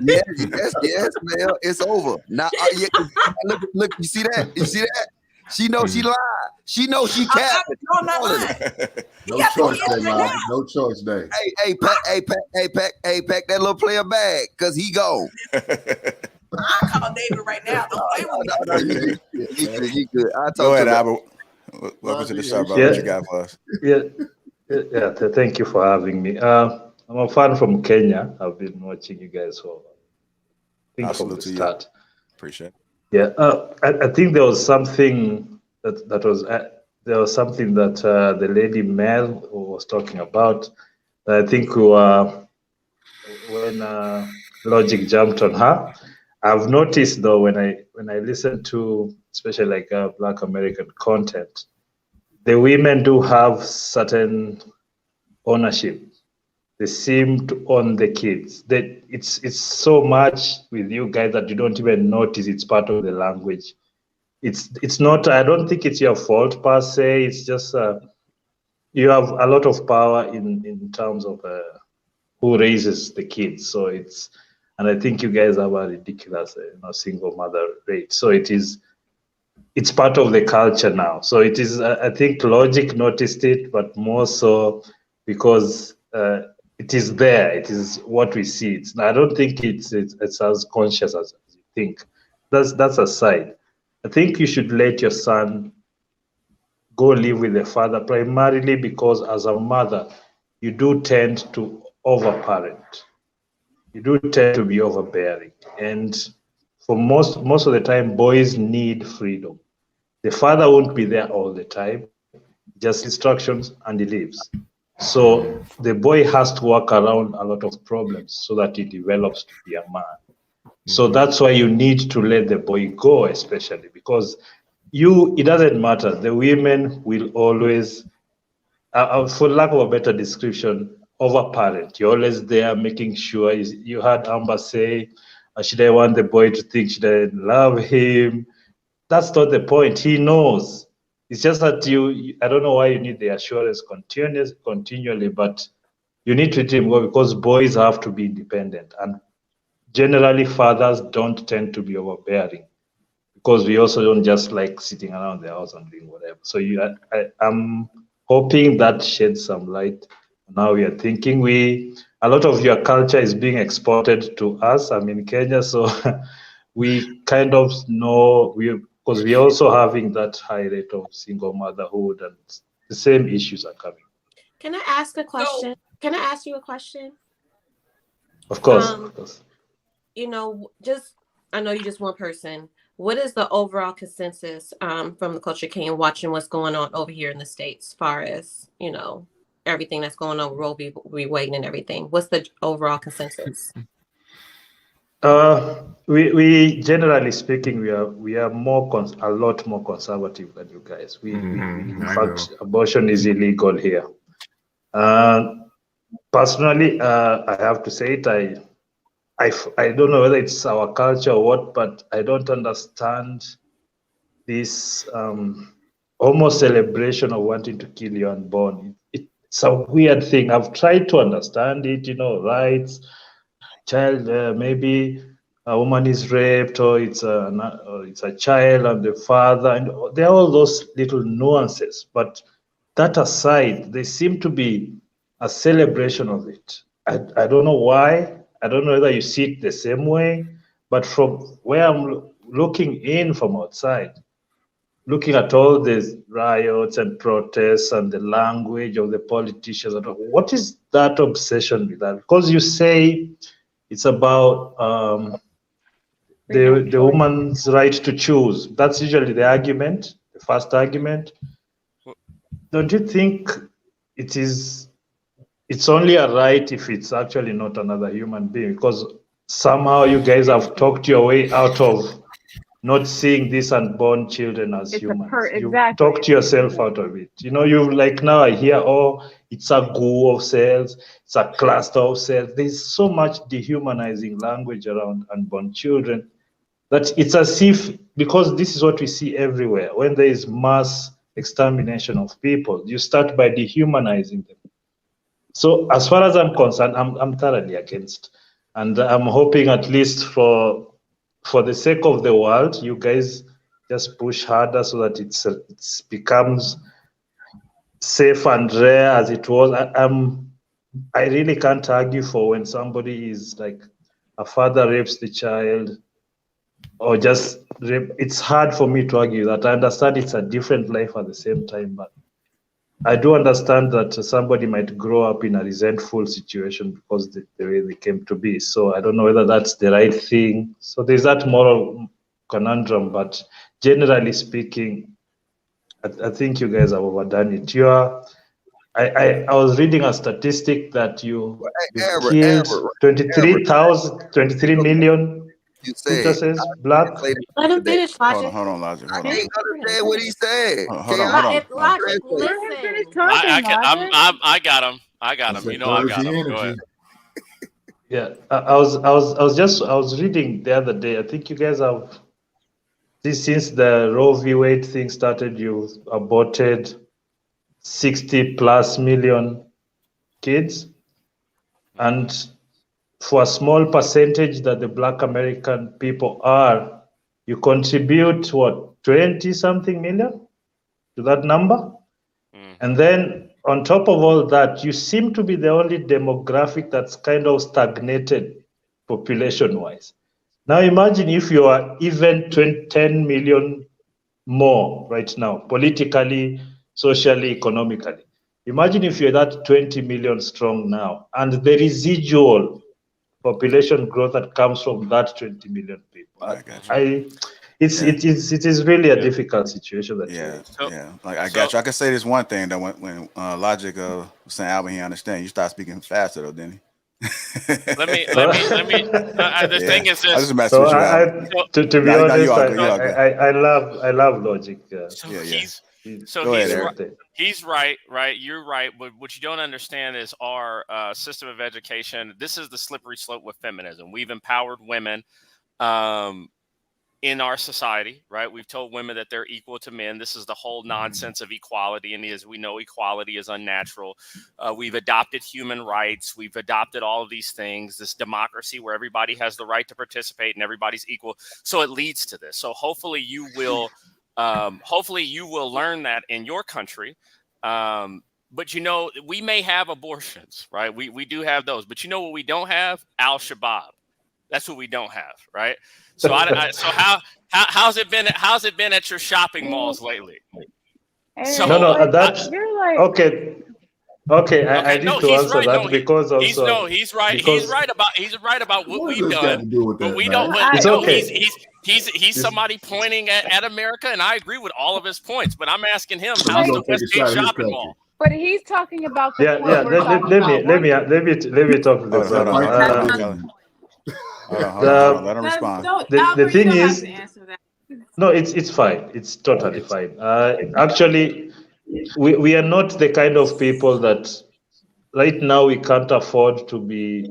Yes, Mel. It's over. Now, look, you see that? She knows she lied. She knows she capped. No, I'm not lying. No choice day, man. No choice day. Hey, pack that little player bag, cause he gone. I call David right now. Don't play with me. No, you good. Go ahead, Albert. Welcome to the show, brother. What you got for us? Yeah. Thank you for having me. I'm a fan from Kenya. I've been watching you guys for from the start. Appreciate it. Yeah, I think there was something there was something that the lady Mel was talking about. I think when Logic jumped on her. I've noticed though when I listen to especially like Black American content, the women do have certain ownership. They seem to own the kids. That it's so much with you guys that you don't even notice it's part of the language. It's not. I don't think it's your fault per se. It's just you have a lot of power in terms of who raises the kids. So and I think you guys have a ridiculous single mother rate. So it's part of the culture now. So it is. I think Logic noticed it, but more so because. It is there. It is what we see. I don't think it's as conscious as you think. That's aside. I think you should let your son go live with the father primarily because as a mother, you do tend to overparent. You do tend to be overbearing, and for most of the time, boys need freedom. The father won't be there all the time, just instructions, and he leaves. So the boy has to work around a lot of problems so that he develops to be a man. So that's why you need to let the boy go, especially because it doesn't matter. The women will always, for lack of a better description, overparent. You're always there making sure. You heard Amber say, should I want the boy to think should I love him? That's not the point. He knows. It's just that I don't know why you need the assurance continually, but you need to let him go because boys have to be independent. And generally, fathers don't tend to be overbearing because we also don't just like sitting around the house and doing whatever. So I'm hoping that sheds some light on how we are thinking. A lot of your culture is being exported to us. I'm in Kenya, so we kind of know because we're also having that high rate of single motherhood and the same issues are coming. Can I ask a question? Can I ask you a question? Of course. I know you're just one person. What is the overall consensus from the Culture King watching what's going on over here in the States as far as, everything that's going on with Roe V waiting and everything? What's the overall consensus? We generally speaking, we are a lot more conservative than you guys. In fact, abortion is illegal here. Personally, I have to say it. I don't know whether it's our culture or what, but I don't understand this almost celebration of wanting to kill your unborn. It's a weird thing. I've tried to understand it, rights. child, maybe a woman is raped, or it's a child and the father, and there are all those little nuances. But that aside, they seem to be a celebration of it. I don't know why. I don't know whether you see it the same way, but from where I'm looking in from outside, looking at all these riots and protests and the language of the politicians, what is that obsession with that? Because you say it's about the woman's right to choose. That's usually the argument, the first argument. Don't you think it's only a right if it's actually not another human being? Because somehow you guys have talked your way out of not seeing these unborn children as humans. You talked yourself out of it. You know, you like now I hear, oh, it's a goo of cells, it's a cluster of cells. There's so much dehumanizing language around unborn children that it's as if, because this is what we see everywhere, when there is mass extermination of people, you start by dehumanizing them. So as far as I'm concerned, I'm thoroughly against. And I'm hoping at least for the sake of the world, you guys just push harder so that it becomes safe and rare as it was. I really can't argue for when somebody is like a father rapes the child or just rape. It's hard for me to argue that. I understand it's a different life at the same time, but I do understand that somebody might grow up in a resentful situation because the way they came to be. So I don't know whether that's the right thing. So there's that moral conundrum, but generally speaking, I think you guys have overdone it. I was reading a statistic that you killed 23 million fetuses, black. Let him finish, Logic. Hold on, Logic. Hold on. I can't understand what he said. Hold on. Logic, listen. I got him. You know I got him. Go ahead. Yeah, I was reading the other day. I think you guys have since the Roe V thing started, you aborted 60+ million kids, and for a small percentage that the Black American people are, you contribute what, 20-something million to that number? And then on top of all that, you seem to be the only demographic that's kind of stagnated population-wise. Now imagine if you are even 10 million more right now, politically, socially, economically. Imagine if you're that 20 million strong now, and the residual population growth that comes from that 20 million people. It is really a difficult situation. Like I got you. I can say this one thing that when Logic was saying Albert, he understand. You start speaking faster though, didn't he? Let me. The thing is this. I just messing with you, to be honest, I love Logic. He's right. You're right. But what you don't understand is our system of education. This is the slippery slope with feminism. We've empowered women in our society, right? We've told women that they're equal to men. This is the whole nonsense of equality. And as we know, equality is unnatural. We've adopted human rights. We've adopted all of these things, this democracy where everybody has the right to participate and everybody's equal. So it leads to this. So hopefully you will learn that in your country. But, you know, we may have abortions, right? We do have those. But you know what we don't have? Al-Shabaab. That's what we don't have, right? So how's it been at your shopping malls lately? Okay. I need to answer that because also he's right about what we've done, but we don't. It's okay. He's somebody pointing at America, and I agree with all of his points. But I'm asking him, how's the Westgate shopping mall? But he's talking about the let me talk to this. Let him respond. The thing is, no, it's fine. It's totally fine. Actually, we are not the kind of people that right now we can't afford to be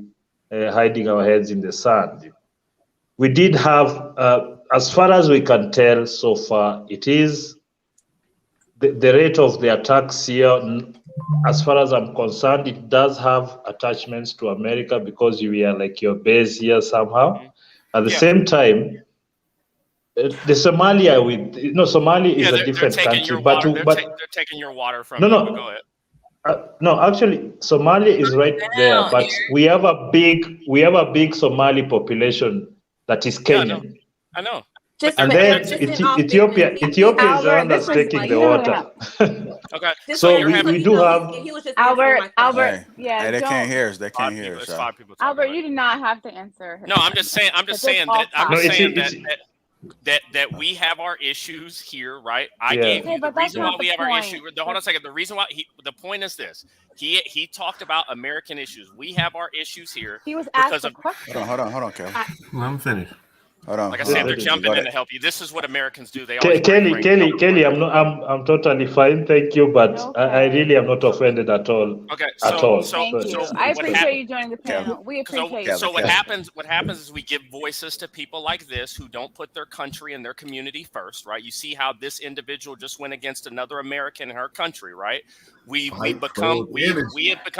hiding our heads in the sand. We did have, as far as we can tell so far, it is the rate of the attacks here as far as I'm concerned, it does have attachments to America because we are like your base here somehow. At the same time, the Somalia Somalia is a different country, but they're taking your water from no, you. no. But go ahead. No, actually, Somalia is right there, but we have a big Somali population that is Kenyan. I know. And then Ethiopia is the one that's taking the water. Okay. So we do have Albert. Hey, Yeah, hey, they don't. can't hear us. They can't hear us. It's y'all. 5 people talking. Albert, you do not have to answer. No, I'm just saying. That we have our issues here, right? I gave you the reason why we have our issue. Hold on a second. The reason why the point is this. He talked about American issues. We have our issues here. He was asked a question. Hold on, Kelly. Let me finish. Hold on. Like I said, they're jumping in to help you. This is what Americans do. They Kelly, I'm totally fine, thank you, but I really am not offended at all. Okay, at all. Thank you. I appreciate you joining the panel. We appreciate you. So what happens is we give voices to people like this who don't put their country and their community first, right? You see how this individual just went against another American in her country, right? We have become.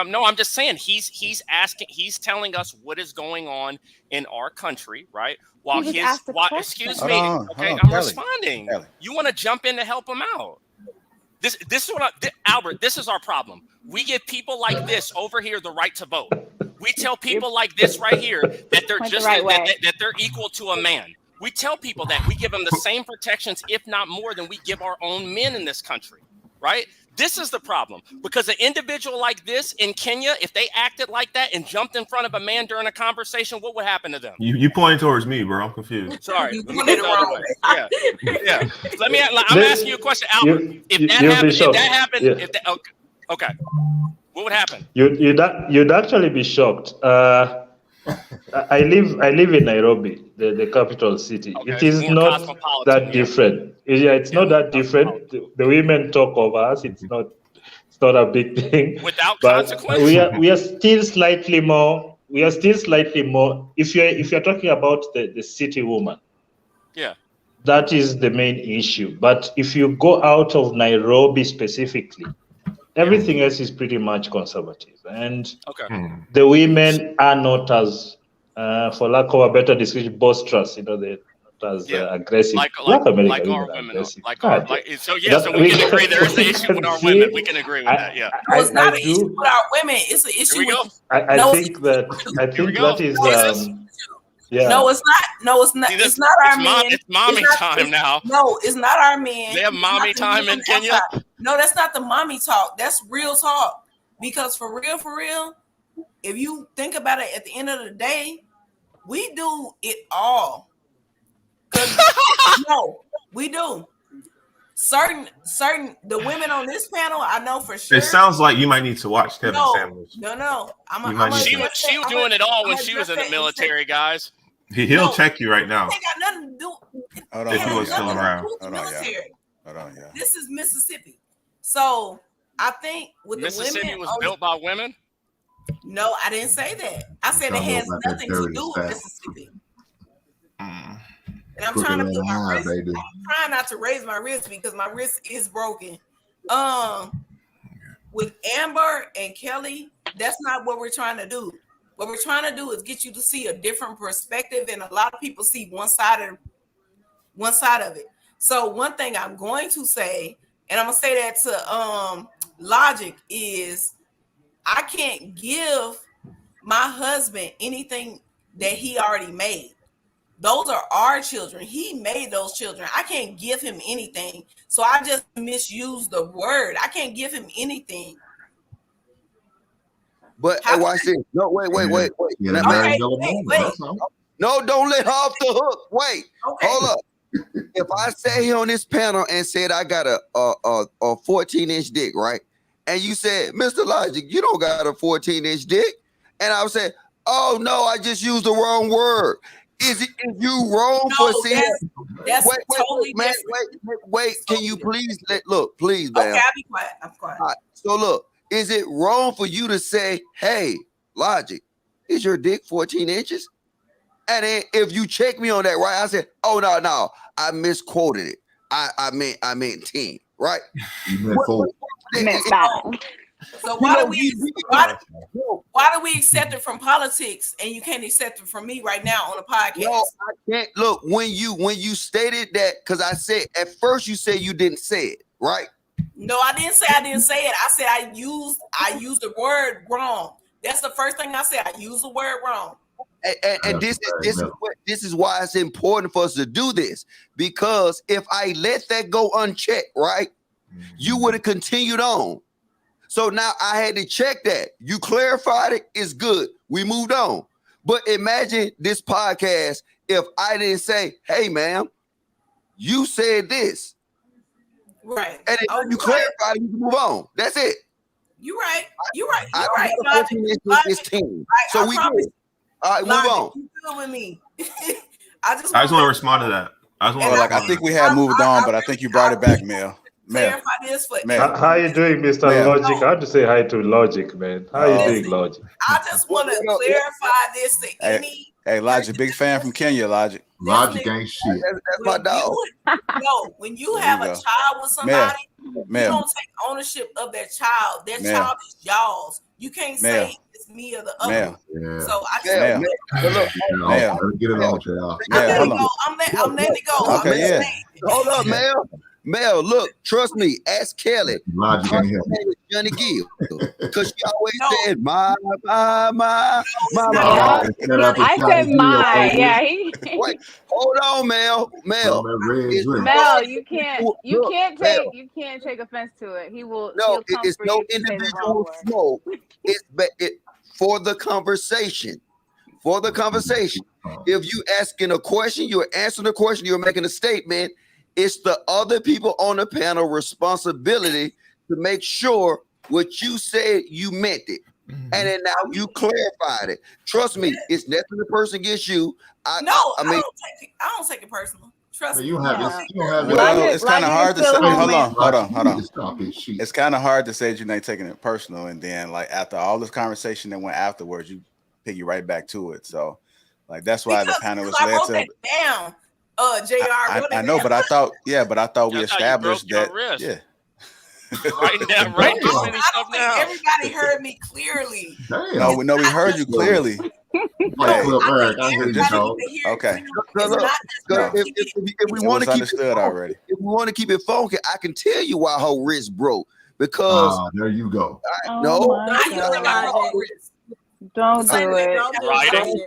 No, I'm just saying he's telling us what is going on in our country, right? While excuse me, okay, I'm responding. Kelly. You want to jump in to help him out? This is what Albert. This is our problem. We give people like this over here the right to vote. We tell people like this right here that they're just that they're equal to a man. We tell people that we give them the same protections, if not more, than we give our own men in this country, right? This is the problem, because an individual like this in Kenya, if they acted like that and jumped in front of a man during a conversation, what would happen to them? You pointing towards me, bro. I'm confused. Sorry. Let me get the other way. Yeah. I'm asking you a question, Albert. If that happened, okay. What would happen? You'd actually be shocked. I live in Nairobi, the capital city. Okay, it is not that different. Yeah, it's not that different. The women talk of us. It's not a big thing. Without consequence. We are still slightly more. If you're talking about the city woman, that is the main issue. But if you go out of Nairobi specifically, everything else is pretty much conservative, and the women are not as, for lack of a better description, boisterous. They're not as aggressive. Like our women. So we can agree there is an issue with our women. We can agree with that. Yeah. No, it's not an issue with our women. It's an issue with. I think that is. No, it's not. No, it's not. It's not our men. It's mommy time now. No, it's not our men. They have mommy time in Kenya. No, that's not the mommy talk. That's real talk. Because for real, if you think about it, at the end of the day, we do it all. No, we do. Certain the women on this panel, I know for sure. It sounds like you might need to watch Kevin Samuels. No. She was doing it all when she was in the military, guys. He'll check you right now. Ain't got nothing to do. If he was still around. Hold on. This is Mississippi. So I think with Mississippi the women was built by women. No, I didn't say that. I said it has nothing to do with Mississippi. And I'm trying to put my wrist. I'm trying not to raise my wrist because my wrist is broken. With Amber and Kelly, that's not what we're trying to do. What we're trying to do is get you to see a different perspective, and a lot of people see one side of it. So one thing I'm going to say, and I'm gonna say that to Logic, is I can't give my husband anything that he already made. Those are our children. He made those children. I can't give him anything. So I just misused the word. I can't give him anything. But watch this. No, wait. Wait. No, don't let her off the hook. Wait. Okay. Hold up. If I sat here on this panel and said I got a 14-inch dick, right? And you said, Mr. Logic, you don't got a 14-inch dick. And I would say, oh no, I just used the wrong word. Is you wrong for saying? That's totally man. Wait. Can you please please, man? Okay, I'll be quiet. I'm quiet. Right, so look, is it wrong for you to say, "Hey, Logic, is your dick 14 inches?" And then if you check me on that, right? I said, "Oh no, I misquoted it. I meant 10, right?" You meant 4. So why do we accept it from politics and you can't accept it from me right now on a podcast? No, I can't. Look, when you stated that, because I said at first you said you didn't say it, right? No, I didn't say it. I said I used the word wrong. That's the first thing I said. I used the word wrong. And this is why it's important for us to do this, because if I let that go unchecked, right, you would have continued on. So now I had to check that. You clarified it. It's good. We moved on. But imagine this podcast if I didn't say, "Hey, ma'am, you said this." Right. And then you clarified it, you can move on. That's it. You're right. You're right. This team. So we good. All right, move on. You good with me? I just want to respond to that. I think we had moved on, but I think you brought it back, Mel. Clarify this for How you doing, Mr. Logic? I have to say hi to Logic, man. How you doing, Logic? I just want to clarify this to any. Hey, Logic, big fan from Kenya, Logic. Logic ain't shit. That's my dog. No, when you have a child with somebody, you don't take ownership of that child. That child is y'all's. You can't say it's me or the other. Yeah. So I just get it on, child. I'm letting it go. Okay, hold up, Mel, look, trust me, ask Kelly. Logic ain't here. Johnny Gill, because she always said my. I said my. Yeah, Wait, hold on, Mel. Mel, you can't take offense to it. He will. No, it's no individual smoke. It's for the conversation. For the conversation. If you asking a question, you're answering a question, you're making a statement. It's the other people on the panel responsibility to make sure what you said, you meant it. And then now you clarified it. Trust me, it's nothing the person against you. I don't take it personal. Trust me. It's kind of hard to say. Hold on. It's kind of hard to say that you're not taking it personal, and then like after all this conversation that went afterwards, you piggy right back to it. So like that's why the panel was led to. Down. JR, I know, but I thought we established that. Yeah. Writing down stuff now. Everybody heard me clearly. No, we heard you clearly. Okay. If we want to keep it already, if we want to keep it funky, I can tell you why her wrist broke because. There you go. Don't do it.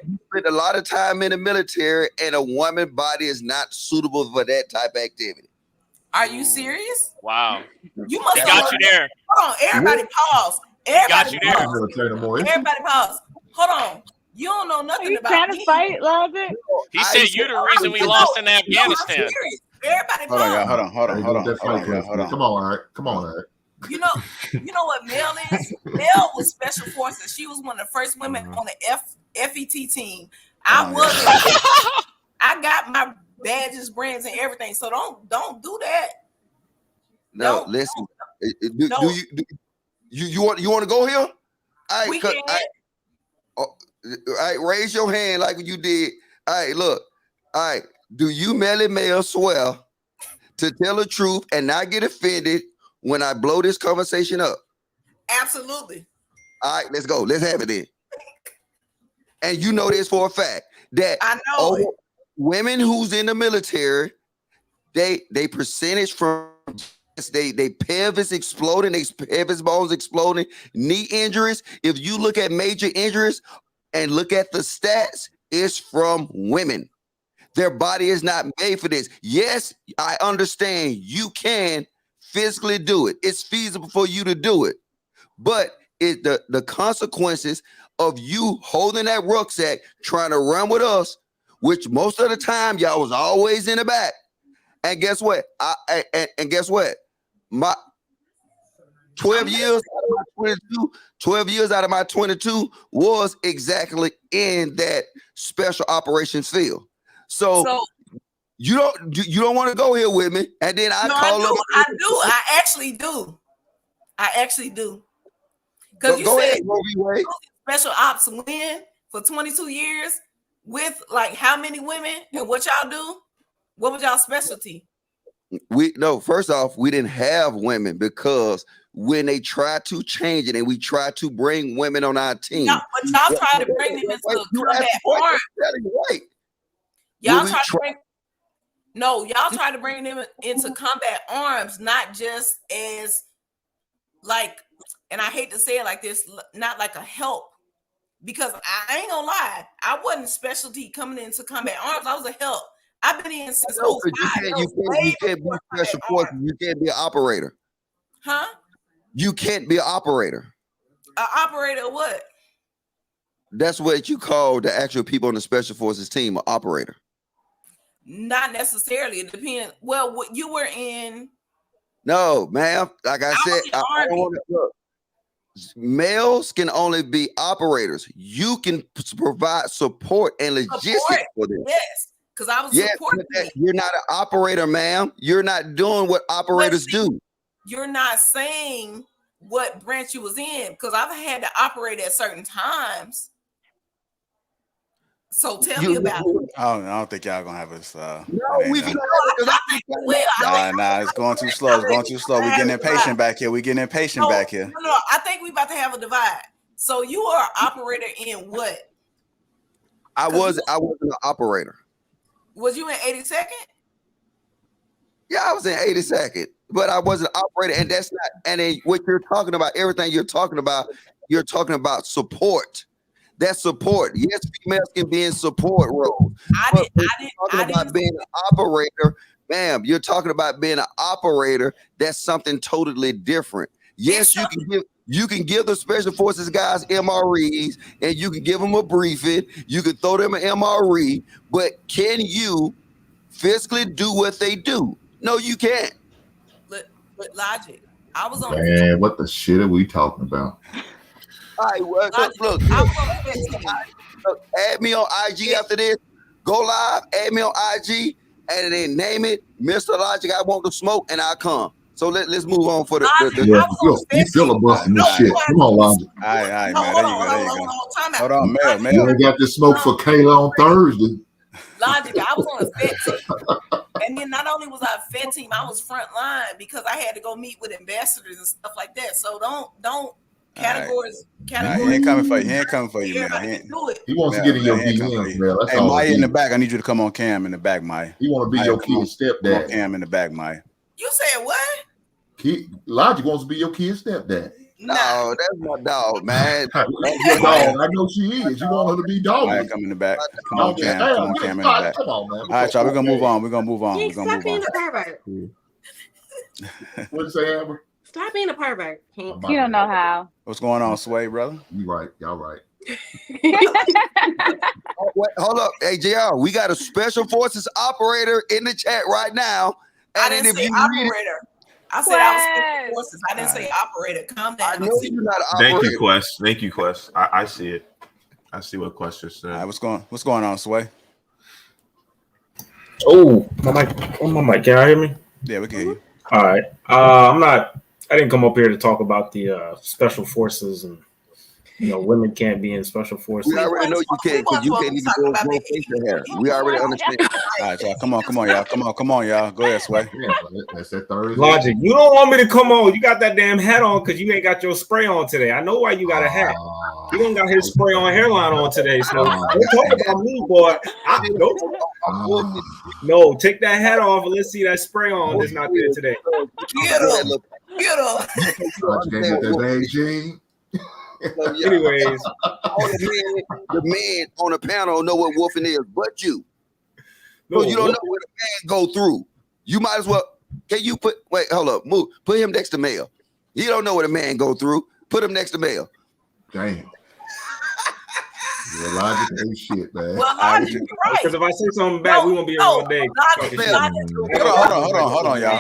You spend a lot of time in the military, and a woman's body is not suitable for that type of activity. Are you serious? Wow. You must have got you there. Hold on, everybody pause. Everybody got you pause. Everybody pause. Hold on. You don't know nothing about trying to fight, Logic? He said you're the reason we lost in Afghanistan. Everybody pause. Hold on. Come on, Eric. You know what Mel is? Mel was special forces. She was one of the first women on the FET team. I got my badges, brands, and everything. So don't do that. No, listen. Do you want to go here? All right, raise your hand like you did. All right, look. All right, do you, Melly Mel, swear to tell the truth and not get offended when I blow this conversation up? Absolutely. All right, let's go. Let's have it then. And you know this for a fact that I know women who's in the military, they percentage from they pelvis exploding, they pelvis bones exploding, knee injuries. If you look at major injuries and look at the stats, it's from women. Their body is not made for this. Yes, I understand you can physically do it. It's feasible for you to do it. But the consequences of you holding that rucksack, trying to run with us, which most of the time y'all was always in the back. And guess what? Guess what? My 12 years out of my 22 was exactly in that special operations field. So you don't want to go here with me, and then I actually do. Because you said special ops win for 22 years with like how many women and what y'all do? What was y'all specialty? First off, we didn't have women because when they tried to change it and we tried to bring women on our team. But y'all tried to bring them into combat arms. Right. Y'all tried to bring them into combat arms, not just as like, and I hate to say it like this, not like a help. Because I ain't gonna lie, I wasn't specialty coming into combat arms. I was a help. I've been in since 05. You can't be special forces. You can't be an operator. Huh? You can't be an operator. An operator of what? That's what you call the actual people on the special forces team, an operator. Not necessarily. It depends. Well, what you were in. No, ma'am. Like I said, I don't want to look. Males can only be operators. You can provide support and logistics for them. Yes, because I was supporting. You're not an operator, ma'am. You're not doing what operators do. You're not saying what branch you was in, because I've had to operate at certain times. So tell me about it. I don't think y'all gonna have us. No, it's going too slow. It's going too slow. We're getting impatient back here. No, I think we about to have a divide. So you are an operator in what? I wasn't an operator. Was you in 82nd? Yeah, I was in 82nd, but I wasn't an operator, and that's not. And then what you're talking about, everything you're talking about support. That's support. Yes, females can be in support roles. About being an operator, ma'am. You're talking about being an operator. That's something totally different. Yes, you can give the special forces guys MREs, and you can give them a briefing. You can throw them an MRE, but can you physically do what they do? No, you can't. But logic. I was on. Man, what the shit are we talking about? All right, well, look, add me on IG after this. Go live, add me on IG, and then name it Mr. Logic. I want to smoke, and I'll come. So let's move on for you filibustering this shit. Come on, Logic. All right, man. There you go. Hold on, Mel. You ain't got this smoke for Kayla on Thursday. Logic, I was on a Fed team. And then not only was I a Fed team, I was front line because I had to go meet with ambassadors and stuff like that. So don't categories. He ain't coming for you. He ain't coming for you, man. He wants to get in your DMs, man. That's hey, all. Maya in the back. I need you to come on cam in the back, Maya. He want to be your kid's stepdad. Cam in the back, Maya. You said what? Logic wants to be your kid's stepdad. No, that's my dog, man. That's your dog. I know she is. You want her to be dog. Maya, come in the back. Come on, Cam. Come on, Cam in the back. Come on, man. All right, y'all. We're gonna move on. We're gonna move on. Stop being a pervert. What you say, Amber? Stop being a pervert. You don't know how. What's going on, Sway, brother? You right. Y'all right. Hold up. Hey, JR, we got a special forces operator in the chat right now. I didn't say operator. I said I was special forces. I didn't say operator. Calm down. I know you're not an operator. Thank you, Quest. Thank you, Quest. I see it. I see what Quest just said. All right, what's going on, Sway? Oh, my mic. Oh, my mic. Can you hear me? Yeah, we can hear you. All right. I didn't come up here to talk about the special forces and women can't be in special forces. We already know you can't because you can't even go facial hair. We already understand. All right, y'all. Come on, y'all. Go ahead, Sway. That's that Thursday. Logic. You don't want me to come on. You got that damn hat on because you ain't got your spray on today. I know why you got a hat. You don't got his spray on hairline on today. So don't talk about me, boy. No, take that hat off and let's see that spray on that's not there today. Get up. Anyways, the men on the panel know what wolfing is, but you. No, you don't know what a man go through. You might as well. Can you hold up, move. Put him next to Mel. He don't know what a man go through. Put him next to Mel. Damn. Your logic ain't shit, man. Well, logic, you're right. Because if I say something back, we won't be here all day. Hold on, y'all.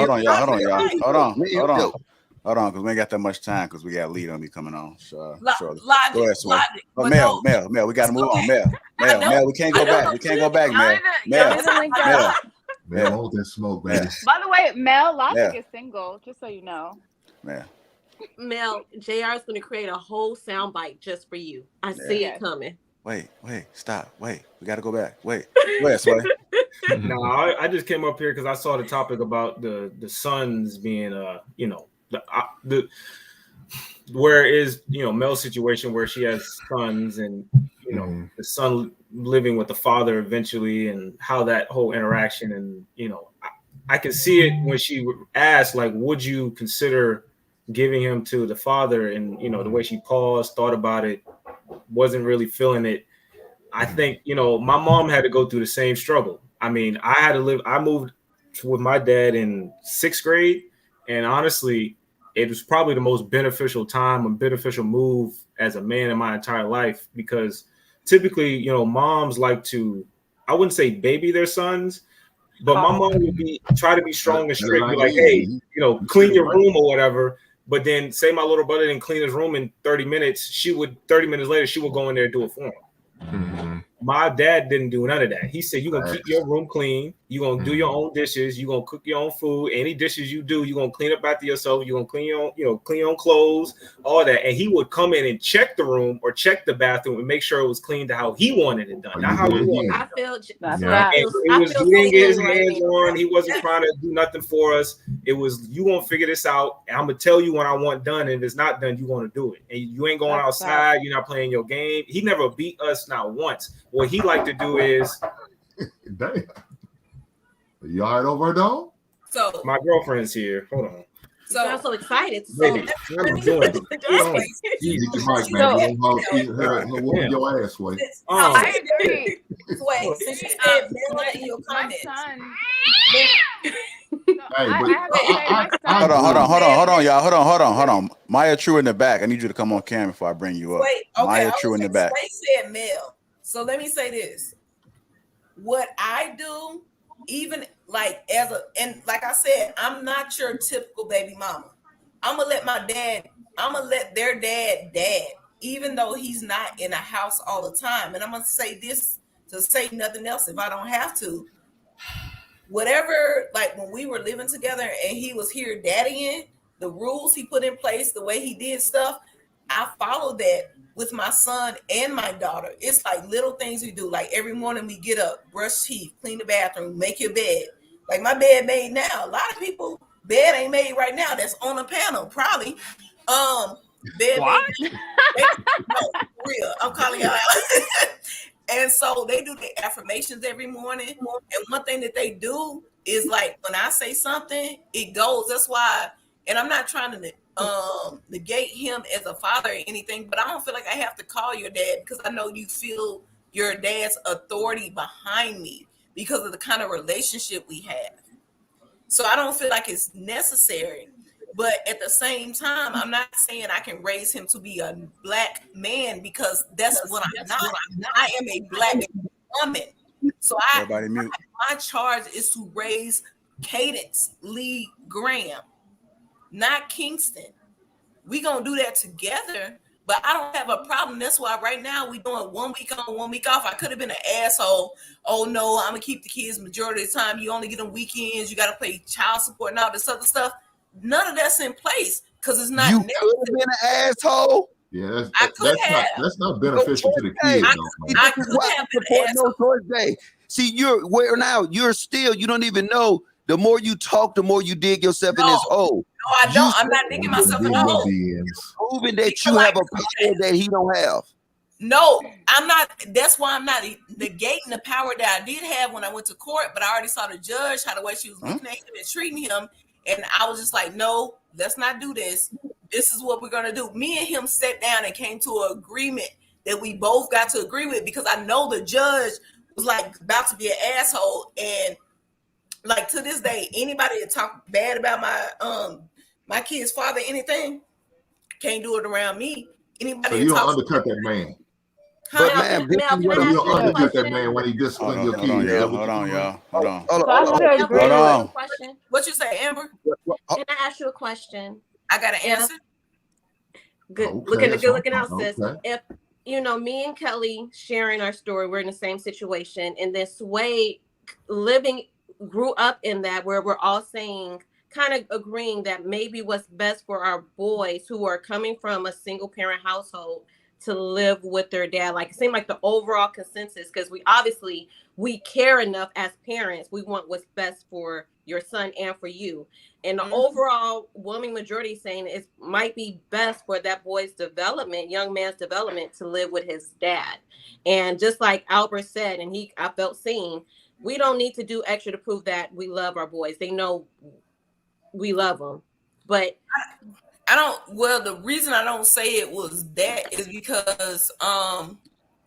Hold on, because we ain't got that much time because we got a lead on me coming on. So, logic, go ahead, Sway. Mel, we got to move on. Mel, we can't go back. We can't go back, Mel. Man, hold that smoke, man. By the way, Mel, Logic is single, just so you know. Mel, JR is going to create a whole soundbite just for you. I see it coming. stop, wait. We got to go back. Wait, where's Sway? No, I just came up here because I saw the topic about the sons being, the where is Mel's situation where she has sons and the son living with the father eventually, and how that whole interaction, and I can see it when she asked, like, would you consider giving him to the father? And the way she paused, thought about it, wasn't really feeling it. I think my mom had to go through the same struggle. I mean, I moved with my dad in 6th grade, and honestly, it was probably the most beneficial time and beneficial move as a man in my entire life, because typically, moms like to, I wouldn't say baby their sons, but my mom would try to be strong and straight, be like, hey, clean your room or whatever. But then say my little brother didn't clean his room in 30 minutes, 30 minutes later, she would go in there and do it for him. Mm-hmm. My dad didn't do none of that. He said, you're going to keep your room clean. You're going to do your own dishes. You're going to cook your own food. Any dishes you do, you're going to clean up after yourself. You're going to clean your own, clean your own clothes, all that. And he would come in and check the room or check the bathroom and make sure it was clean to how he wanted it done. Not how he wanted it. I feel he didn't get his hands on. He wasn't trying to do nothing for us. It was, you going to figure this out. And I'm going to tell you when I want done. And if it's not done, you're going to do it. And you ain't going outside. You're not playing your game. He never beat us, not once. What he liked to do is, damn, you all right over there, dog? So my girlfriend's here. Hold on. So I'm so excited. Baby, what are you doing? You need your mic, man. Whoop your ass, Sway. I agree. Sway, since you said Mel in your comments. Hold on, y'all. Hold on. Maya True in the back. I need you to come on cam before I bring you up. Wait, okay, Maya True in the back. Sway said Mel. So let me say this. What I do, even like and like I said, I'm not your typical baby mama. I'm gonna let their dad, even though he's not in a house all the time. And I'm gonna say this to say nothing else if I don't have to. Whatever, like when we were living together and he was here daddying, the rules he put in place, the way he did stuff, I followed that with my son and my daughter. It's like little things we do. Like every morning we get up, brush teeth, clean the bathroom, make your bed. Like my bed made now. A lot of people bed ain't made right now. That's on a panel, probably. Bed what? Made, no, for real. I'm calling y'all out. And so they do the affirmations every morning. And one thing that they do is like when I say something, it goes. That's why. And I'm not trying to negate him as a father or anything, but I don't feel like I have to call your dad because I know you feel your dad's authority behind me because of the kind of relationship we have. So I don't feel like it's necessary. But at the same time, I'm not saying I can raise him to be a black man because that's what I'm not. I am a black woman. So my charge is to raise Cadence Lee Graham, not Kingston. We gonna do that together, but I don't have a problem. That's why right now we doing 1 week on, 1 week off. I could have been an asshole. Oh no, I'm gonna keep the kids majority of the time. You only get them weekends. You gotta pay child support and all this other stuff. None of that's in place because it's not. You could have been an asshole. Yeah, that's not beneficial to the kids. I could have been an asshole. See, you're still, you don't even know. The more you talk, the more you dig yourself in this hole. No, I don't. I'm not digging myself in the hole. Proving that you have a power that he don't have. No, I'm not. That's why I'm not negating the power that I did have when I went to court. But I already saw the judge, how the way she was looking at him and treating him. And I was just like, no, let's not do this. This is what we're going to do. Me and him sat down and came to an agreement that we both got to agree with because I know the judge was like about to be an asshole. And like to this day, anybody that talk bad about my kid's father, anything, can't do it around me. Anybody so you don't undercut that man. But man, you don't undercut that man when he disciplines your kids. Hold on, y'all. What you say, Amber? Can I ask you a question? I got an answer. Good. Okay, good looking out, sis. If me and Kelly sharing our story, we're in the same situation, and this way grew up in that where we're all saying, kind of agreeing that maybe what's best for our boys who are coming from a single parent household to live with their dad? Like, it seemed like the overall consensus, because we care enough as parents. We want what's best for your son and for you. And the overall woman majority saying it might be best for that boy's development, young man's development, to live with his dad. And just like Albert said, and I felt seen, we don't need to do extra to prove that we love our boys. They know we love them. But the reason I don't say it was that is because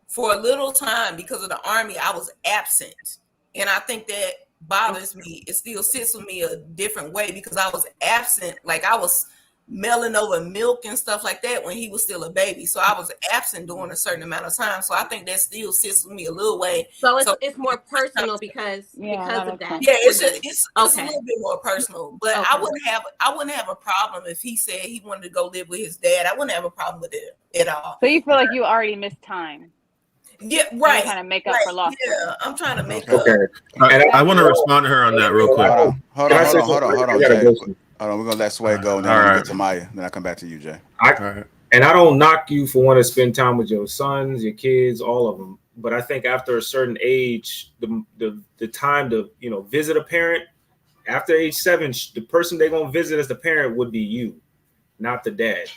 for a little time, because of the Army, I was absent. And I think that bothers me. It still sits with me a different way because I was absent. Like, I was melting over milk and stuff like that when he was still a baby. So I was absent during a certain amount of time. So I think that still sits with me a little way. So it's more personal because of that. Yeah, it's a little bit more personal. But I wouldn't have a problem if he said he wanted to go live with his dad. I wouldn't have a problem with it at all. So you feel like you already missed time? Yeah, right. Trying to make up for lost. Yeah, I'm trying to make up. Okay. And I want to respond to her on that real quick. Hold on, Jay. Hold on, we're gonna let Sway go, and then we'll get to Maya. Then I come back to you, Jay. And I don't knock you for wanting to spend time with your sons, your kids, all of them. But I think after a certain age, the time to visit a parent, after age 7, the person they're gonna visit as the parent would be you, not the dad.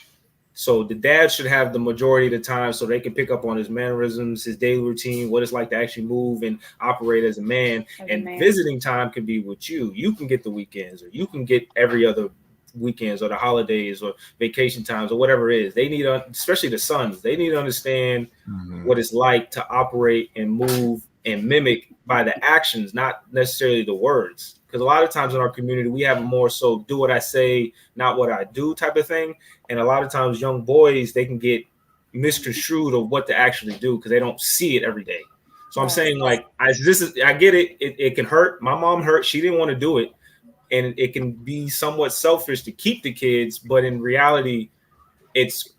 So the dad should have the majority of the time so they can pick up on his mannerisms, his daily routine, what it's like to actually move and operate as a man. Visiting time can be with you. You can get the weekends, or you can get every other weekends or the holidays or vacation times or whatever it is. They need, especially the sons, they need to understand what it's like to operate and move and mimic by the actions, not necessarily the words. Because a lot of times in our community, we have more so do what I say, not what I do type of thing. And a lot of times young boys, they can get misconstrued of what to actually do because they don't see it every day. So I'm saying, like, I get it. It can hurt. My mom hurt. She didn't want to do it. And it can be somewhat selfish to keep the kids. But in reality, it's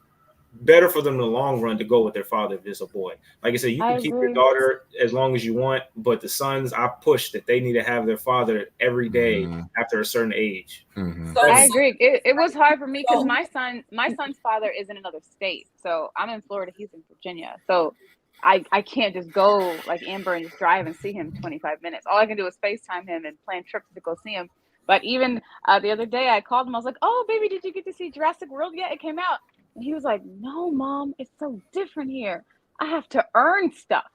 better for them in the long run to go with their father if it's a boy. Like I said, you can keep your daughter as long as you want, but the sons, I push that they need to have their father every day after a certain age. So I agree. It was hard for me because my son's father is in another state. So I'm in Florida, he's in Virginia. So I can't just go like Amber and just drive and see him 25 minutes. All I can do is FaceTime him and plan trips to go see him. But even the other day I called him, I was like, "Oh baby, did you get to see Jurassic World yet? It came out." And he was like, "No, Mom, it's so different here. I have to earn stuff."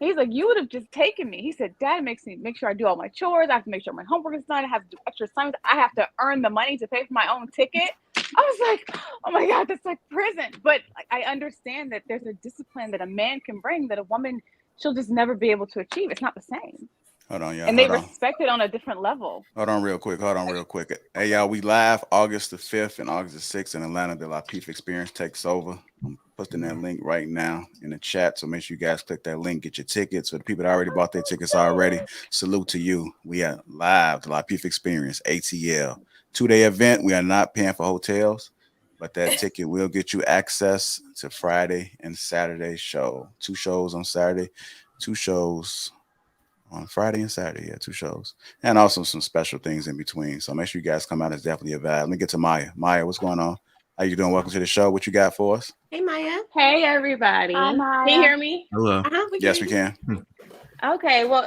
And he's like, "You would have just taken me." He said, "Dad makes me make sure I do all my chores. I have to make sure my homework is done. I have to do extra assignments. I have to earn the money to pay for my own ticket." I was like, "Oh my God, that's like prison." But I understand that there's a discipline that a man can bring that a woman, she'll just never be able to achieve. It's not the same. Hold on, y'all. And they respect it on a different level. Hold on real quick. Hey, y'all, we live August the 5th and August the 6th in Atlanta. The LAPEEF experience takes over. I'm posting that link right now in the chat. So make sure you guys click that link, get your tickets. For the people that already bought their tickets already, salute to you. We are live, the LAPEEF experience, ATL. 2-day event. We are not paying for hotels, but that ticket will get you access to Friday and Saturday show. 2 shows on Saturday, 2 shows on Friday and Saturday. Yeah, 2 shows. And also some special things in between. So make sure you guys come out. It's definitely a vibe. Let me get to Maya. Maya, what's going on? How you doing? Welcome to the show. What you got for us? Hey, Maya. Hey, everybody. Hi, Maya. Can you hear me? Hello. Yes, we can. Okay. Well,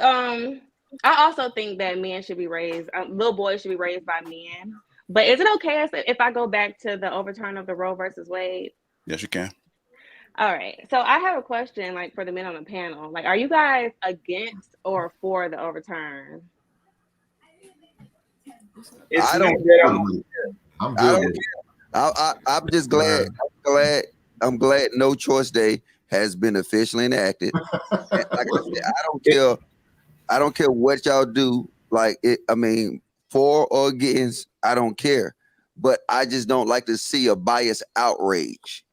I also think that men should be raised, little boys should be raised by men. But is it okay if I go back to the overturn of the Roe versus Wade? Yes, you can. All right. So I have a question, like, for the men on the panel. Like, are you guys against or for the overturn? I don't. I'm good. I'm just glad. I'm glad No Choice Day has been officially enacted. Like I said, I don't care what y'all do. Like it. I mean, for or against, I don't care. But I just don't like to see a biased outrage.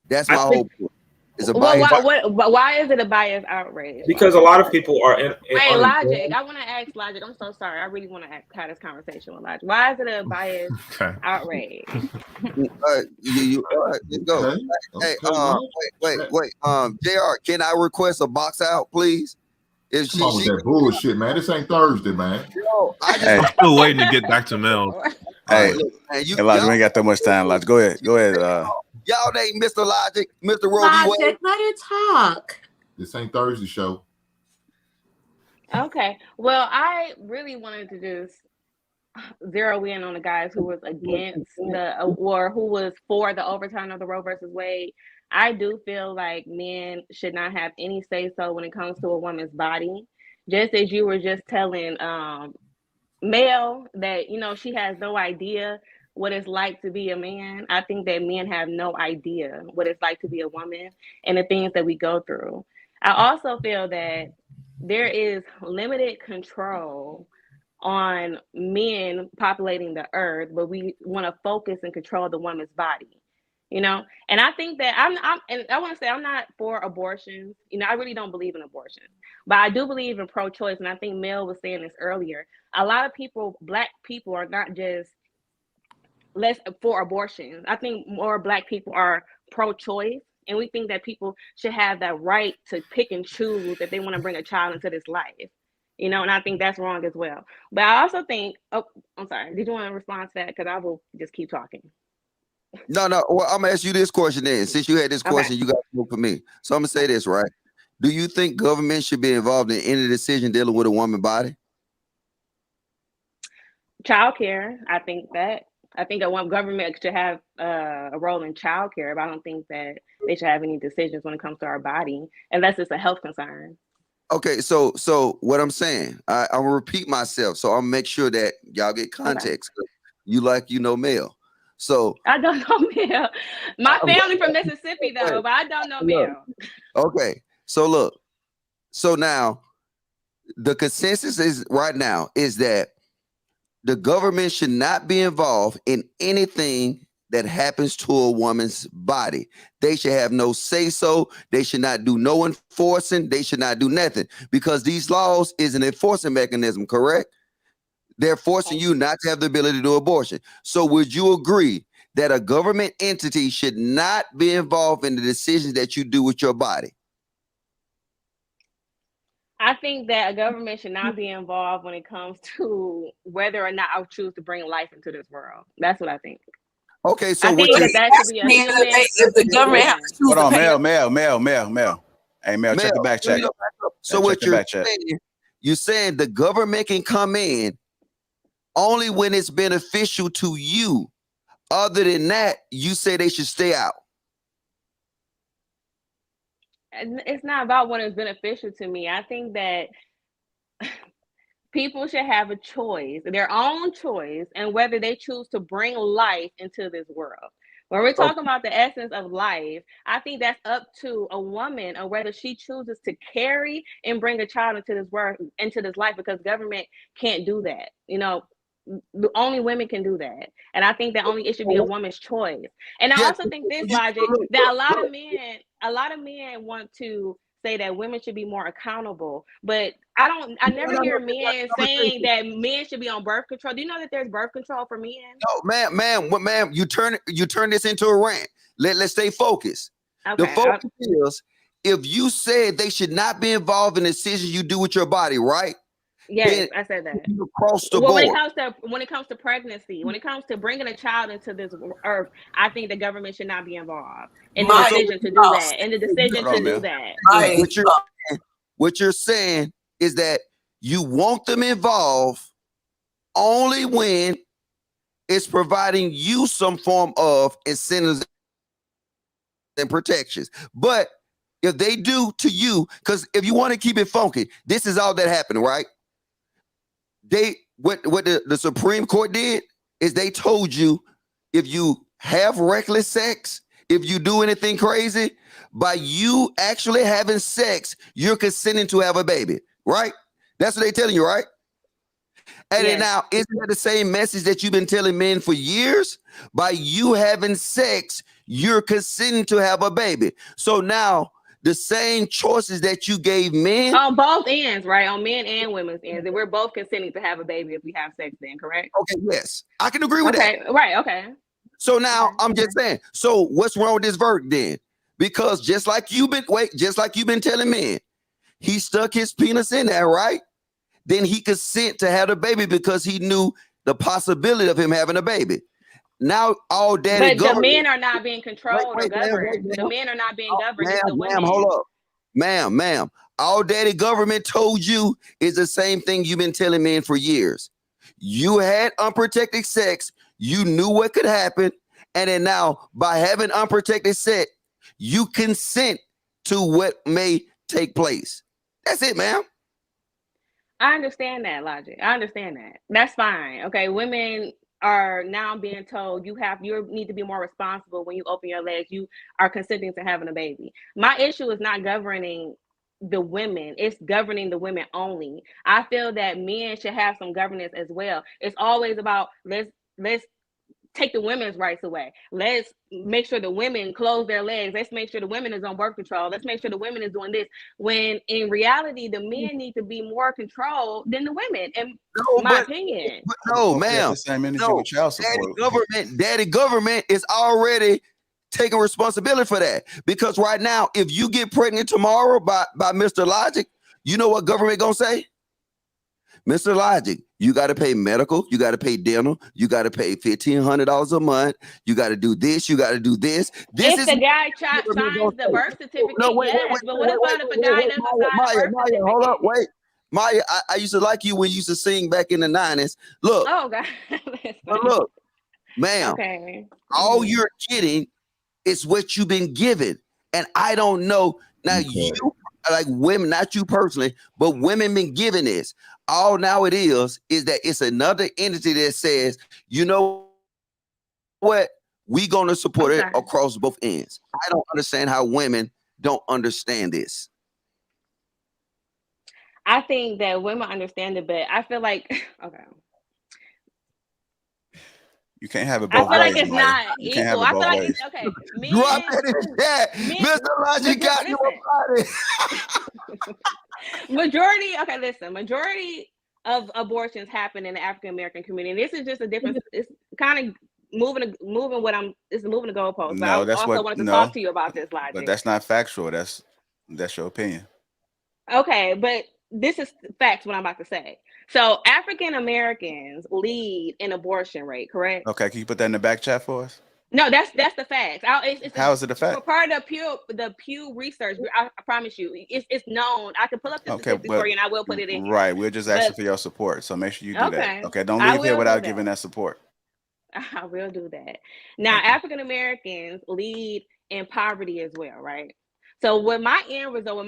That's my whole point. It's a bias. Why is it a biased outrage? Because a lot of people are Wait, Logic. I want to ask Logic. I'm so sorry. I really want to have this conversation with Logic. Why is it a biased outrage? Let's go. Hey, wait. JR, can I request a box out, please? If she that bullshit, man. This ain't Thursday, man. I'm still waiting to get back to Mel. Hey, Logic, we ain't got that much time, Logic. Go ahead. Y'all ain't Mr. Logic, Mr. Roe v. Logic, Wade. let her talk. This ain't Thursday show. Okay. Well, I really wanted to just zero in on the guys who was against or who was for the overturn of the Roe versus Wade. I do feel like men should not have any say so when it comes to a woman's body. Just as you were just telling Mel that, you know, she has no idea what it's like to be a man. I think that men have no idea what it's like to be a woman and the things that we go through. I also feel that there is limited control on men populating the earth, but we want to focus and control the woman's body, you know? And I think that and I want to say I'm not for abortions. You know, I really don't believe in abortion, but I do believe in pro-choice. And I think Mel was saying this earlier. A lot of people, Black people, are not just less for abortion. I think more Black people are pro-choice. And we think that people should have that right to pick and choose if they want to bring a child into this life. You know, and I think that's wrong as well. But I also think, oh, I'm sorry. Did you want to respond to that? Because I will just keep talking. No. Well, I'm gonna ask you this question then. Since you had this question, you got to look for me. So I'm gonna say this, right? Do you think government should be involved in any decision dealing with a woman's body? Child care. I think that one government should have a role in child care, but I don't think that they should have any decisions when it comes to our body, unless it's a health concern. Okay, so what I'm saying, I'm gonna repeat myself, so I'll make sure that y'all get context. Okay. You know Mel. So I don't know Mel. My family from Mississippi though, but I don't know Mel. Okay, so look, so now the consensus is right now is that the government should not be involved in anything that happens to a woman's body. They should have no say so. They should not do no enforcing. They should not do nothing because these laws is an enforcing mechanism, correct? They're forcing you not to have the ability to do abortion. So would you agree that a government entity should not be involved in the decisions that you do with your body? I think that a government should not be involved when it comes to whether or not I choose to bring life into this world. That's what I think. Okay, so I think that should be a human. If the government has to choose Hold on, to pay Mel. Hey, Mel, check the back check. So what you're saying, you're saying the government can come in only when it's beneficial to you. Other than that, you say they should stay out. It's not about when it's beneficial to me. I think that people should have a choice, their own choice, and whether they choose to bring life into this world. When we're talking about the essence of life, I think that's up to a woman or whether she chooses to carry and bring a child into this world, into this life, because government can't do that. You know, only women can do that. And I think that only it should be a woman's choice. And I also think this logic that a lot of men want to say that women should be more accountable, but I never hear men saying that men should be on birth control. Do you know that there's birth control for men? No, ma'am, you turn this into a rant. Let's stay focused. Okay, the focus is if you said they should not be involved in decisions you do with your body, right? Yes, I said that. Across the board. When it comes to pregnancy, when it comes to bringing a child into this earth, I think the government should not be involved in the decision to do that. In the decision to do that. What you're saying is that you want them involved only when it's providing you some form of incentives and protections. But if they do to you, because if you want to keep it funky, this is all that happened, right? What the Supreme Court did is they told you if you have reckless sex, if you do anything crazy, by you actually having sex, you're consenting to have a baby, right? That's what they're telling you, right? And then now, isn't that the same message that you've been telling men for years? By you having sex, you're consenting to have a baby. So now, the same choices that you gave men on both ends, right? On men and women's ends, and we're both consenting to have a baby if we have sex. Then, correct? Okay, yes, I can agree with that. Right? Okay. So now I'm just saying. So what's wrong with this verdict then? Because just like you've been telling men, he stuck his penis in there, right? Then he consent to have a baby because he knew the possibility of him having a baby. Now all daddy But the government. men are not being controlled or governed. The men are not being governed. It's the women. Hold up. Ma'am. All daddy government told you is the same thing you've been telling men for years. You had unprotected sex. You knew what could happen. And then now, by having unprotected sex, you consent to what may take place. That's it, ma'am. I understand that logic. I understand that. That's fine. Okay, women are now being told you need to be more responsible when you open your legs. You are consenting to having a baby. My issue is not governing the women, it's governing the women only. I feel that men should have some governance as well. It's always about let's take the women's rights away. Let's make sure the women close their legs. Let's make sure the women is on birth control. Let's make sure the women is doing this. When in reality, the men need to be more control than the women, in my opinion. But no, ma'am. No, daddy government is already taking responsibility for that. Because right now, if you get pregnant tomorrow by Mr. Logic, you know what government gonna say? Mr. Logic, you got to pay medical, you got to pay dental, you got to pay $1,500 a month, you got to do this, you got to do this. If the guy signs the birth certificate, but what about if a guy doesn't sign a birth certificate? Hold up, wait. Maya, I used to like you when you used to sing back in the 90s. Look. Oh, God. Look, ma'am, all you're getting is what you've been given. And I don't know. Now, you, like women, not you personally, but women been given this. All now it is that it's another entity that says, you know what? We're going to support it across both ends. I don't understand how women don't understand this. I think that women understand it, but I feel like, You can't have it both ways. I feel like it's Maya. not You equal. can't have it I both feel like ways. it's okay. Men, Drop that in the chat. Mr. Logic got you majority of abortions happen in the African American community. And this is just a difference. It's kind of moving the goalpost. No, I also wanted to talk to you about this, Logic. But that's not factual. That's your opinion. Okay, but this is facts what I'm about to say. So African Americans lead in abortion rate, correct? Okay, can you put that in the back chat for us? No, that's the facts. How is it a fact? Part of the Pew research, I promise you, it's known. I can pull up the statistics for you, and I will put it in. Right, we're just asking for your support, so make sure you do that. Okay, don't leave here without giving that support. I will do that. Now, African Americans lead in poverty as well, right? So what my end result,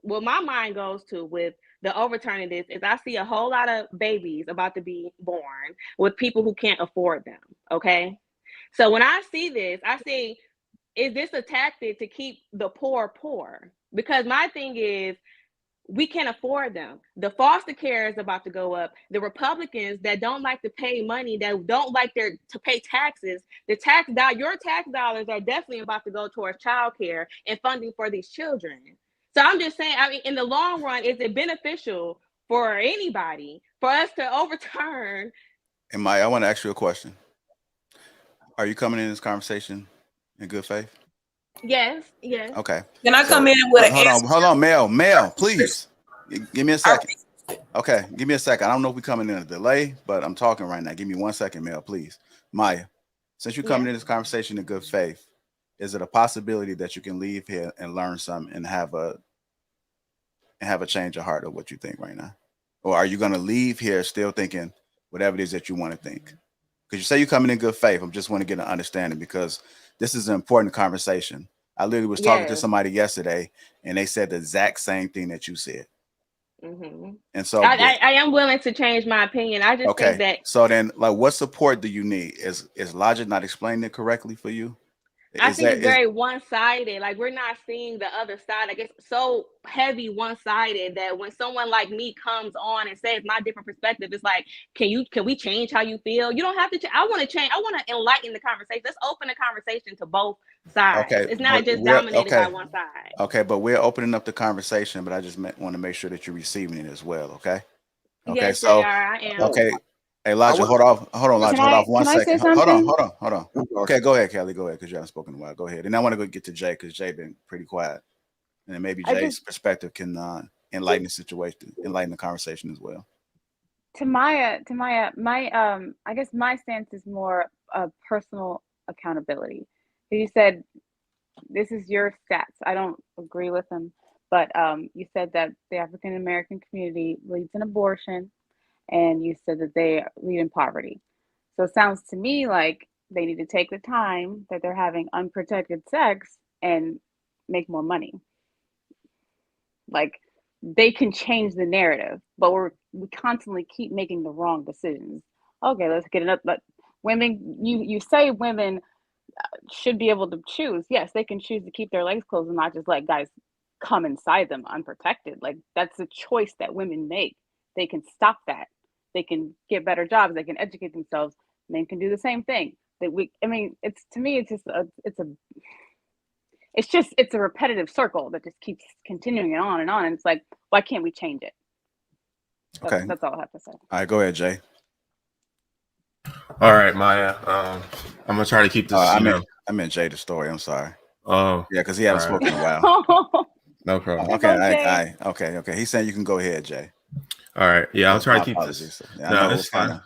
what my mind goes to with the overturning this is I see a whole lot of babies about to be born with people who can't afford them. Okay. So when I see this, I say, is this a tactic to keep the poor poor? Because my thing is, we can't afford them. The foster care is about to go up. The Republicans that don't like to pay money, that don't like to pay taxes, your tax dollars are definitely about to go towards childcare and funding for these children. So I'm just saying, I mean, in the long run, is it beneficial for anybody for us to overturn? And Maya, I want to ask you a question. Are you coming in this conversation in good faith? Yes. Okay. Can I come in with an answer? Hold on, Mel, please. Give me a second. Okay, give me a second. I don't know if we're coming in a delay, but I'm talking right now. Give me 1 second, Mel, please. Maya, since you're coming in this conversation in good faith, is it a possibility that you can leave here and learn something and have a change of heart of what you think right now? Or are you going to leave here still thinking whatever it is that you want to think? Because you say you're coming in good faith. I just want to get an understanding because this is an important conversation. I literally was talking to somebody yesterday and they said the exact same thing that you said. Mm-hmm. And so I am willing to change my opinion. I just think that. So then, like, what support do you need? Is Logic not explaining it correctly for you? I think it's very one-sided. Like, we're not seeing the other side. Like, it's so heavy one-sided that when someone like me comes on and says my different perspective, it's like, can we change how you feel? You don't have to. I want to change. I want to enlighten the conversation. Let's open the conversation to both sides. Okay, it's not just dominated by one side. Okay, but we're opening up the conversation. But I just want to make sure that you're receiving it as well. Okay. Okay. Yes, so I am. Okay. Hey, Elijah, hold on, Elijah, hold off 1 second. Hold on. Okay, go ahead, Kelly. Go ahead, because you haven't spoken in a while. Go ahead. And I want to go get to Jay, because Jay been pretty quiet. And then maybe Jay's perspective can enlighten the situation, enlighten the conversation as well. Tamaya, I guess my stance is more personal accountability. You said this is your stats. I don't agree with them, but you said that the African American community leads in abortion, and you said that they lead in poverty. So it sounds to me like they need to take the time that they're having unprotected sex and make more money. Like they can change the narrative, but we constantly keep making the wrong decisions. Okay, let's get it up. But women, you say women should be able to choose. Yes, they can choose to keep their legs closed and not just let guys come inside them unprotected. Like that's a choice that women make. They can stop that. They can get better jobs. They can educate themselves. Men can do the same thing. It's to me, it's a repetitive circle that just keeps continuing on and on. And it's like, why can't we change it? That's all I have to say. All right, go ahead, Jay. All right, Maya. I'm gonna try to keep this. I meant Jay the story. I'm sorry. Oh, yeah, because he hasn't spoken in a while. No problem. Okay. He's saying you can go ahead, Jay. All right. Yeah, I'll try to keep apologies. this. Yeah, No, it's fine.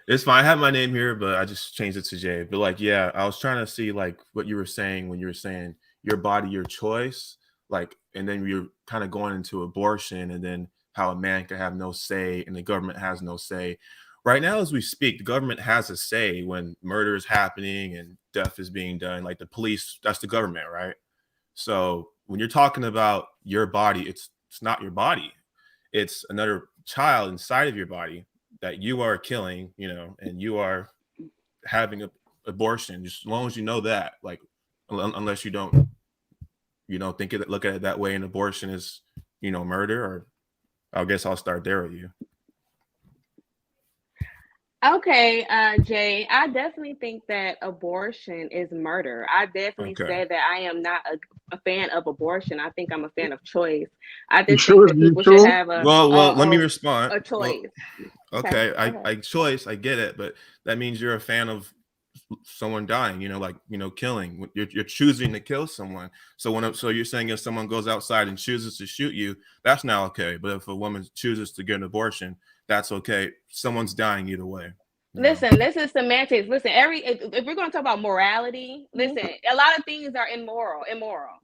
It's fine. I have my name here, but I just changed it to Jay. But like, yeah, I was trying to see like what you were saying when you were saying your body, your choice, like, and then you're kind of going into abortion, and then how a man can have no say and the government has no say. Right now, as we speak, the government has a say when murder is happening and death is being done. Like the police, that's the government, right? So when you're talking about your body, it's not your body. It's another child inside of your body that you are killing, and you are having an abortion. Just as long as you know that, like, unless you don't, look at it that way, and abortion is, murder. Or I guess I'll start there with you. Okay, Jay, I definitely think that abortion is murder. I definitely say that I am not a fan of abortion. I think I'm a fan of choice. I just think that people should have let me respond. A choice. Well, okay, I choice, I get it, but that means you're a fan of someone dying, killing. You're choosing to kill someone. So you're saying if someone goes outside and chooses to shoot you, that's not okay. But if a woman chooses to get an abortion, that's okay. Someone's dying either way. Listen, this is semantics. Listen, if we're going to talk about morality, listen, a lot of things are immoral.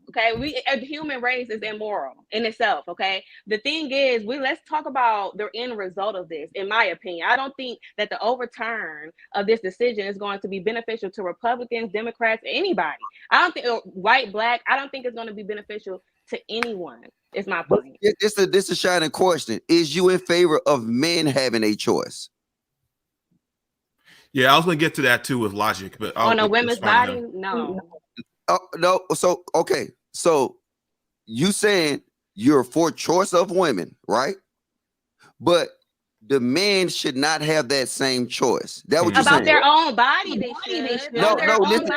Okay, a human race is immoral in itself. Okay, the thing is, let's talk about the end result of this. In my opinion, I don't think that the overturn of this decision is going to be beneficial to Republicans, Democrats, anybody. I don't think white, black. I don't think it's going to be beneficial to anyone. Is my point. This is a shining question. Is you in favor of men having a choice? Yeah, I was going to get to that too with logic, but on a women's body, no. No. So okay. So you saying you're for choice of women, right? But the men should not have that same choice. That what you're saying? About their own body, they should. No, listen,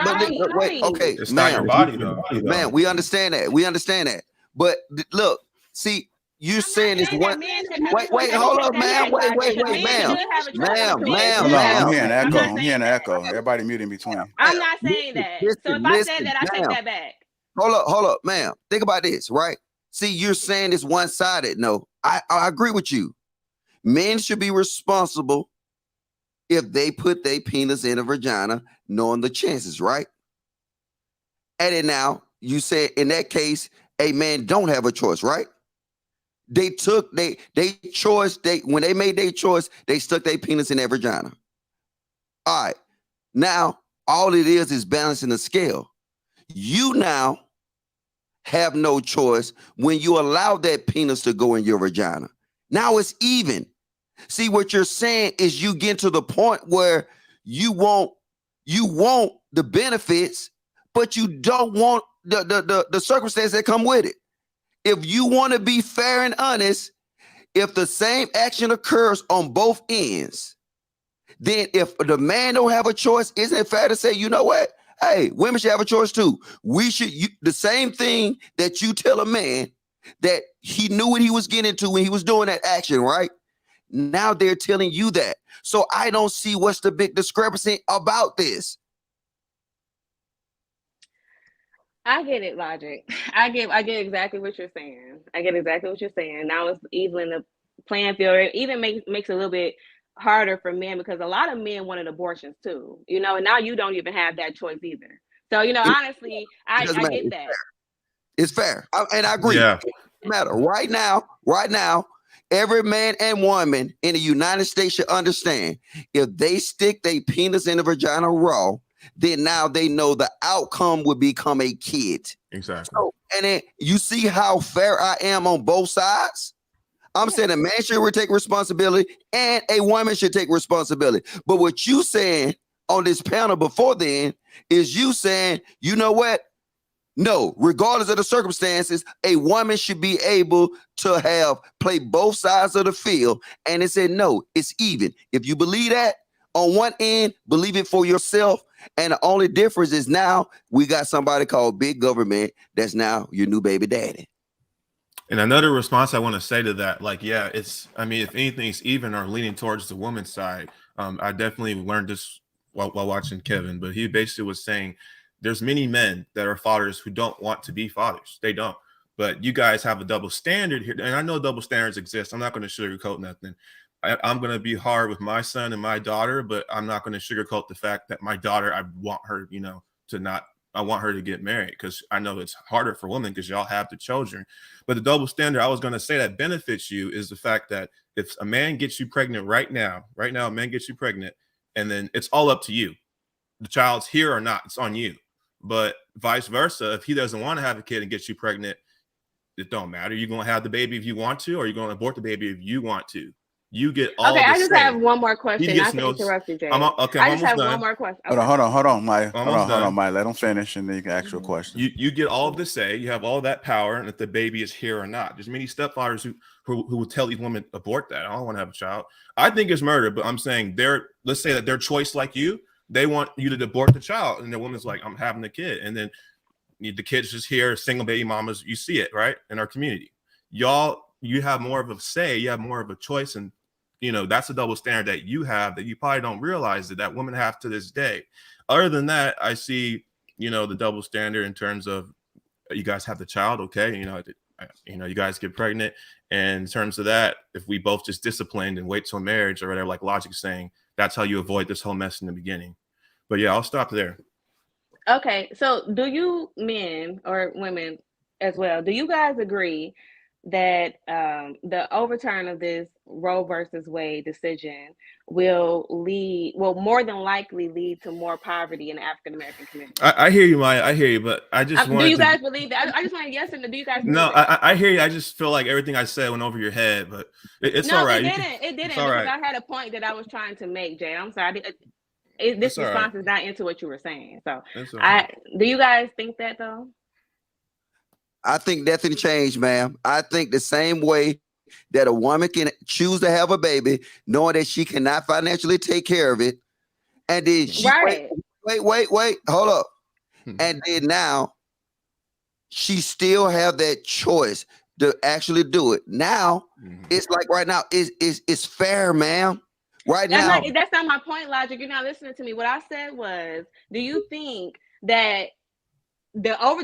wait, okay, it's not your body though. Man, we understand that. But look, see, you're saying this one. Wait, hold up, man. Wait, ma'am. I'm hearing an echo. Everybody mute in between. I'm not saying that. So if I said that, I take that back. Hold up, ma'am. Think about this, right? See, you're saying it's one-sided. No, I agree with you. Men should be responsible if they put their penis in a vagina, knowing the chances, right? And then now you said in that case, a man don't have a choice, right? They took they choice. When they made their choice, they stuck their penis in their vagina. All right. Now all it is balancing the scale. You now have no choice when you allow that penis to go in your vagina. Now it's even. See, what you're saying is you get to the point where you want the benefits, but you don't want the circumstances that come with it. If you want to be fair and honest, if the same action occurs on both ends, then if the man don't have a choice, isn't it fair to say, you know what? Hey, women should have a choice too. We should the same thing that you tell a man that he knew what he was getting into when he was doing that action, right? Now they're telling you that. So I don't see what's the big discrepancy about this. I get it, Logic. I get exactly what you're saying. Now it's evening playing field. It even makes it a little bit harder for men because a lot of men wanted abortions too, you know, and now you don't even have that choice either. So, you know, honestly, I get that. It's fair. And I agree. Yeah. It doesn't matter. Right now, every man and woman in the United States should understand if they stick their penis in the vagina raw, then now they know the outcome would become a kid. Exactly. So, and then you see how fair I am on both sides. I'm saying a man should take responsibility and a woman should take responsibility. But what you saying on this panel before then is you saying, you know what? No, regardless of the circumstances, a woman should be able to play both sides of the field. And it said, no, it's even. If you believe that on one end, believe it for yourself. And the only difference is now we got somebody called big government that's now your new baby daddy. And another response I want to say to that, like, yeah, I mean, if anything's even or leaning towards the woman's side, I definitely learned this while watching Kevin, but he basically was saying there's many men that are fathers who don't want to be fathers. They don't. But you guys have a double standard here. And I know double standards exist. I'm not going to sugarcoat nothing. I'm going to be hard with my son and my daughter, but I'm not going to sugarcoat the fact that my daughter, I want her, you know, I want her to get married because I know it's harder for women because y'all have the children. But the double standard I was going to say that benefits you is the fact that if a man gets you pregnant right now, a man gets you pregnant, and then it's all up to you. The child's here or not, it's on you. But vice versa, if he doesn't want to have a kid and gets you pregnant, it don't matter. You're going to have the baby if you want to, or you're going to abort the baby if you want to. You get all okay, the I just say. have one more question. Not to no, interrupt you, Jay. Okay, I just have done. one more question. Okay. Hold on, Mike. Hold Almost on, done. Mike. Let him finish, and then you can ask your question. You get all of the say. You have all that power, and if the baby is here or not. There's many stepfathers who will tell these women abort that. I don't want to have a child. I think it's murder, but I'm saying let's say that their choice, like you, they want you to abort the child, and the woman's like, I'm having the kid, and then the kid's just here, single baby mamas. You see it right in our community. You have more of a say. You have more of a choice, and you know, that's a double standard that you have that you probably don't realize that women have to this day. Other than that, I see, you know, the double standard in terms of you guys have the child. Okay. You guys get pregnant. And in terms of that, if we both just disciplined and wait till marriage or whatever, like Logic's saying, that's how you avoid this whole mess in the beginning. But yeah, I'll stop there. Okay. So do you men or women as well, do you guys agree that the overturn of this Roe versus Wade decision will more than likely lead to more poverty in the African American community? I hear you, Maya. I hear you, but I just want. Do you guys believe that? I just want to yes or no. Do you guys? No, I hear you. I just feel like everything I said went over your head, but it's all right. It didn't. Because I had a point that I was trying to make, Jay. I'm sorry. This response is not into what you were saying. So, do you guys think that though? I think nothing changed, ma'am. I think the same way that a woman can choose to have a baby, knowing that she cannot financially take care of it, and then she wait, hold up, and then now she still have that choice to actually do it. Now it's like right now it's fair, ma'am. Right now, that's not my point, Logic. You're not listening to me. What I said was, do you think that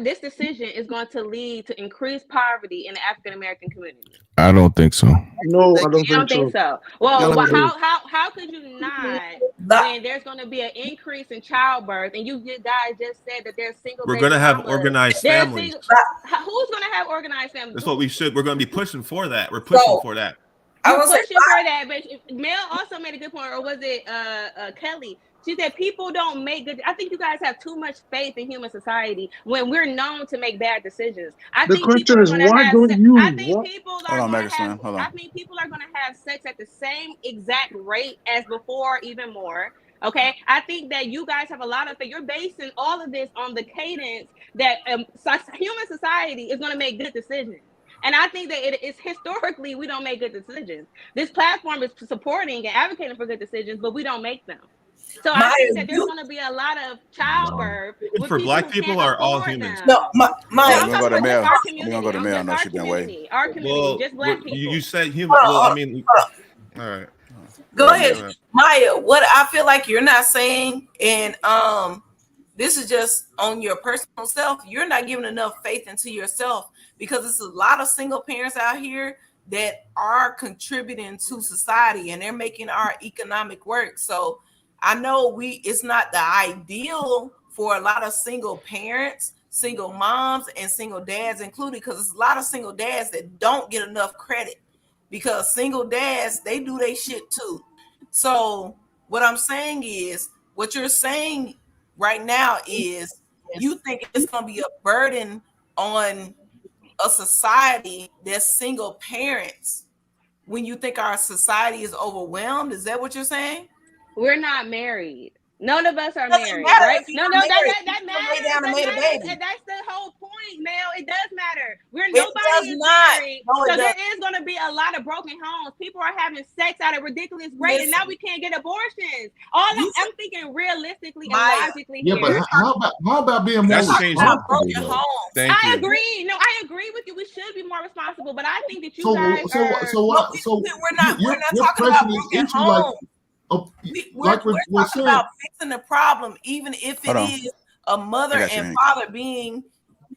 this decision is going to lead to increased poverty in the African American community? I don't think so. No, I You don't think so. Well, how could you not when there's going to be an increase in childbirth, and you guys just said that there's single. We're going to have organized families. Who's going to have organized families? That's what we should. We're going to be pushing for that. We're pushing for that. I was pushing for that, but Mel also made a good point, or was it Kelly? She said people don't make good. I think you guys have too much faith in human society when we're known to make bad decisions. I think people are going to have sex at the same exact rate as before, even more. Okay, I think that you guys have a lot of faith. You're basing all of this on the cadence that human society is going to make good decisions. And I think that it is historically we don't make good decisions. This platform is supporting and advocating for good decisions, but we don't make them. So I think that there's going to be a lot of childbirth for Black people or all humans. No, we're gonna go to Mel. We're gonna go to Mel. No, she's been waiting. Our community, just Black people. You said human. Well, I mean, all right. Go ahead, Maya. What I feel like you're not saying, and this is just on your personal self. You're not giving enough faith into yourself because it's a lot of single parents out here that are contributing to society, and they're making our economic work. So I know it's not the ideal for a lot of single parents, single moms, and single dads included, because there's a lot of single dads that don't get enough credit, because single dads, they do their shit too. So what I'm saying is, what you're saying right now is you think it's going to be a burden on a society that's single parents when you think our society is overwhelmed. Is that what you're saying? We're not married. None of us are married, right? No, that matters. And that's the whole point, Mel. It does matter. Nobody is married. No, so there is going to be a lot of broken homes. People are having sex at a ridiculous rate, and now we can't get abortions. I'm thinking realistically and logically here. But how about being more responsible? I agree. No, I agree with you. We should be more responsible, but I think that you guys we're not talking about broken homes. We're talking about fixing the problem, even if it is a mother and father being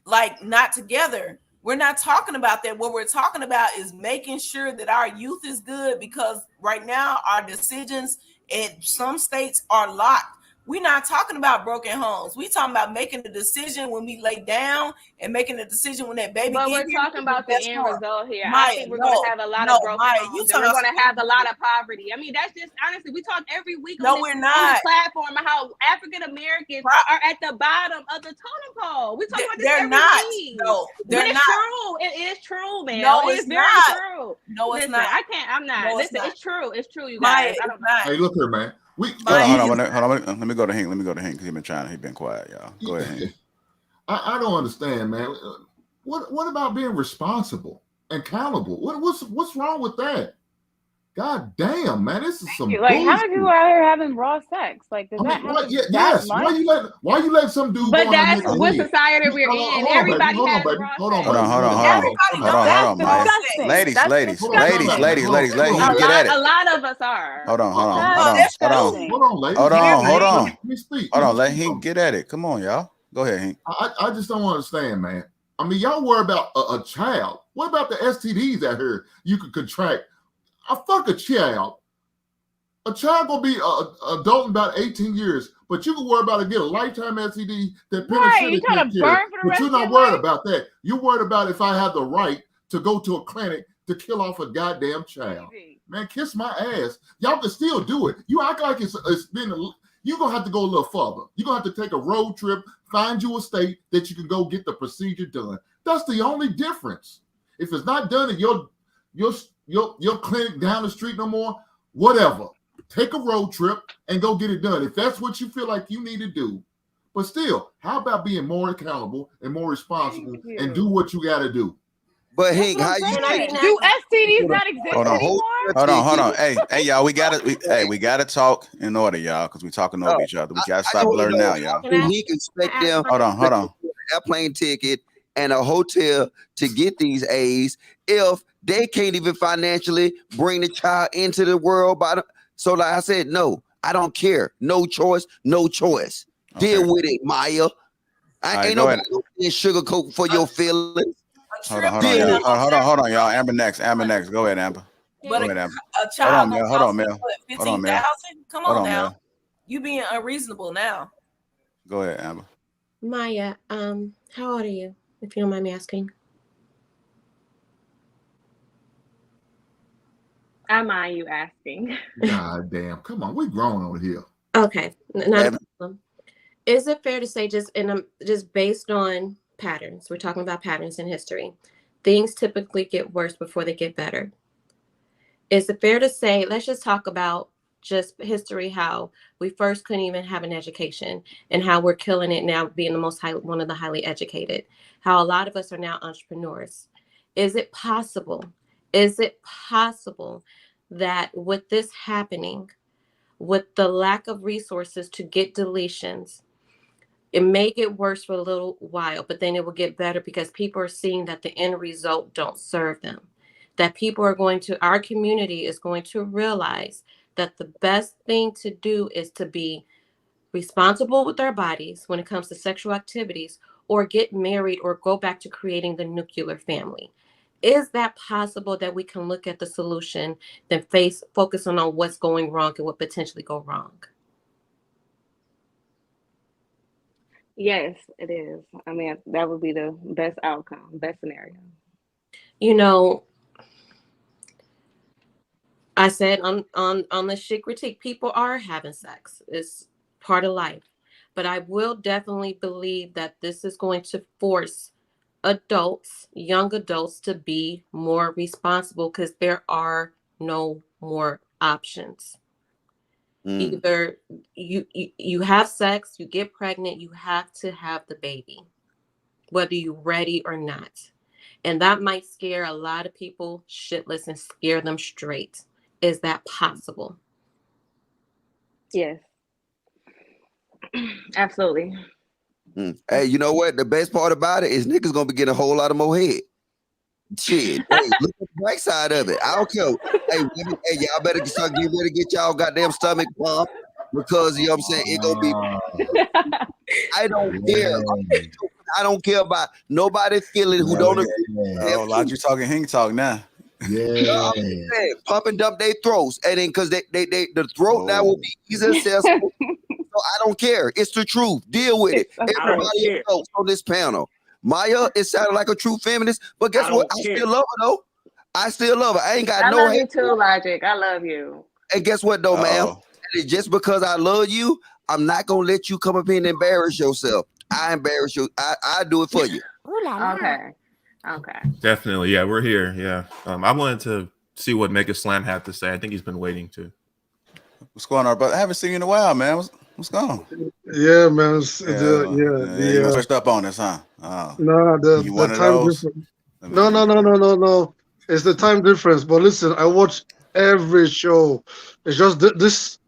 like not together. We're not talking about that. What we're talking about is making sure that our youth is good, because right now our decisions in some states are locked. We're not talking about broken homes. We're talking about making the decision when we lay down and making the decision when that baby. But we're talking about the end result here. I think we're going to have a lot of broken homes. And we're going to have a lot of poverty. I mean, that's just honestly, we talk every week on this platform about how African Americans are at the bottom of the totem pole. We talk about this every week. No, they're not. True. It is true, man. No, it's very true. No, it's not. I can't. I'm not. Listen, it's true. It's true, you guys. I don't know. Hey, look here, man. Hold on. Let me go to Hank. Because he's been quiet, y'all. Go ahead, Hank. I don't understand, man. What about being responsible and accountable? What's wrong with that? God damn, man, this is some like bullshit. How many people out here having raw sex? Like, does that happen? Yes. Why you let some dude? But that's what society we're in. Everybody has raw sex. Hold on, ladies. Let him get at it. A lot of us are. Hold on. Let him get at it. Come on, y'all. Go ahead, Hank. I just don't understand, man. I mean, y'all worry about a child. What about the STDs out here you could contract? I fuck a child. A child gonna be adult in about 18 years, but you can worry about get a lifetime STD that you trying to burn for the but you're not worried about that. You're worried about if I have the right to go to a clinic to kill off a goddamn child. Man, kiss my ass. Y'all can still do it. You act like it's been you're gonna have to go a little further. You're gonna have to take a road trip, find you a state that you can go get the procedure done. That's the only difference. If it's not done at your clinic down the street no more, whatever. Take a road trip and go get it done if that's what you feel like you need to do. But still, how about being more accountable and more responsible and do what you got to do? But Hank, how you do STDs not exist anymore? Hold on. Hey, y'all, we gotta talk in order, y'all, because we talking over each other. We gotta stop blurring out, y'all. He can expect them. Hold on. Airplane ticket and a hotel to get these A's if they can't even financially bring the child into the world. So like I said, no, I don't care. No choice. Okay. Deal with it, Maya. Ain't nobody sugarcoat for your feelings. Hold on, y'all. Amber next. Go ahead, Amber. But Go ahead, Amber. A child hold on, Mel. 15,000? Come on now. Mel. You being unreasonable now. Go ahead, Amber. Maya, how old are you, if you don't mind me asking? I mind you asking. God damn. Come on. We grown over here. Okay. Not a problem. Is it fair to say just based on patterns, we're talking about patterns in history, things typically get worse before they get better? Is it fair to say, let's just talk about just history, how we first couldn't even have an education and how we're killing it now being one of the highly educated, how a lot of us are now entrepreneurs. Is it possible that with this happening, with the lack of resources to get deletions, it may get worse for a little while, but then it will get better because people are seeing that the end result don't serve them, that our community is going to realize that the best thing to do is to be responsible with their bodies when it comes to sexual activities, or get married or go back to creating the nuclear family. is that possible that we can look at the solution, then focus on what's going wrong and what potentially go wrong? Yes, it is. I mean, that would be the best outcome, best scenario. You know, I said on the shit critique, people are having sex. It's part of life. But I will definitely believe that this is going to force adults, young adults, to be more responsible because there are no more options. Either you have sex, you get pregnant, you have to have the baby, whether you're ready or not. And that might scare a lot of people shitless and scare them straight. Is that possible? Yes. Absolutely. Hey, you know what? The best part about it is niggas gonna be getting a whole lot of more head. Shit. Hey, look at the bright side of it. I don't care. Hey, women, hey, y'all better start getting ready to get y'all goddamn stomach pumped because you know what I'm saying? It gonna be. I don't care. I don't care about nobody feeling who don't agree. Oh, Logic talking hang talk now. No, I'm saying, pump and dump their throats, and then because they the throat now will be easy accessible. So I don't care. It's the truth. Deal with it. Everybody else on this panel. Maya, it sounded like a true feminist, but guess what? I still love her though. I still love her. I ain't got I no love hate. you too, Logic. I love you. And guess what though, ma'am? Just because I love you, I'm not gonna let you come up here and embarrass yourself. I embarrass you. I do it for you. Okay. Okay. Definitely. Yeah, we're here. Yeah. I wanted to see what Mega Slam had to say. I think he's been waiting to. What's going on, brother? I haven't seen you in a while, man. What's going on? Yeah, man. You switched up on us, huh? No, the time difference. No. It's the time difference. But listen, I watch every show. It's just this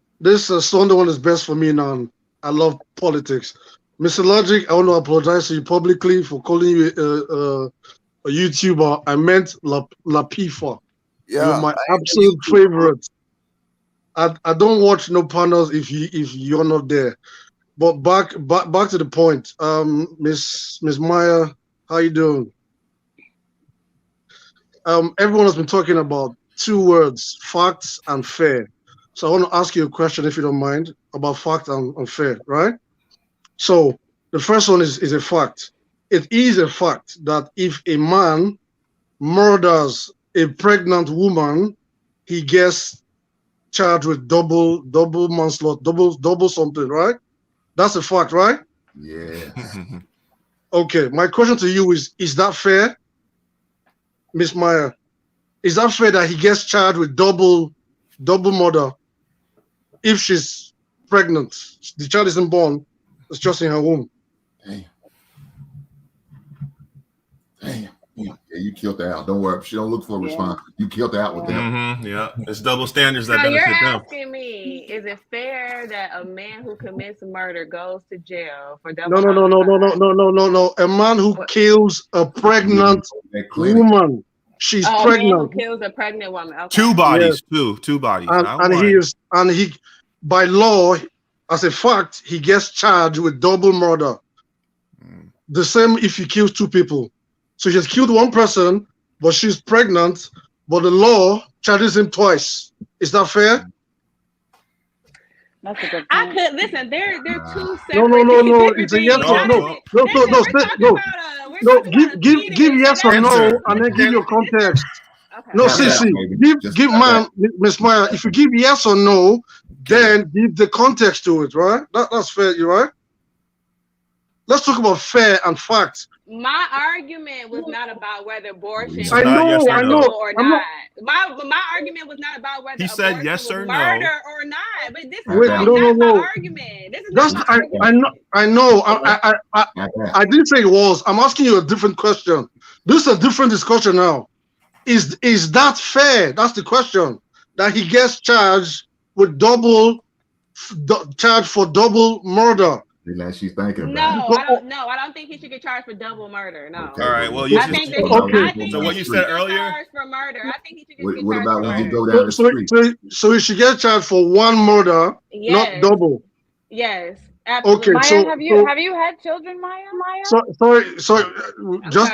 Sunday one is best for me now. I love politics. Mr. Logic, I want to apologize to you publicly for calling you a YouTuber. I meant Lapeef. You're my absolute favorite. I don't watch no panels if you're not there. But back to the point. Miss Maya, how you doing? Everyone has been talking about two words, facts and fair. So I want to ask you a question, if you don't mind, about fact and fair, right? So the first one is a fact. It is a fact that if a man murders a pregnant woman, he gets charged with double manslaughter, double something, right? That's a fact, right? Yeah. Okay, my question to you is that fair? Miss Meyer, is that fair that he gets charged with double murder if she's pregnant? The child isn't born, it's just in her womb. Damn. Yeah, you killed her out. Don't worry. She don't look for a response. You killed her out with that. Yeah, it's double standards that So you're benefit them. asking me, is it fair that a man who commits murder goes to jail for double No. A man who kills a pregnant woman. She's a pregnant. man who kills a pregnant woman. Okay. Two bodies, two bodies. And he by law, as a fact, he gets charged with double murder. The same if he kills two people. So he has killed one person, but she's pregnant, but the law charges him twice. Is that fair? That's a good point. I could listen. They're two separate. No. It's a yes or no. Give yes or no, and then give your context. Okay. No, give man, Miss Meyer. If you give yes or no, then give the context to it, right? That's fair, you right? Let's talk about fair and facts. My argument was not about whether abortion was I know. or not. My argument was not about whether he said yes or murder no or not. But this is no. my argument. This is That's I know. I didn't say it was. I'm asking you a different question. This is a different discussion now. Is that fair? That's the question. That he gets charged with charged for double murder. She's thinking about it. I don't think he should get charged for double murder. No. Okay. All right. Well, I think so what you said earlier? Charged for murder. I think he should just get what charged about for when you murder. go down the street? So he should get charged for one murder, not double. Yes. Absolutely. Okay. Maya, have you had children, Maya? Sorry. Just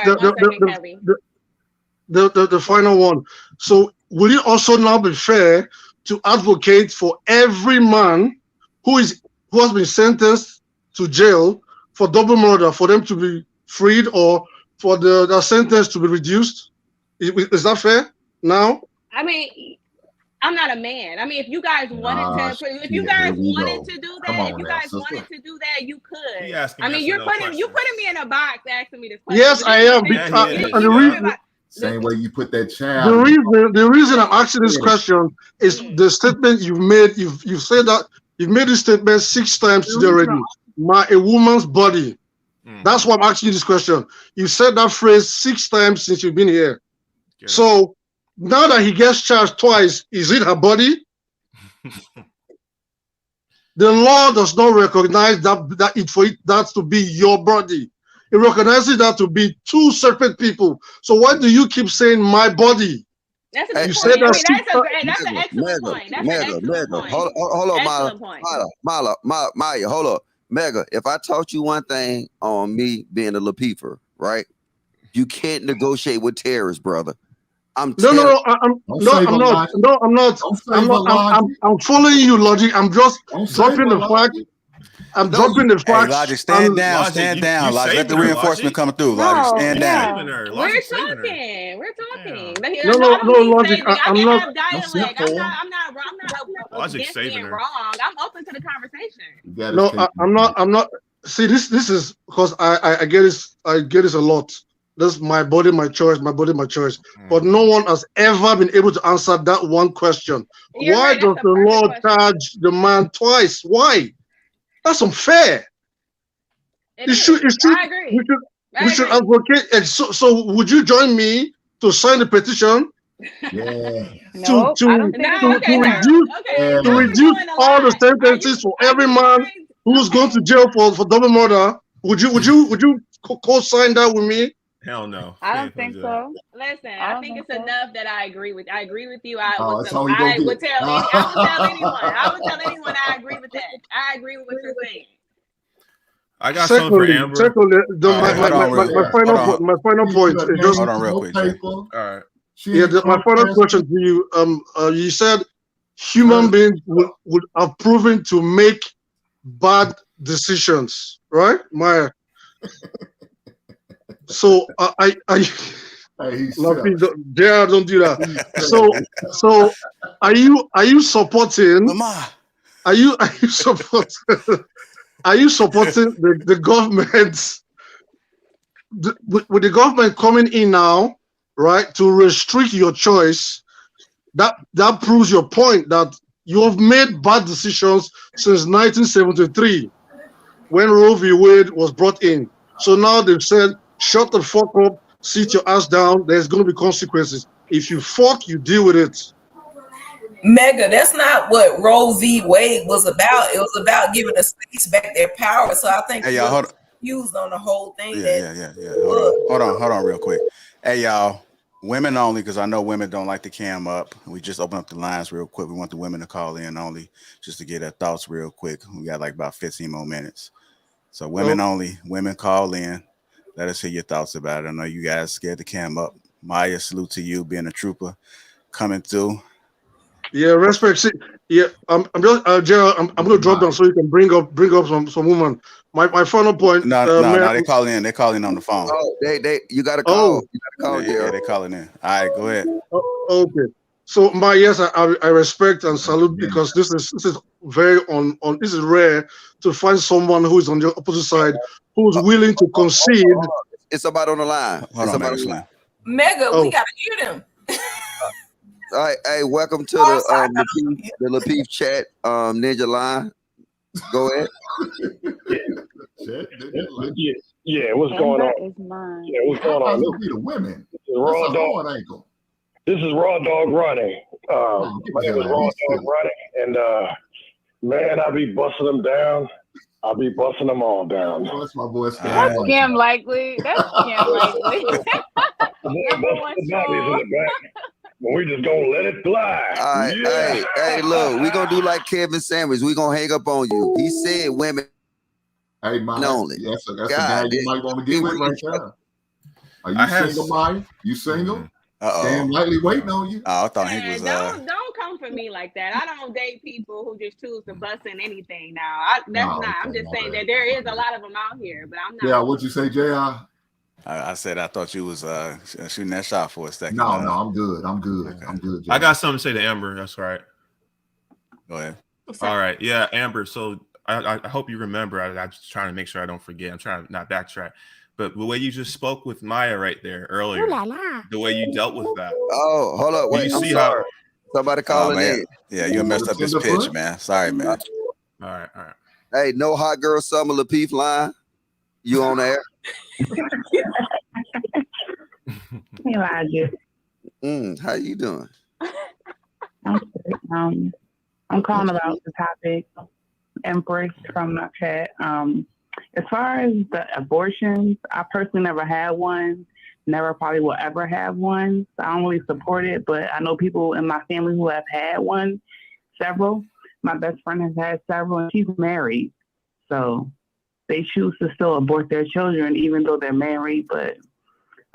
the final one. So will it also now be fair to advocate for every man who has been sentenced to jail for double murder, for them to be freed, or for the sentence to be reduced? Is that fair now? I mean, I'm not a man. I mean, if you guys wanted to, if you guys wanted to do that, if you guys wanted to do that, you could. I mean, you're putting me in a box asking me this question. Yes, I am. And the reason, same way you put that child. The reason I'm asking this question is the statement you've made. You've said that you've made this statement 6 times today already. A woman's body. That's why I'm asking you this question. You said that phrase 6 times since you've been here. So now that he gets charged twice, is it her body? The law does not recognize that to be your body. It recognizes that to be 2 separate people. So why do you keep saying my body? That's a good point. That's an excellent point. That's an excellent point. Hold on, Maya, hold up. Mega, if I taught you one thing on me being a Lapeefer, right? You can't negotiate with terrorists, brother. I'm not. I'm following you, Logic. I'm just dropping the fact. I'm dropping the fact. Hey, Logic, stand down. Logic, let the reinforcement come through. Logic, stand down. We're talking. No, Logic. I'm not. I'm not against being wrong. I'm open to the conversation. No, I'm not. See, this is because I get this. I get this a lot. This is my body, my choice, my body, my choice. But no one has ever been able to answer that one question. Why does the law charge the man twice? Why? That's unfair. I agree. We should advocate. So would you join me to sign the petition? Yeah. To reduce all the sentences for every man who's going to jail for double murder? Would you co-sign that with me? Hell no. I don't think so. Listen, I think it's enough that I agree with. I agree with you. I would tell anyone. I would tell anyone I agree with that. I agree with what you're saying. I got something for Amber. My final point is just hold on real quick. All right. Yeah, my final question to you. You said human beings would have proven to make bad decisions, right, Maya? So don't do that. So are you supporting? Are you supporting the government? With the government coming in now, right, to restrict your choice? That proves your point that you have made bad decisions since 1973, when Roe v. Wade was brought in. So now they've said, shut the fuck up, sit your ass down, there's going to be consequences. If you fuck, you deal with it. Mega, that's not what Roe v. Wade was about. It was about giving the states back their power. So I think y'all, used on the whole thing. Yeah. Hold on real quick. Hey, y'all, women only, because I know women don't like to cam up. We just open up the lines real quick. We want the women to call in only, just to get their thoughts real quick. We got like about 15 more minutes. So women only, women call in. Let us hear your thoughts about it. I know you guys scared to cam up. Maya, salute to you, being a trooper, coming through. Yeah, respect. See, yeah, I'm just Gerald. I'm going to drop down so you can bring up some woman. My final point. No, they call in. They call in on the phone. Oh, you got to call. You got to call. Yeah, they calling in. All right, go ahead. Okay. So I respect and salute, because this is very this is rare to find someone who is on the opposite side who's willing to concede. It's somebody on the line. Mega, we gotta hear them. All right, hey, welcome to the Lapeef chat, Ninja Line. Go ahead. Yeah, what's going on? Yeah, what's going on? This the women. Raw Dog. This is Raw Dog Running. My name is Raw Dog Running, and man, I be busting them down. I'll be busting them all down. That's my voice. That's scam likely. We just gonna let it fly. All right, hey, look, we gonna do like Kevin Sanders. We gonna hang up on you. He said women. Hey, Mike. Only. Yes, that's the guy you might want to get with right now. Are you single, Mike? You single? Stand lightly waiting on you. Oh, I thought he was. Don't come for me like that. I don't date people who just choose to bust in anything. I'm just saying that there is a lot of them out here, but I'm not. Yeah, what'd you say, Jr.? I said I thought you was shooting that shot for a second. No, I'm good. I'm good. Okay. I'm good. I got something to say to Amber. That's right. Go ahead. All right. Yeah, Amber. So I hope you remember. I'm just trying to make sure I don't forget. I'm trying to not backtrack. But the way you just spoke with Maya right there earlier, the way you dealt with that. Oh, hold up. Wait, I'm sorry. Somebody calling in. Yeah, you messed up his pitch, man. Sorry, man. All right. Hey, no hot girl summer Lapeef line. You on air? How you doing? I'm calling about the topic, Empress from my chat. As far as the abortions, I personally never had one. Never probably will ever have one. So I don't really support it, but I know people in my family who have had one, several. My best friend has had several, and she's married. So they choose to still abort their children, even though they're married. But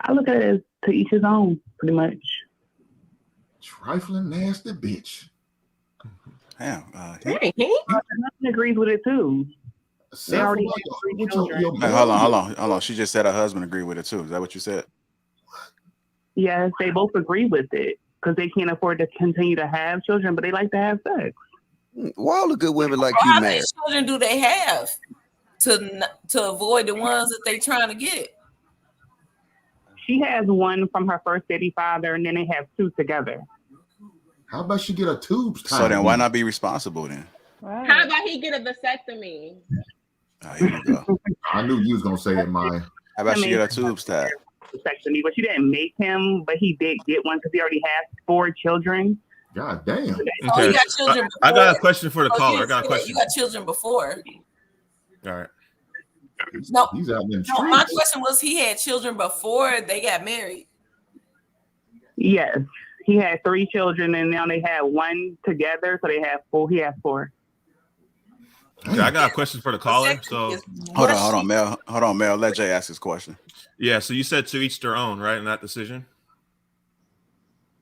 I look at it as to each his own, pretty much. Trifling nasty bitch. Damn. Nothing agrees with it too. They already have 3 children. Hey, hold on. She just said her husband agreed with it too. Is that what you said? Yes, they both agree with it because they can't afford to continue to have children, but they like to have sex. Well, all the good women like you, How man. many children do they have to avoid the ones that they trying to get? She has one from her first baby father, and then they have 2 together. How about she get a tubes tied? So then why not be responsible then? How about he get a vasectomy? Oh, here we go. I knew you was gonna say it, Maya. How about she get her tubes tied? Vasectomy, but she didn't make him, but he did get one because he already has 4 children. God damn. Oh, you got children before. I got a question for the caller. I got a You question. got children before. All right. No, he's out in the No, my streets. question was he had children before they got married. Yes, he had 3 children, and now they have 1 together, so they have 4. He has 4. Okay, I got a question for the caller. So Hold on, Mel. Let Jay ask his question. Yeah, so you said to each their own, right, in that decision?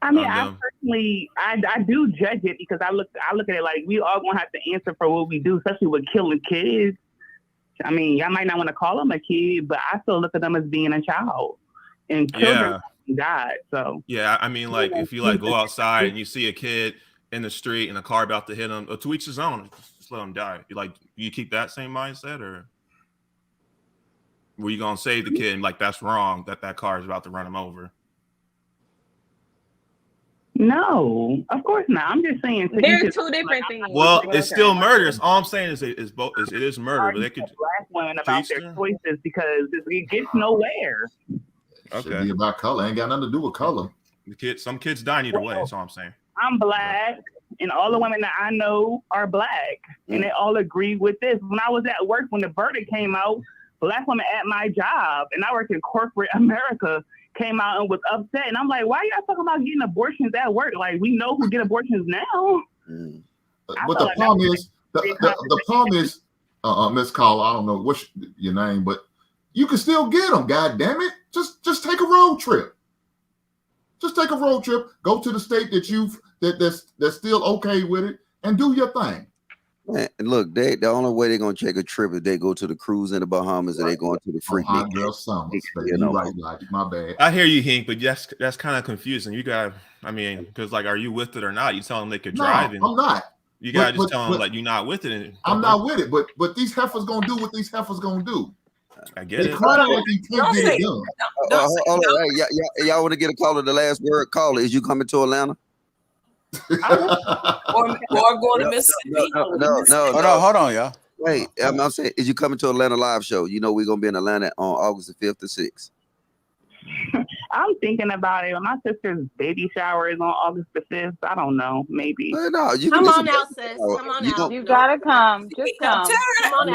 I mean, I personally, I do judge it because I look at it like we all gonna have to answer for what we do, especially with killing kids. I mean, y'all might not want to call them a kid, but I still look at them as being a child, and children God. So yeah, I mean, like if you like go outside and you see a kid in the street and a car about to hit him, to each his own. Just let him die. You keep that same mindset, or were you gonna save the kid and like that's wrong that car is about to run him over? no, of course not. I'm just saying. There's 2 different things. Well, it's still murder. All I'm saying is it is murder, but they could black women about their choices because it gets nowhere. Okay. Should be about color. Ain't got nothing to do with color. Some kids die either way. That's all I'm saying. I'm black, and all the women that I know are black, and they all agree with this. When I was at work, when the verdict came out, black women at my job, and I work in corporate America, came out and was upset. And I'm like, why y'all talking about getting abortions at work? Like, we know who get abortions now. But the problem is, the problem is, Miss Caller, I don't know what's your name, but you can still get them. God damn it! Just take a road trip. Just take a road trip. Go to the state that's still okay with it, and do your thing. Man, look, the only way they're gonna take a trip is they go to the cruise in the Bahamas and they going to the freak. Hot girl summers, baby. You right, like my bad. I hear you, Hink, but that's kind of confusing. You got, I mean, because like, are you with it or not? You tell them they could drive. No, I'm not. You gotta just tell them like you're not with it. I'm not with it, but these heifers gonna do what these heifers gonna do. I get it. Cry out like you can't get it done. Hey, y'all want to get a caller? The last word caller is you coming to Atlanta? or going to Mississippi. No. Hold on, y'all. Wait, I'm saying, is you coming to Atlanta live show? You know we're gonna be in Atlanta on August the 5th to 6th. I'm thinking about it. My sister's baby shower is on August the 5th. I don't know. Maybe. No, you come on out, sis. Come on out. You gotta come. Just come. Tell her to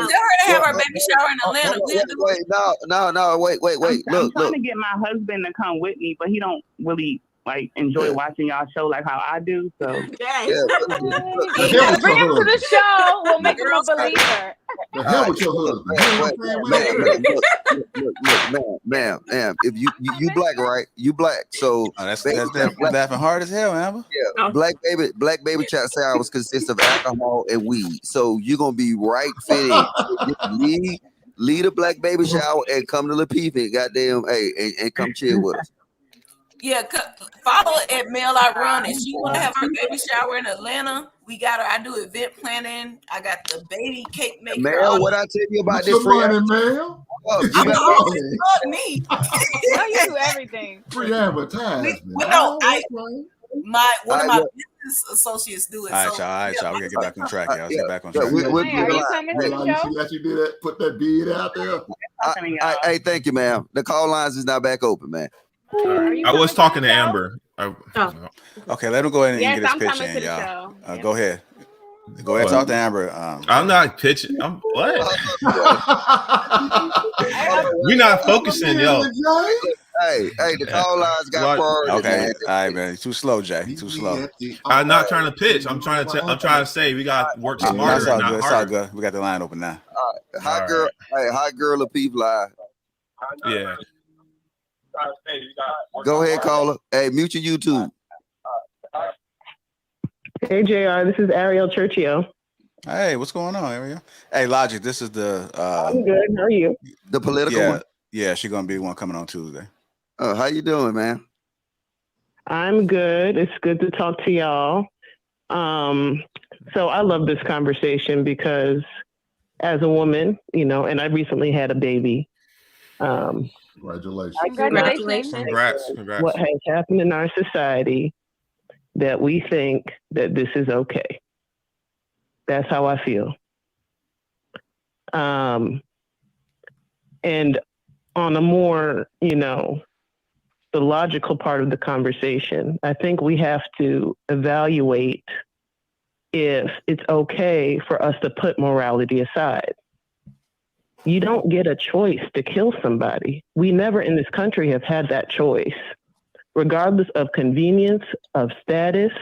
have her baby shower in Atlanta. Wait, no. Wait. I'm trying to get my husband to come with me, but he don't really like enjoy watching y'all show like how I do. So Yes. Bring him to the show. We'll make him a believer. The hell with your husband. Ma'am, if you black, right? You black. So that's laughing hard as hell, Amber. Yeah, black baby child showers consist of alcohol and weed. So you're gonna be right fitting. Lead a black baby shower and come to Lapeef, goddamn, hey, and come chill with us. Yeah, follow at Mail I Run. If she want to have her baby shower in Atlanta, we got her. I do event planning. I got the baby cake maker. Mel, what I tell you about this free Mel? I'm always plug me. No, you do everything. Free advertising. No, one of my business associates do it. All right, y'all. We gotta get back on track, y'all. Let's get back on track. Are you coming to the show? You actually did that. Put that bead out there. Hey, thank you, ma'am. The call lines is not back open, man. I was talking to Amber. Okay, let him go ahead and get his pitch in, y'all. Go ahead. Go ahead and talk to Amber. I'm not pitching. I'm what? We're not focusing, yo. Hey, the call lines got priority. Okay, all right, man. Too slow, Jay. Too slow. I'm not trying to pitch. I'm trying to say we got to work smarter. It's all not good. It's harder. all good. We got the line open now. Hot girl Lapeef live. Yeah. Go ahead, caller. Hey, mute your YouTube. Hey, JR, this is Ariel Churchio. Hey, what's going on, Ariel? Hey, Logic, this is the I'm good. How are you? The political one? Yeah, she's gonna be the one coming on Tuesday. Oh, how you doing, man? I'm good. It's good to talk to y'all. So I love this conversation because as a woman, and I recently had a baby. Congratulations. Congrats. What has happened in our society that we think that this is okay. That's how I feel. And on a more, the logical part of the conversation, I think we have to evaluate if it's okay for us to put morality aside. You don't get a choice to kill somebody. We never in this country have had that choice, regardless of convenience, of status.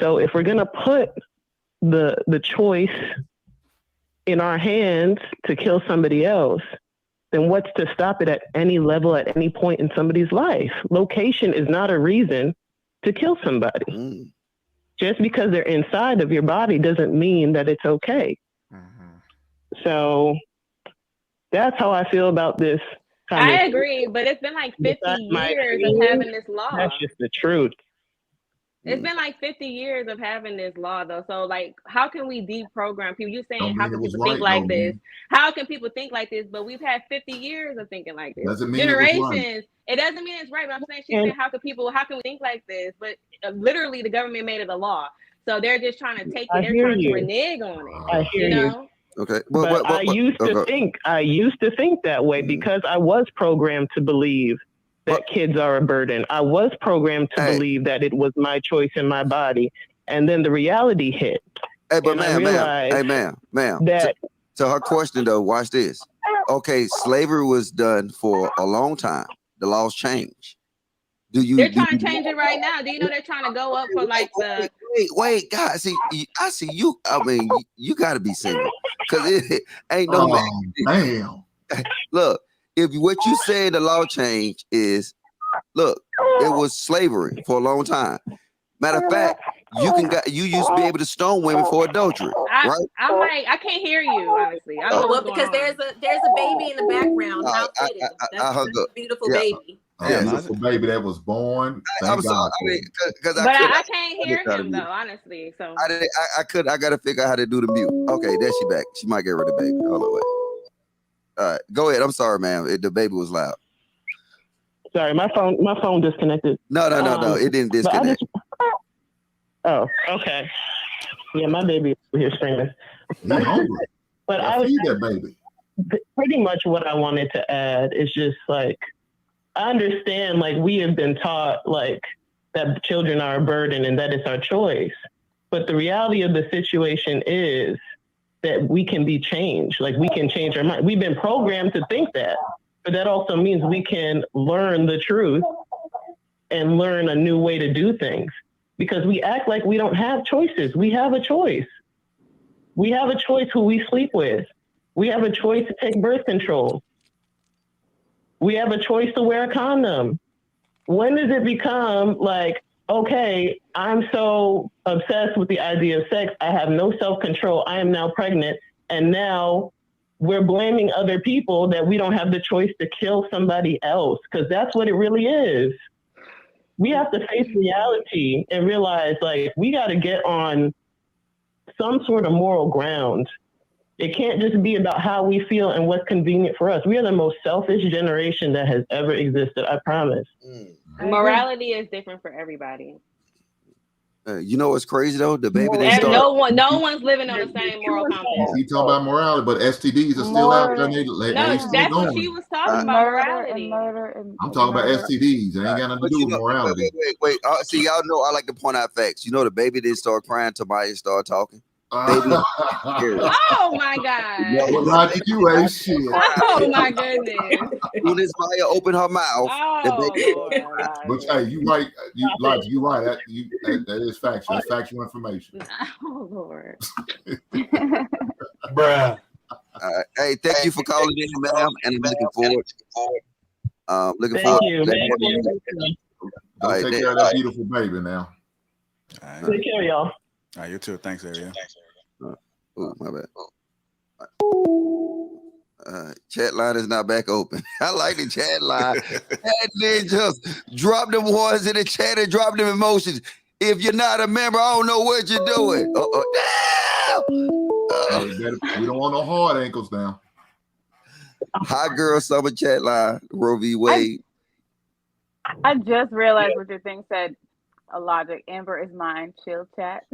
So if we're going to put the choice in our hands to kill somebody else, then what's to stop it at any level, at any point in somebody's life? Location is not a reason to kill somebody. Just because they're inside of your body doesn't mean that it's okay. So that's how I feel about this. I agree, but it's been like 50 years of having this law. That's just the truth. It's been like 50 years of having this law, though. So, like, how can we deprogram people? You're saying, how can people think like this? How can people think like this? But we've had 50 years of thinking like this. Doesn't mean generations. It doesn't mean it's right. But I'm saying, she's saying, how can we think like this? But literally, the government made it a law. So they're just trying to take it. They're trying to renege on it. I hear you. Okay. But I used to think that way because I was programmed to believe that kids are a burden. I was programmed to believe that it was my choice in my body. And then the reality hit. Hey, but ma'am. That so her question though, watch this. Okay, slavery was done for a long time. The laws changed. They're trying to change it right now. Do you know they're trying to go up for like the wait, God, I see you. I mean, you gotta be serious. Because it ain't no man. Look, if what you say the law change is, look, it was slavery for a long time. Matter of fact, you used to be able to stone women for adultery, right? I can't hear you, honestly. I don't know well, because there's a baby in the background. How fitting. That's a beautiful baby. Beautiful baby that was born. I'm sorry. I can't hear him though, honestly. So I gotta figure out how to do the mute. Okay, there she back. She might get rid of the baby. Hold on, wait. All right, go ahead. I'm sorry, ma'am. The baby was loud. Sorry, my phone disconnected. No, it didn't disconnect. Oh, okay. Yeah, my baby over here screaming. But I feed that baby. Pretty much what I wanted to add is just like, I understand, like, we have been taught, like, that children are a burden and that it's our choice. But the reality of the situation is that we can be changed. Like, we can change our mind. We've been programmed to think that. But that also means we can learn the truth and learn a new way to do things, because we act like we don't have choices. We have a choice. We have a choice who we sleep with. We have a choice to take birth control. We have a choice to wear a condom. When does it become like, okay, I'm so obsessed with the idea of sex, I have no self-control, I am now pregnant, and now we're blaming other people that we don't have the choice to kill somebody else, because that's what it really is. We have to face reality and realize, like, we got to get on some sort of moral ground. It can't just be about how we feel and what's convenient for us. We are the most selfish generation that has ever existed, I promise. Morality is different for everybody. You know what's crazy though? The baby they And start. no one's living on the same moral compass. He talking about morality, but STDs are still out there. They No, still that's going. what she was talking about, morality. I'm talking about STDs. It ain't got nothing to do with morality. Wait. See, y'all know I like to point out facts. You know, the baby didn't start crying till Maya started talking. Baby, oh my God. Well, Logic, you ain't shit. Oh my goodness. When this Maya opened her mouth, But hey, you right. Logic, you right. That is factual. That's factual information. Oh Lord. Bruh. Hey, thank you for calling in, ma'am, and I'm looking forward. Looking Thank forward. you. Go take care of that beautiful baby now. Take care, y'all. All right, you too. Thanks, Ariel. Oh, my bad. Chat line is not back open. I like the chat line. Chat ninjas, drop them words in the chat and drop them emotions. If you're not a member, I don't know what you're doing. We don't want no hard ankles now. Hi, girl, summer chat line. Roe V. Wade. I just realized what your thing said. A logic. Amber is mine. Chill chat.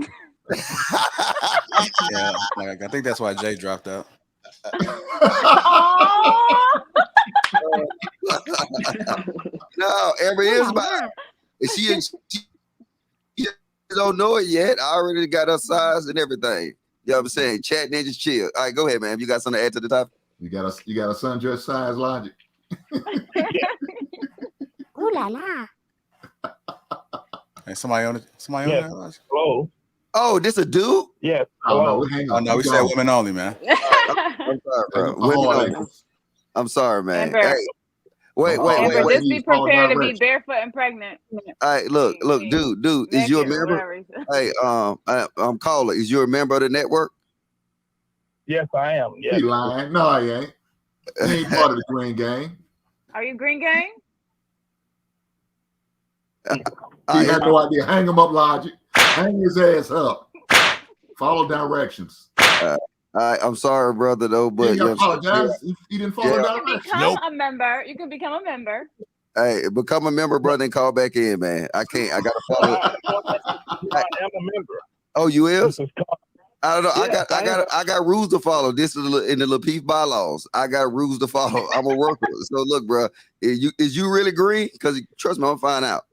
Yeah, I think that's why Jay dropped out. No, Amber is mine. She don't know it yet. I already got her size and everything. You know what I'm saying? Chat ninjas chill. All right, go ahead, man. You got something to add to the topic? You got a sundress size, Logic. Ooh la la. Hey, somebody on there? Hello. Oh, this a dude? Yes. Oh, hang on. No, we said women only, man. I'm sorry, bro. Women only. I'm sorry, man. Amber. Hey, wait. Just be prepared to be barefoot and pregnant. All right, look, dude, is you a member? Hey, I'm caller. Is you a member of the network? Yes, I am. Yes. He lying. No, he ain't. He ain't part of the Green Gang. Are you Green Gang? He had no idea. Hang him up, Logic. Hang his ass up. Follow directions. I'm sorry, brother, though, but you apologize. He didn't follow directions. Become a member. You can become a member. Hey, become a member, brother, and call back in, man. I can't. I gotta follow. I am a member. Oh, you is? I don't know. Yes, I got rules to follow. This is in the Lapeef bylaws. I got rules to follow. I'm a worker. So look, bro, is you really green? Because trust me, I'm gonna find out.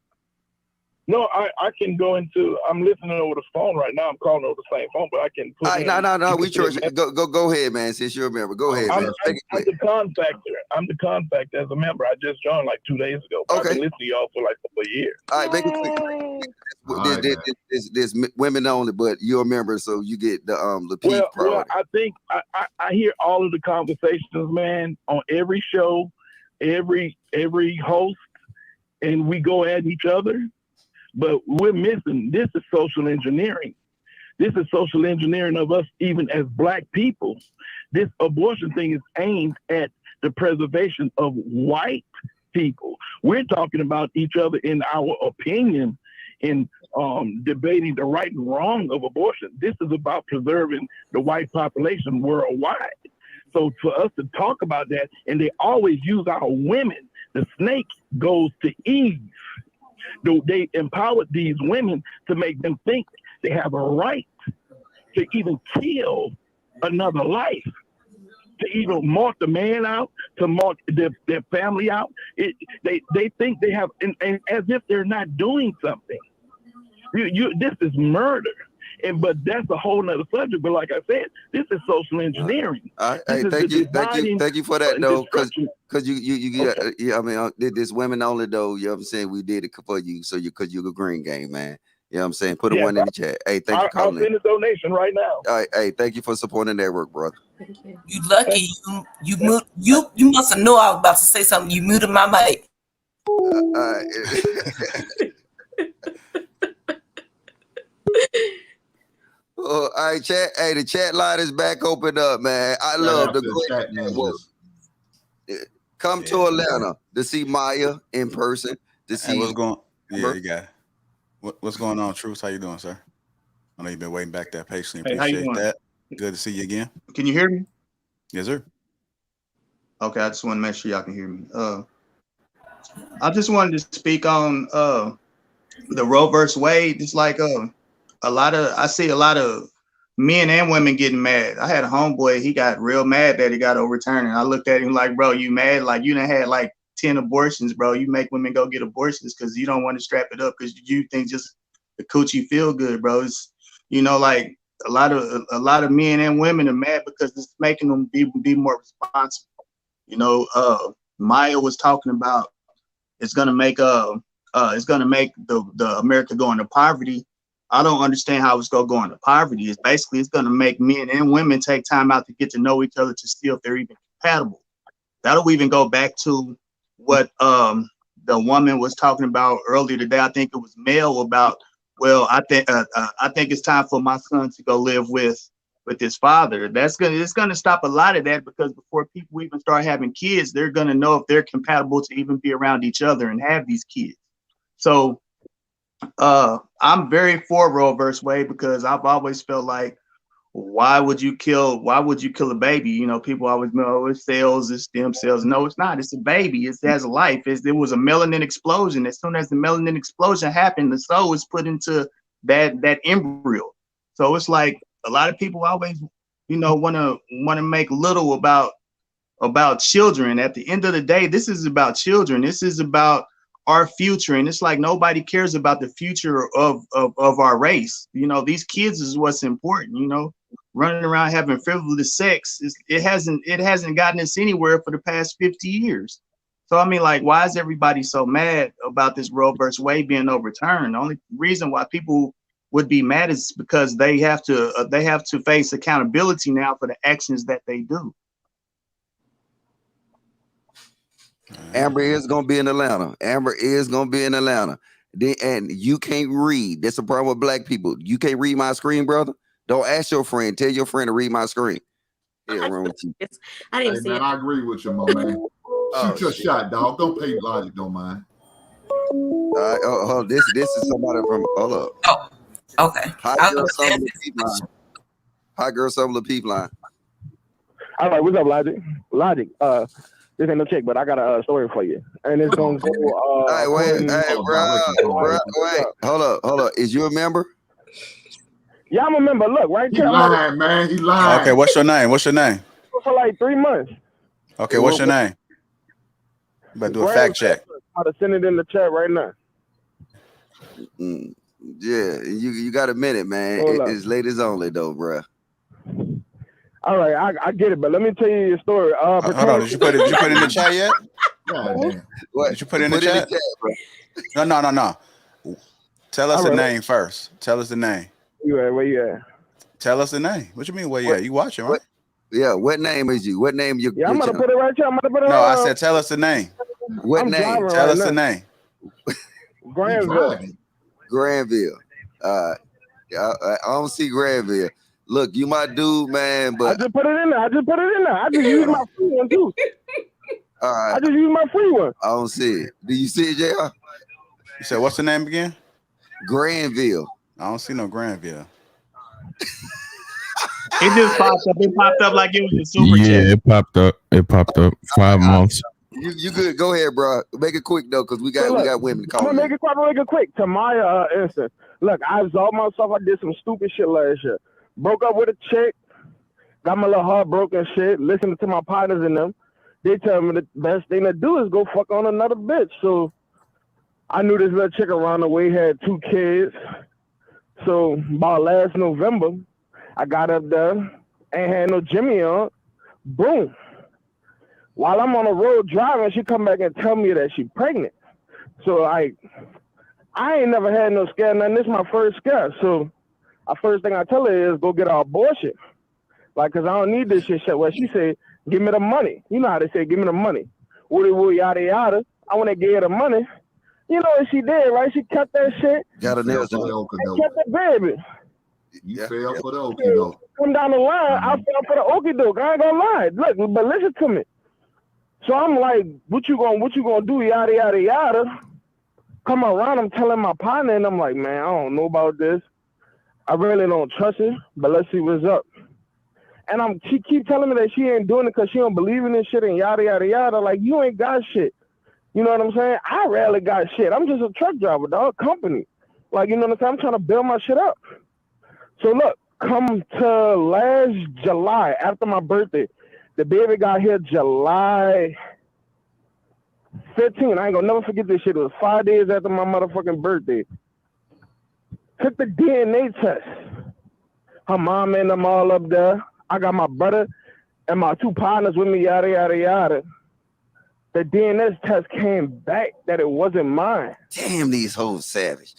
No, I can go into. I'm listening over the phone right now. I'm calling over the same phone, but I can put. No. We trust you. Go ahead, man. Since you're a member, go ahead, man. I'm the contractor. I'm the contractor as a member. I just joined like 2 days ago. Okay. I've been listening to y'all for like a couple of years. All right, make it quick. There's women only, but you're a member, so you get the Lapeef priority. Well, I think I hear all of the conversations, man, on every show, every host, and we go at each other. But we're missing. This is social engineering. This is social engineering of us, even as Black people. This abortion thing is aimed at the preservation of white people. We're talking about each other in our opinion in debating the right and wrong of abortion. This is about preserving the white population worldwide. So for us to talk about that, and they always use our women, the snake goes to Eve. They empowered these women to make them think they have a right to even kill another life, to even mark the man out, to mark their family out. They think they have, and as if they're not doing something. This is murder. But that's a whole nother subject. But like I said, this is social engineering. Hey, thank you for that though, because I mean, this women only though. You know what I'm saying? We did it for you, so because you're a green game man. You know what I'm saying? Put a one in the chat. Hey, thank you, I'll send a donation right now. All right, hey, thank you for supporting that work, brother. Thank you. You lucky you must have known I was about to say something. You muted my mic. All right, chat. Hey, the chat line is back open up, man. I love the chat network. Come to Atlanta to see Maya in person. To see what's going. Yeah, you got it. What's going on, Truth? How you doing, sir? I know you've been waiting back there patiently. Hey, how you Appreciate doing? that. Good to see you again. Can you hear me? Yes, sir. Okay, I just want to make sure y'all can hear me. I just wanted to speak on the Roe versus Wade. It's like I see a lot of men and women getting mad. I had a homeboy, he got real mad that he got overturned. And I looked at him like, bro, you mad? Like you done had like 10 abortions, bro. You make women go get abortions because you don't want to strap it up because you think just the coochie feel good, bro. It's, like a lot of men and women are mad because it's making them be more responsible. Maya was talking about it's gonna make the America go into poverty. I don't understand how it's gonna go into poverty. It's gonna make men and women take time out to get to know each other to see if they're even compatible. That'll even go back to what the woman was talking about earlier today. I think it was Mel about, well, I think it's time for my son to go live with his father. It's gonna stop a lot of that, because before people even start having kids, they're gonna know if they're compatible to even be around each other and have these kids. So I'm very for Roe versus Wade, because I've always felt like, why would you kill a baby? People always know it's cells, it's stem cells. No, it's not. It's a baby. It has a life. There was a melanin explosion. As soon as the melanin explosion happened, the soul was put into that embryo. So it's like a lot of people always, want to make little about children. At the end of the day, this is about children. This is about our future, and it's like nobody cares about the future of our race. These kids is what's important. Running around having frivolous sex, it hasn't gotten us anywhere for the past 50 years. So I mean, like, why is everybody so mad about this Roe versus Wade being overturned? The only reason why people would be mad is because they have to face accountability now for the actions that they do. Amber is gonna be in Atlanta. And you can't read. That's the problem with black people. You can't read my screen, brother. Don't ask your friend. Tell your friend to read my screen. Yeah, wrong with you. I didn't see man, it. I agree with you, my man. Shoot your shot, dog. Don't pay Logic, don't mind. This is somebody from. Hold up. Oh, okay. Hi, girl, some of the people line. All right, what's up, Logic? Logic. This ain't no check, but I got a story for you, and it's gonna go. Hey, bro, wait. Hold up. Is you a member? Yeah, I'm a member. Look, right He here. lying, man. He lying. Okay, what's your name? For like 3 months. Okay, what's your name? Better do a fact check. I'm gonna send it in the chat right now. Yeah, you got a minute, man. It's ladies only, though, bro. All right, I get it, but let me tell you your story. Hold on, did you put it in the chat yet? What? Did you put it in the chat? No. Tell us the name first. Tell us the name. Where you at? Tell us the name. What you mean, where you at? You watching, right? What name is you? What name you? Yeah, I'm gonna put it right here. No, I said tell us the name. What name? Tell us the name. Granville. I don't see Granville. Look, you my dude, man, but I just put it in there. I just used my free one too. All right. I just used my free one. I don't see it. Do you see it, JR? You said what's the name again? Granville. I don't see no Granville. It just popped up. It popped up like it was a super chat. Yeah, it popped up. 5 months. You good? Go ahead, bro. Make it quick though, because we got women to call. I'm gonna make it quick. To my instance, look, I absolved myself. I did some stupid shit last year. Broke up with a chick, got my little heart broken shit, listening to my partners and them. They tell me the best thing to do is go fuck on another bitch. So I knew this little chick around the way had 2 kids. So about last November, I got up there, ain't had no Jimmy on. Boom. While I'm on the road driving, she come back and tell me that she pregnant. So I ain't never had no scare, nothing. This is my first scare. So the first thing I tell her is go get an abortion. Like, cause I don't need this shit. Well, she said, give me the money. You know how they say, give me the money. Woody woo yada yada. I want to give her the money. You know what she did, right? She kept that shit. Got a nail to it. Kept the baby. You fell for the okie doke. Come down the line, I fell for the okie doke. I ain't gonna lie. Look, but listen to me. So I'm like, what you gonna do? Yada yada yada. Come around, I'm telling my partner, and I'm like, man, I don't know about this. I really don't trust it, but let's see what's up. And she keep telling me that she ain't doing it because she don't believe in this shit and yada yada yada. Like, you ain't got shit. You know what I'm saying? I rarely got shit. I'm just a truck driver, dog, company. Like, you know what I'm saying? I'm trying to build my shit up. So look, come to last July, after my birthday, the baby got here July 15. I ain't gonna never forget this shit. It was 5 days after my motherfucking birthday. Took the DNA test. Her mom and them all up there. I got my brother and my two partners with me, yada, yada, yada. The DNA test came back that it wasn't mine. Damn, these hoes savage.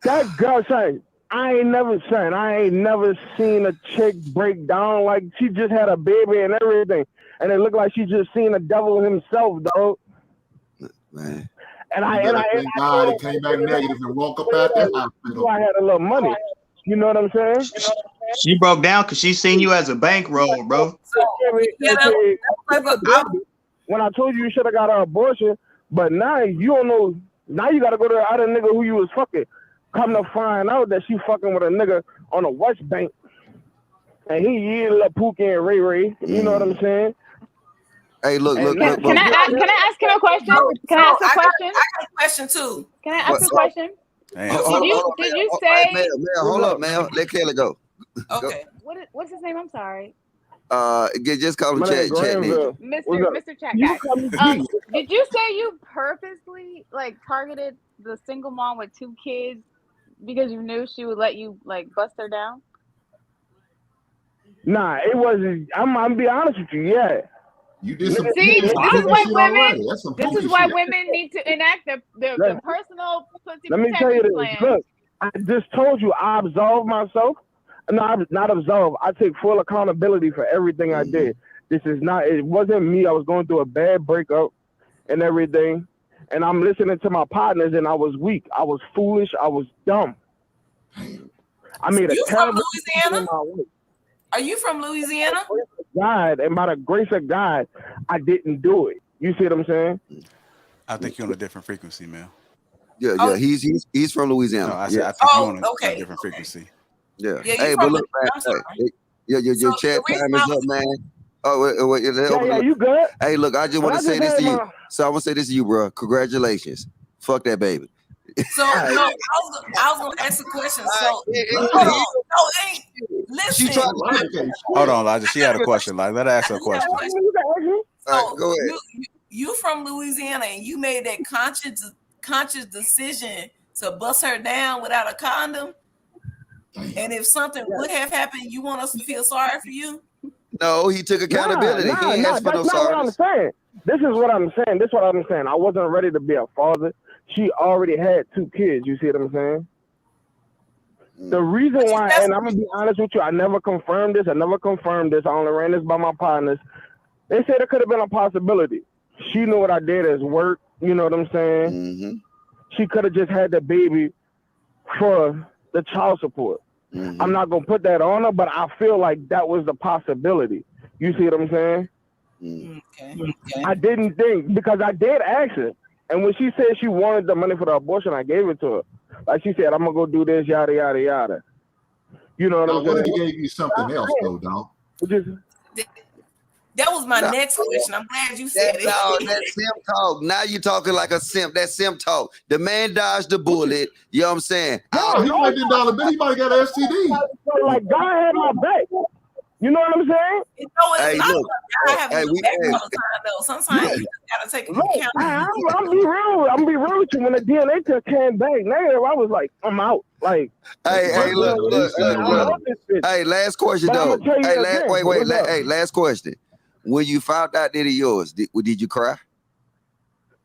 That girl said, I ain't never seen a chick break down. Like, she just had a baby and everything. And it looked like she just seen the devil himself, dog. Man. And I God, it came back negative and woke up at that hospital. I had a little money. You know what I'm saying? She broke down because she seen you as a bankroll, bro. When I told you should have got an abortion, but now you don't know. Now you got to go to the other nigga who you was fucking. Come to find out that she fucking with a nigga on the West Bank. And he yelled up Pookie and Ray Ray. You know what I'm saying? Hey, look. Can I ask him a question? Can I ask a question? I got a question too. Can I ask a question? Did you say? Mel, hold up, Mel. Let Kelly go. Okay. What's his name? I'm sorry. Just call him Chat Ninja. Mr. Chat Guy. Did you say you purposely targeted the single mom with 2 kids because you knew she would let you bust her down? Nah, it wasn't. I'm be honest with you. Yeah. You did some. See, this is why women need to enact the personal pussy Let me tell you this. plan. Look, I just told you I absolved myself. No, I'm not absolved. I take full accountability for everything I did. It wasn't me. I was going through a bad breakup and everything. And I'm listening to my partners and I was weak. I was foolish. I was dumb. I made a terrible decision in my life. Are you from Louisiana? God, and by the grace of God, I didn't do it. You see what I'm saying? I think you're on a different frequency, man. Yeah, he's from Louisiana. No, I think you're on a different frequency. Yeah. Hey, but look, man. Your chat time is up, man. Oh, wait, yeah, you good? Hey, look, I just want to say this to you. So I want to say this to you, bro. Congratulations. Fuck that baby. So no, I was gonna ask a question. So listen. Hold on, Elijah. She had a question. Let her ask her a question. So go ahead. You from Louisiana and you made that conscious decision to bust her down without a condom. And if something would have happened, you want us to feel sorry for you? No, he took accountability. Nah, that's not what I'm saying. This is what I'm saying. I wasn't ready to be a father. She already had 2 kids. You see what I'm saying? The reason why, and I'm gonna be honest with you, I never confirmed this. I only ran this by my partners. They said it could have been a possibility. She knew what I did as work. You know what I'm saying? Mm-hmm. She could have just had the baby for the child support. Mm-hmm. I'm not gonna put that on her, but I feel like that was the possibility. You see what I'm saying? Mm-hmm. Okay. I didn't think, because I did ask her, and when she said she wanted the money for the abortion, I gave it to her. Like she said, I'm gonna go do this, yada yada yada. You know what I'm saying? What if he gave you something else, though, dog? That was my next question. I'm glad you said it. That's simp talk. Now you're talking like a simp. That's simp talk. The man dodged the bullet. You know what I'm saying? Yeah, he might have $1 bill. He might have got an STD. Like, God had my back. You know what I'm saying? You know, it's Hey, not look, I have to hey, look we, back hey, all the time though. Sometimes you just gotta take into Look, account. I'm be real. I'm be real with you. When the DNA test came back negative, I was like, I'm out. Like, hey, look. Hey, last question But I'm though. gonna tell you Hey, again. wait, What's up? hey, last question. When you found out that it yours, did you cry?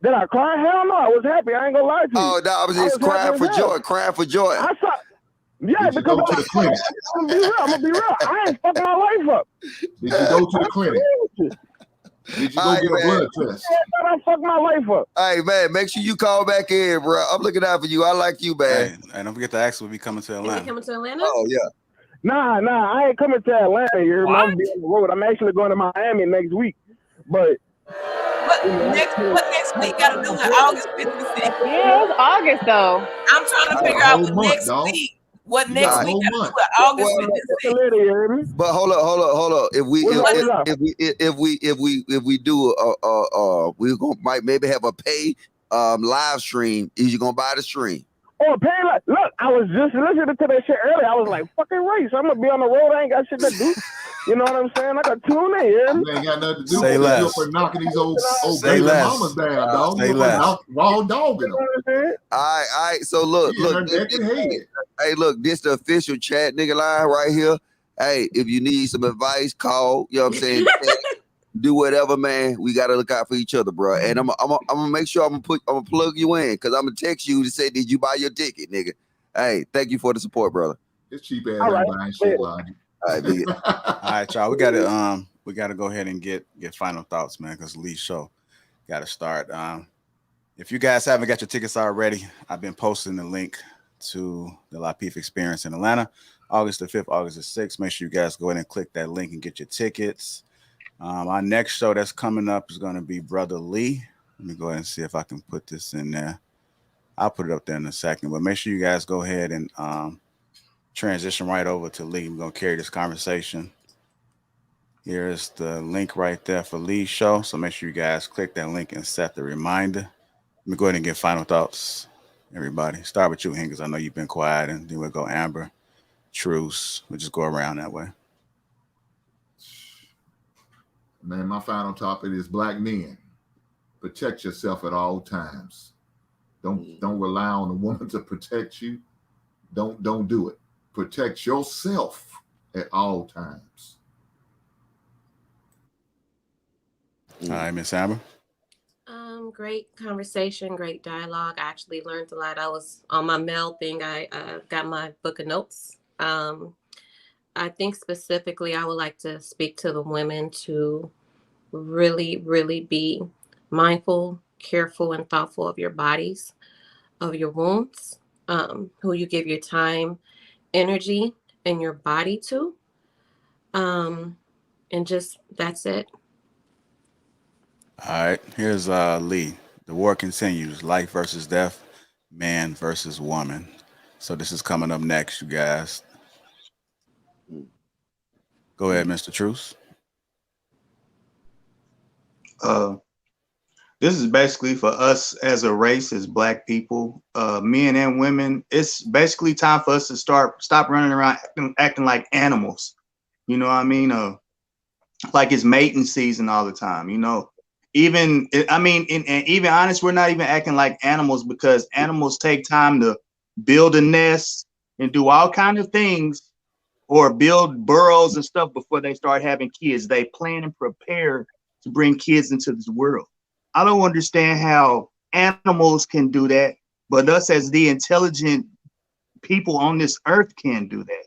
Did I cry? Hell no, I was happy. I ain't gonna lie to you. Oh no, I was just crying for joy, crying for joy. I saw. Yeah, Did you because go to the clinic? I'm gonna be real. I ain't fucking my life up. Did you go to the clinic? Did you go get a blood test? I fucked my life up. Hey man, make sure you call back in, bro. I'm looking out for you. I like you, man. Hey, and don't forget to ask when we coming to Atlanta. Coming to Atlanta? Oh yeah. Nah, I ain't coming to Atlanta. I'm gonna be on the road. I'm actually going to Miami next week. But what next week got to do with August 5th and 6th? Yeah, it's August though. I'm trying to figure out what next week. What next week got to do with August 5th and 6th? But hold up. If we do we might maybe have a pay live stream. Is you gonna buy the stream? Oh, pay like, look, I was just listening to that shit earlier. I was like, fucking right. So I'm gonna be on the road. I ain't got shit to do. You know what I'm saying? I got tune in. You ain't got nothing to do. Say less. For knocking these old Say baby less. mamas down, dog. Say You less. raw dogging them. All right. So look. Hey, look, this the official chat nigga line right here. Hey, if you need some advice, call. You know what I'm saying? Do whatever, man. We gotta look out for each other, bro. And I'm gonna make sure I'm gonna plug you in because I'm gonna text you to say, did you buy your ticket, nigga? Hey, thank you for the support, brother. It's cheap ass buying shit, Logic. All right, big. All right, y'all. We gotta go ahead and get final thoughts, man, because Lee's show gotta start. If you guys haven't got your tickets already, I've been posting the link to the Lapeef experience in Atlanta, August the 5th, August the 6th. Make sure you guys go ahead and click that link and get your tickets. Our next show that's coming up is going to be Brother Lee. Let me go ahead and see if I can put this in there. I'll put it up there in a second, but make sure you guys go ahead and transition right over to Lee. We're going to carry this conversation. Here's the link right there for Lee's show. So make sure you guys click that link and set the reminder. Let me go ahead and get final thoughts, everybody. Start with you, Hen, because I know you've been quiet, and then we'll go Amber, Truce. We'll just go around that way. Man, my final topic is black men. Protect yourself at all times. Don't rely on a woman to protect you. Don't do it. Protect yourself at all times. All right, Miss Amber. Great conversation, great dialogue. I actually learned a lot. I was on my mail thing. I got my book of notes. I think specifically I would like to speak to the women to really, really be mindful, careful, and thoughtful of your bodies, of your wounds, who you give your time, energy, and your body to. And just, that's it. All right, here's Lee. The war continues, life versus death, man versus woman. So this is coming up next, you guys. Go ahead, Mr. Truce. This is basically for us as a race, as black people, men and women. It's basically time for us to stop running around acting like animals. You know what I mean? Like it's mating season all the time. You know, even honest, we're not even acting like animals because animals take time to build a nest and do all kinds of things, or build burrows and stuff before they start having kids. They plan and prepare to bring kids into this world. I don't understand how animals can do that, but us as the intelligent people on this earth can do that.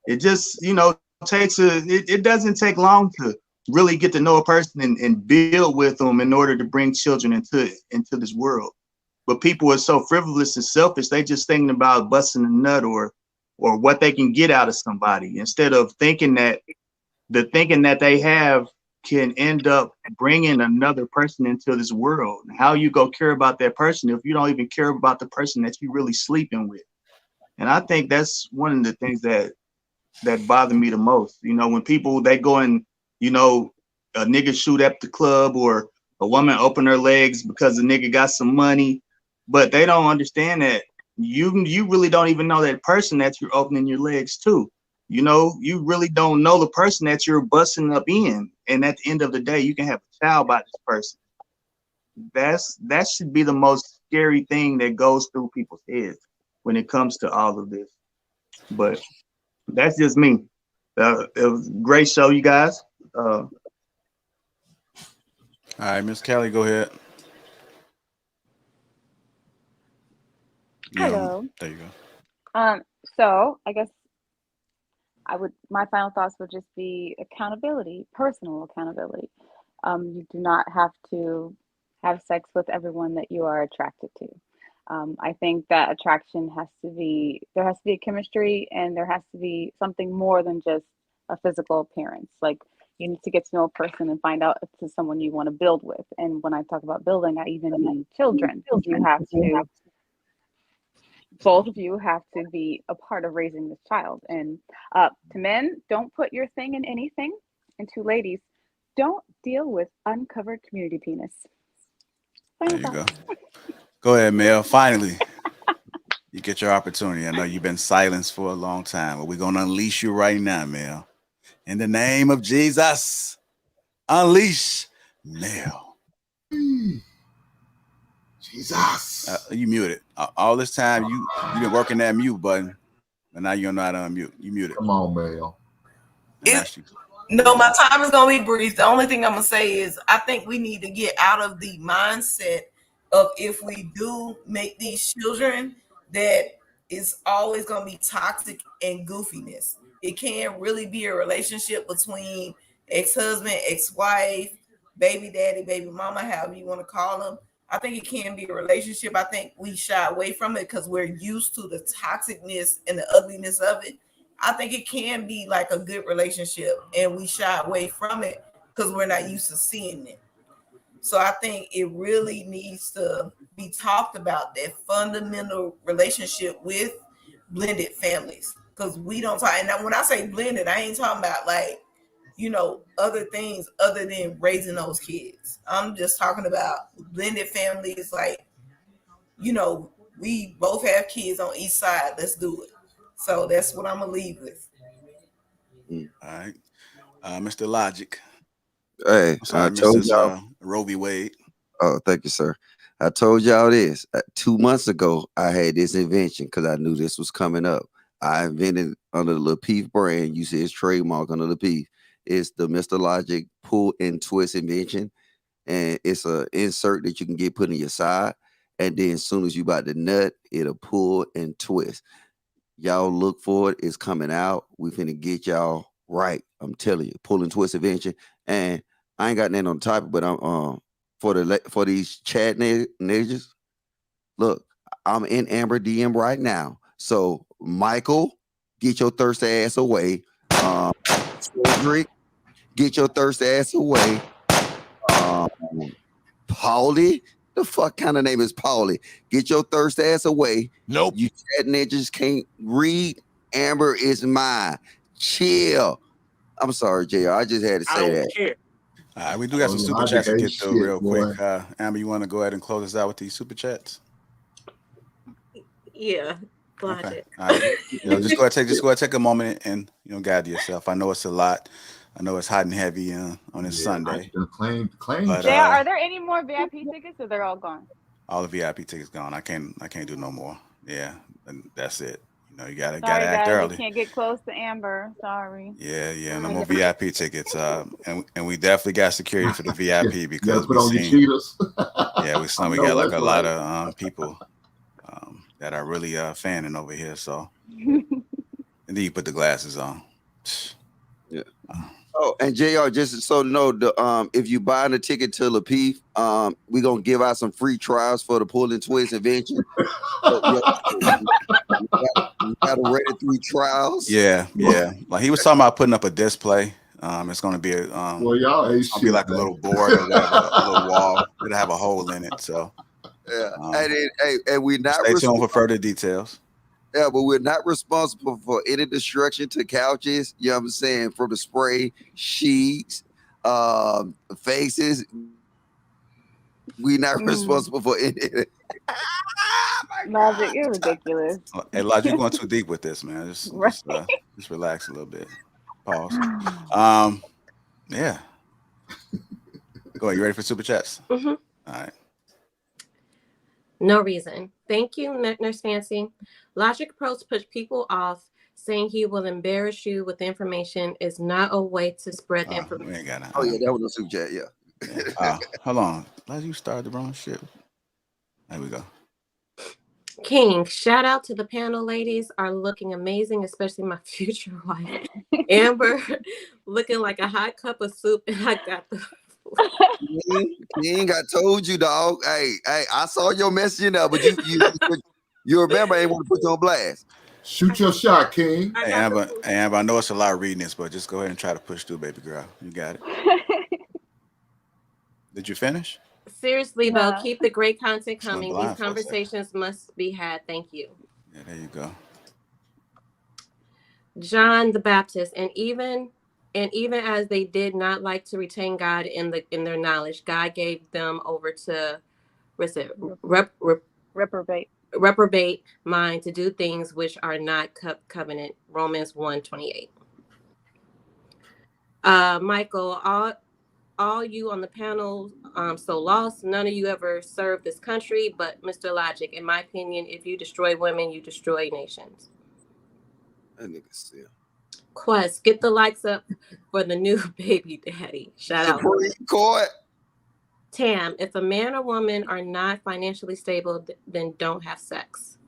It just, it doesn't take long to really get to know a person and build with them in order to bring children into this world. But people are so frivolous and selfish, they just thinking about busting a nut or what they can get out of somebody, instead of thinking that the thinking that they have can end up bringing another person into this world. How you go care about that person if you don't even care about the person that you're really sleeping with? And I think that's one of the things that bother me the most. When people, they go and, a nigga shoot at the club, or a woman open her legs because the nigga got some money, but they don't understand that you really don't even know that person that you're opening your legs to. You know, you really don't know the person that you're busting up in. And at the end of the day, you can have a child by this person. That should be the most scary thing that goes through people's heads when it comes to all of this. But that's just me. It was a great show, you guys. All right, Miss Kelly, go ahead. Hello. There you go. So I guess my final thoughts would just be accountability, personal accountability. You do not have to have sex with everyone that you are attracted to. I think that attraction there has to be a chemistry, and there has to be something more than just a physical appearance. Like, you need to get to know a person and find out if this is someone you want to build with. And when I talk about building, I even mean children. Both of you have to be a part of raising this child. And to men, don't put your thing in anything. And to ladies, don't deal with uncovered community penis. There you go. Go ahead, Mel. Finally, you get your opportunity. I know you've been silenced for a long time, but we're going to unleash you right now, Mel. In the name of Jesus, unleash Mel. Jesus. You muted. All this time, you've been working that mute button, but now you don't know how to unmute. You muted. Come on, Mel. No, my time is going to be brief. The only thing I'm going to say is I think we need to get out of the mindset of, if we do make these children, that it's always going to be toxic and goofiness. It can't really be a relationship between ex-husband, ex-wife, baby daddy, baby mama, however you want to call them. I think it can be a relationship. I think we shy away from it because we're used to the toxicness and the ugliness of it. I think it can be like a good relationship, and we shy away from it because we're not used to seeing it. So I think it really needs to be talked about, that fundamental relationship with blended families, because we don't talk. And when I say blended, I ain't talking about like, other things other than raising those kids. I'm just talking about blended families. Like, we both have kids on each side. Let's do it. So that's what I'm gonna leave with. All right, Mr. Logic. Hey, sorry, I told y'all. Roe v. Wade. Oh, thank you, sir. I told y'all this 2 months ago. I had this invention because I knew this was coming up. I invented under the Lapeef brand. You see his trademark under Lapeef. It's the Mr. Logic pull and twist invention, and it's a insert that you can get put in your side, and then as soon as you about to nut, it'll pull and twist. Y'all look for it. It's coming out. We finna get y'all right. I'm telling you, pull and twist invention. And I ain't got nothing on the topic, but I'm for these chat niggas. Look, I'm in Amber DM right now. So Michael, get your thirst ass away. Cedric, get your thirst ass away. Paulie, the fuck kind of name is Paulie? Get your thirst ass away. Nope. You chat ninjas can't read. Amber is mine. Chill. I'm sorry, JR. I just had to say that. Care. All right, we do got some super chats to get through real quick. Amber, you want to go ahead and close us out with these super chats? Yeah. Okay. All right. Just go ahead, take a moment and gather yourself. I know it's a lot. I know it's hot and heavy on this Sunday. Claim. But, are there any more VIP tickets, or they're all gone? All the VIP tickets gone. I can't do no more. Yeah, and that's it. You gotta Sorry, act guys, early. You can't get close to Amber. Sorry. Yeah, no more VIP tickets. And we definitely got security for the VIP because we got like a lot of people that are really fanning over here. So, and then you put the glasses on. Yeah. Oh, and JR, just so you know, if you buy a ticket to Lapeef, we're gonna give out some free trials for the pull and twist invention. So, we got to read it through trials. Yeah. Like he was talking about putting up a display. It's gonna be it's gonna be like a little board or whatever, a little wall. It'll have a hole in it. So yeah, and we're not stay tuned for further details. Yeah, but we're not responsible for any destruction to couches. You know what I'm saying? From the spray, sheets, faces. We're not responsible for any. My Logic, you're ridiculous. Hey, Lodge, you're going too deep with this, man. Just relax a little bit. Pause. Yeah. Go ahead. You ready for super chats? Mm-hmm. All right. No reason. Thank you, Nurse Fancy. Logic approach push people off. Saying he will embarrass you with information is not a way to spread information. We ain't got Oh yeah, that was a super chat. Yeah. Hold on. Lodge, you started the wrong shit. There we go. King, shout out to the panel ladies, are looking amazing, especially my future wife. Amber, looking like a hot cup of soup, and I got the King, I told you, dog. Hey, I saw your message in there, but you remember I ain't want to put you on blast. Shoot your shot, King. Hey, Amber, I know it's a lot of reading this, but just go ahead and try to push through, baby girl. You got it. Did you finish? Seriously, though, keep the great content coming. These conversations must be had. Thank you. Yeah, there you go. John the Baptist, and even as they did not like to retain God in their knowledge, God gave them over to reprobate mind to do things which are not covenant. Romans 1:28. Michael, all you on the panel so lost. None of you ever served this country, but Mr. Logic, in my opinion, if you destroy women, you destroy nations. That nigga still. Quest, get the likes up for the new baby daddy. Shout out. Court. Tam, if a man or woman are not financially stable, then don't have sex.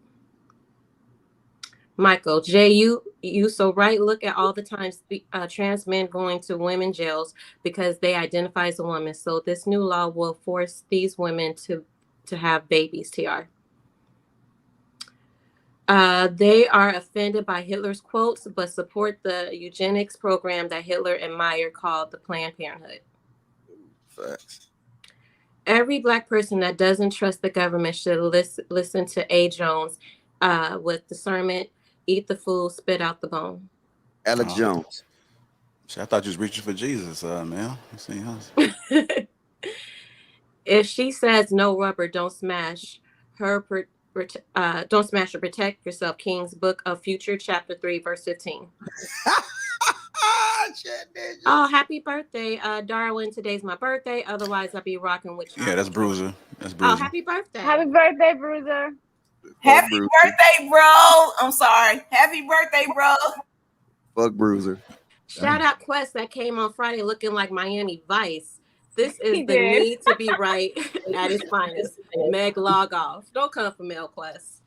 Michael, Jay, you so right. Look at all the times trans men going to women jails because they identify as a woman. So this new law will force these women to have babies. TR. They are offended by Hitler's quotes, but support the eugenics program that Hitler admired called the Planned Parenthood. Facts. Every Black person that doesn't trust the government should listen to A. Jones with discernment. Eat the food, spit out the bone. Alex Jones. I thought you was reaching for Jesus, man. Let's see, If she says no rubber, don't smash her. Don't smash or protect yourself. King's Book of Future, Chapter 3, Verse 15. Oh, happy birthday, Darwin. Today's my birthday. Otherwise, I'll be rocking with you. Yeah, that's Bruiser. That's Bruiser. Oh, happy birthday. Happy birthday, Bruiser. Happy birthday, bro. I'm sorry. Happy birthday, bro. Fuck Bruiser. Shout out Quest that came on Friday looking like Miami Vice. This is the need to be right at its finest. Meg, log off. Don't come for Mel Quest.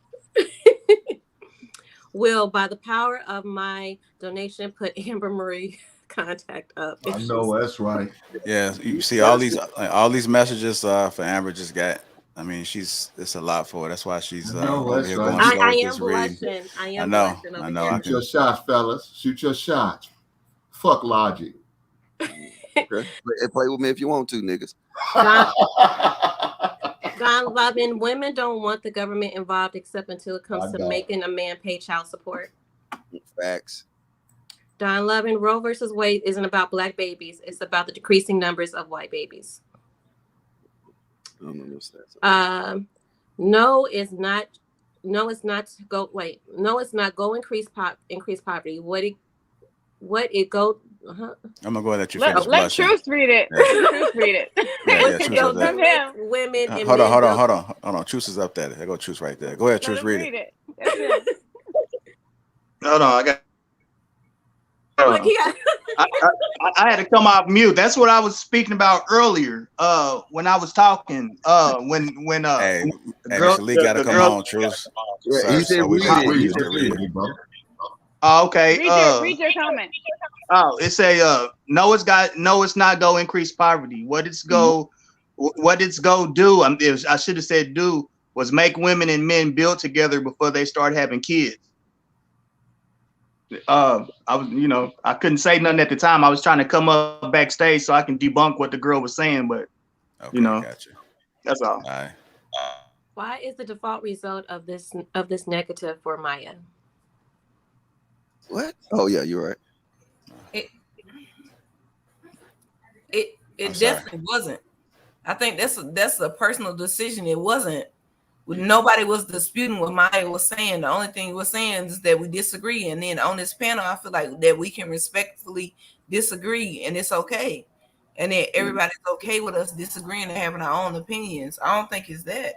Will, by the power of my donation, put Amber Marie contact up. I know that's right. Yeah, you see all these messages for Amber just got. I mean, it's a lot for her. That's why she's over here going slow with this reading. I know. Shoot your shots, fellas. Shoot your shots. Fuck Logic. Okay. Play with me if you want to, niggas. Don Lovin, women don't want the government involved except until it comes to making a man pay child support. Facts. Don Lovin, Roe versus Wade isn't about Black babies. It's about the decreasing numbers of white babies. No, it's not. No, it's not. Go wait. No, it's not. Go increase poverty. What it go? I'm gonna go ahead and let you finish. Let Truth read it. Yeah. Truth read it. Women. And Hold on. Truth is up there. There go Truth right there. Go ahead, Truth. Read it. Hold on, I got. I had to come off mute. That's what I was speaking about earlier. When I was talking. When Hey, Mr. Lee gotta come on, Truth. Yeah, he said read it. Okay. Read your comment. Oh, it say no, it's not go increase poverty. What it's go do? I should have said do was make women and men build together before they start having kids. I was, I couldn't say nothing at the time. I was trying to come up backstage so I can debunk what the girl was saying, but gotcha. That's all. All right. Why is the default result of this negative for Maya? What? Oh yeah, you're right. It definitely wasn't. I think that's a personal decision. It wasn't Nobody was disputing what Maya was saying. The only thing we're saying is that we disagree. And then on this panel, I feel like that we can respectfully disagree, and it's okay. And then everybody's okay with us disagreeing and having our own opinions. I don't think it's that.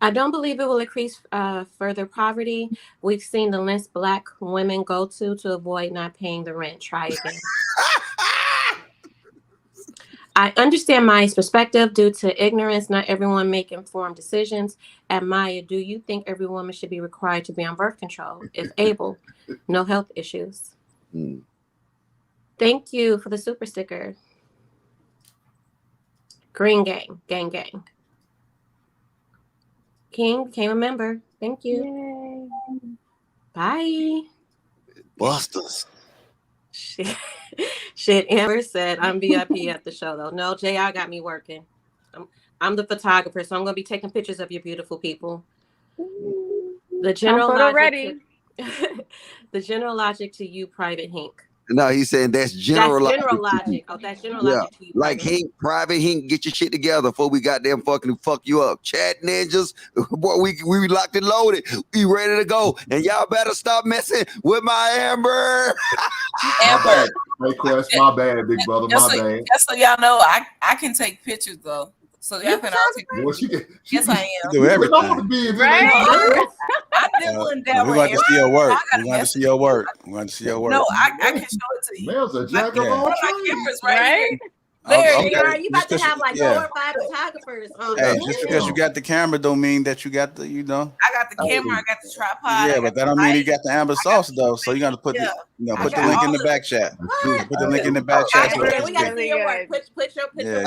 I don't believe it will increase further poverty. We've seen the lengths Black women go to avoid not paying the rent. Try again. I understand Maya's perspective. Due to ignorance, not everyone make informed decisions. And Maya, do you think every woman should be required to be on birth control if able? No health issues. Thank you for the super sticker. Green gang, gang, gang. King became a member. Thank you. Yay. Bye. Busters. Shit, Amber said, I'm VIP at the show, though. No, JR got me working. I'm the photographer, so I'm going to be taking pictures of your beautiful people. The general logic to you, Private Hink. No, he's saying that's general logic. That's general logic. Oh, that's general logic to you. Like Hink, Private Hink, get your shit together before we goddamn fucking fuck you up. Chat ninjas, boy, we locked and loaded. We ready to go. And y'all better stop messing with my Amber. Amber. Hey, Quest, my bad, big brother, my bad. Just so y'all know, I can take pictures though. So y'all can all take pictures. Yes, I am. Do everything. Right? I'm doing that. We're going to see your work. We're going to see your work. We're going to see your work. No, I can show it to you. Mel's a jack of all trades. My cameras right here. Larry, you about to have like 4 or 5 photographers. Hey, just because you got the camera don't mean that you got the, I got the camera, I got the tripod. Yeah, but that don't mean you got the Amber sauce though. So you got to put the, put the link in the back chat. Put the link in the back chat. We got to see your work. Put your picture.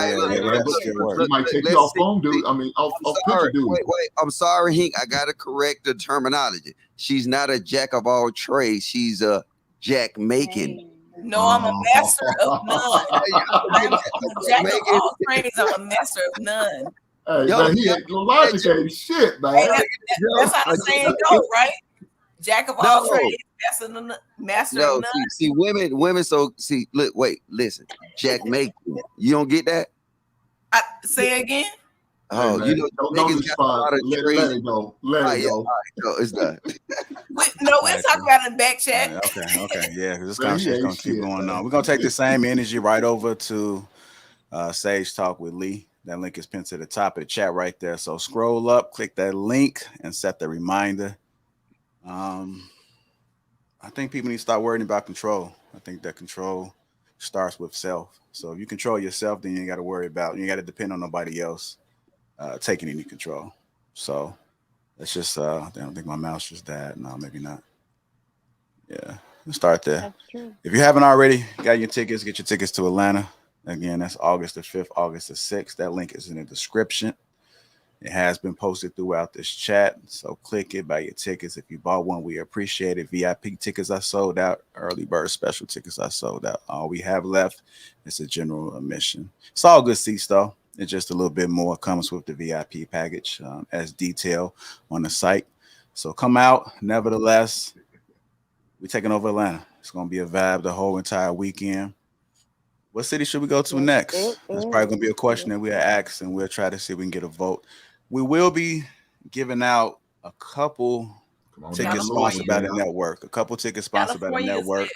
We might take you off phone, dude. I mean, off picture, dude. Wait. I'm sorry, Hink. I got to correct the terminology. She's not a jack of all trades. She's a jack making. No, I'm a master of none. I'm a jack of all trades. I'm a master of none. Hey, man, he ain't logic ain't shit, man. Hey, that's how the saying go, right? Jack of all trades, master of none. See, women. So see, look, wait, listen. Jack making. You don't get that? Say again. Oh, hey, don't respond. Let it go. Let it go. It's done. No, we'll talk about it in the back chat. Okay, yeah, because this conversation's gonna keep going on. We're gonna take the same energy right over to Sage Talk with Lee. That link is pinned to the top of the chat right there. So scroll up, click that link, and set the reminder. I think people need to start worrying about control. I think that control starts with self. So if you control yourself, then you ain't got to worry about. You got to depend on nobody else taking any control. So let's just. I don't think my mouse just died. No, maybe not. Yeah, let's start there. That's true. If you haven't already got your tickets, get your tickets to Atlanta. Again, that's August the 5th, August the 6th. That link is in the description. It has been posted throughout this chat. So click it, buy your tickets. If you bought one, we appreciate it. VIP tickets are sold out. Early bird special tickets are sold out. All we have left is a general admission. It's all good seats, though. It's just a little bit more comes with the VIP package as detailed on the site. So come out. Nevertheless, we're taking over Atlanta. It's going to be a vibe the whole entire weekend. What city should we go to next? That's probably going to be a question that we'll ask, and we'll try to see if we can get a vote. We will be giving out a couple tickets sponsored by the network. A couple tickets sponsored by the network.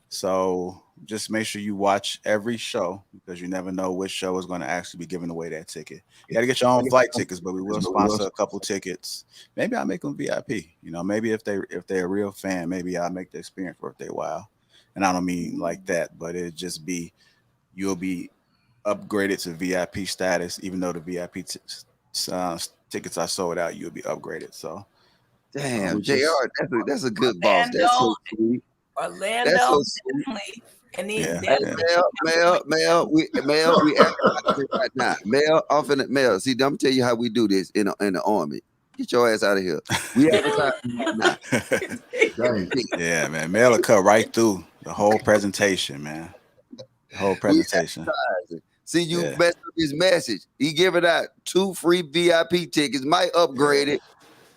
So just make sure you watch every show because you never know which show is going to actually be giving away that ticket. You got to get your own flight tickets, but we will sponsor a couple tickets. Maybe I'll make them VIP. Maybe if they're a real fan, maybe I'll make the experience worth their while. And I don't mean like that, but it'd just be you'll be upgraded to VIP status, even though the VIP tickets are sold out. You'll be upgraded. So, damn, JR, that's a good boss. That's so sweet. Orlando, that's so sweet. And then Mel, we right now. Mel, see, I'm gonna tell you how we do this in the army. Get your ass out of here. We advertise right now. Yeah, man. Mel will cut right through the whole presentation, man. The whole presentation. See, you messed up his message. He giving out 2 free VIP tickets, might upgrade it.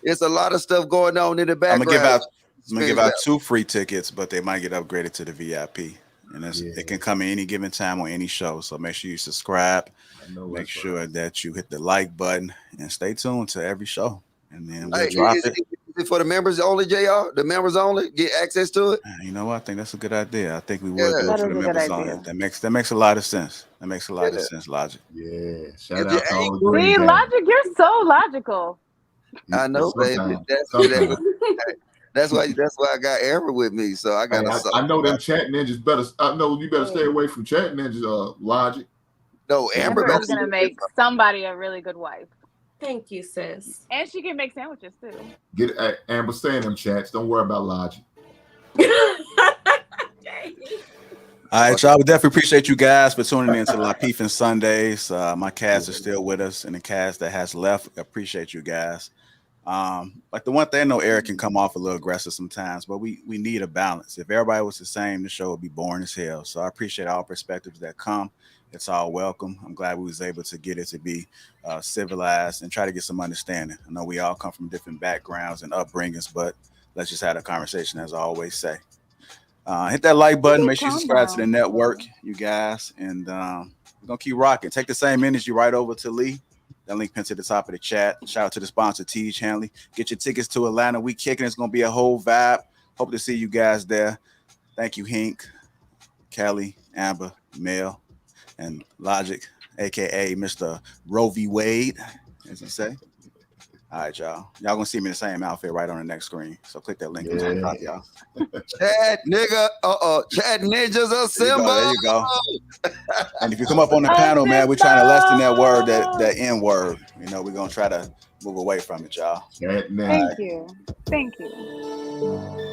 There's a lot of stuff going on in the background. I'm gonna give out 2 free tickets, but they might get upgraded to the VIP. And it can come at any given time on any show. So make sure you subscribe. Make sure that you hit the like button and stay tuned to every show. And then we'll Hey, drop is it. it for the members only, JR? The members only get access to it? You know what? I think that's a good idea. I think we would do it That for is the a good members only. idea. That makes a lot of sense. That makes a lot of sense, Logic. Yeah. Shout out to all the See, green Logic, you're so logical. I know, baby. That's why I got Amber with me. So I got. I know them chat ninjas better. I know you better stay away from chat ninjas. Logic. No, Amber is gonna make somebody a really good wife. Thank you, sis. And she can make sandwiches too. Get Amber, stay in them chats. Don't worry about Logic. All right, y'all. We definitely appreciate you guys for tuning in to Lapeef and Sundays. My cast is still with us, and the cast that has left, appreciate you guys. Like the one thing, I know Eric can come off a little aggressive sometimes, but we need a balance. If everybody was the same, the show would be boring as hell. So I appreciate all perspectives that come. It's all welcome. I'm glad we was able to get it to be civilized and try to get some understanding. I know we all come from different backgrounds and upbringings, but let's just have a conversation, as I always say. Hit that like button. Make sure you subscribe to the network, you guys. And we're going to keep rocking. Take the same energy right over to Lee. That link pinned to the top of the chat. Shout out to the sponsor, Tej Hanley. Get your tickets to Atlanta. We kicking. It's going to be a whole vibe. Hope to see you guys there. Thank you, Hink, Kelly, Amber, Mel, and Logic, a.k.a. Mr. Roe V. Wade, as I say. All right, y'all. Y'all gonna see me in the same outfit right on the next screen. So click that link. Yeah. Y'all. Chat nigga, chat ninjas assemble. There you go. And if you come up on the panel, man, we're trying to lessen that word, that N word. You know, we're gonna try to move away from it, y'all. Thank you. Thank you.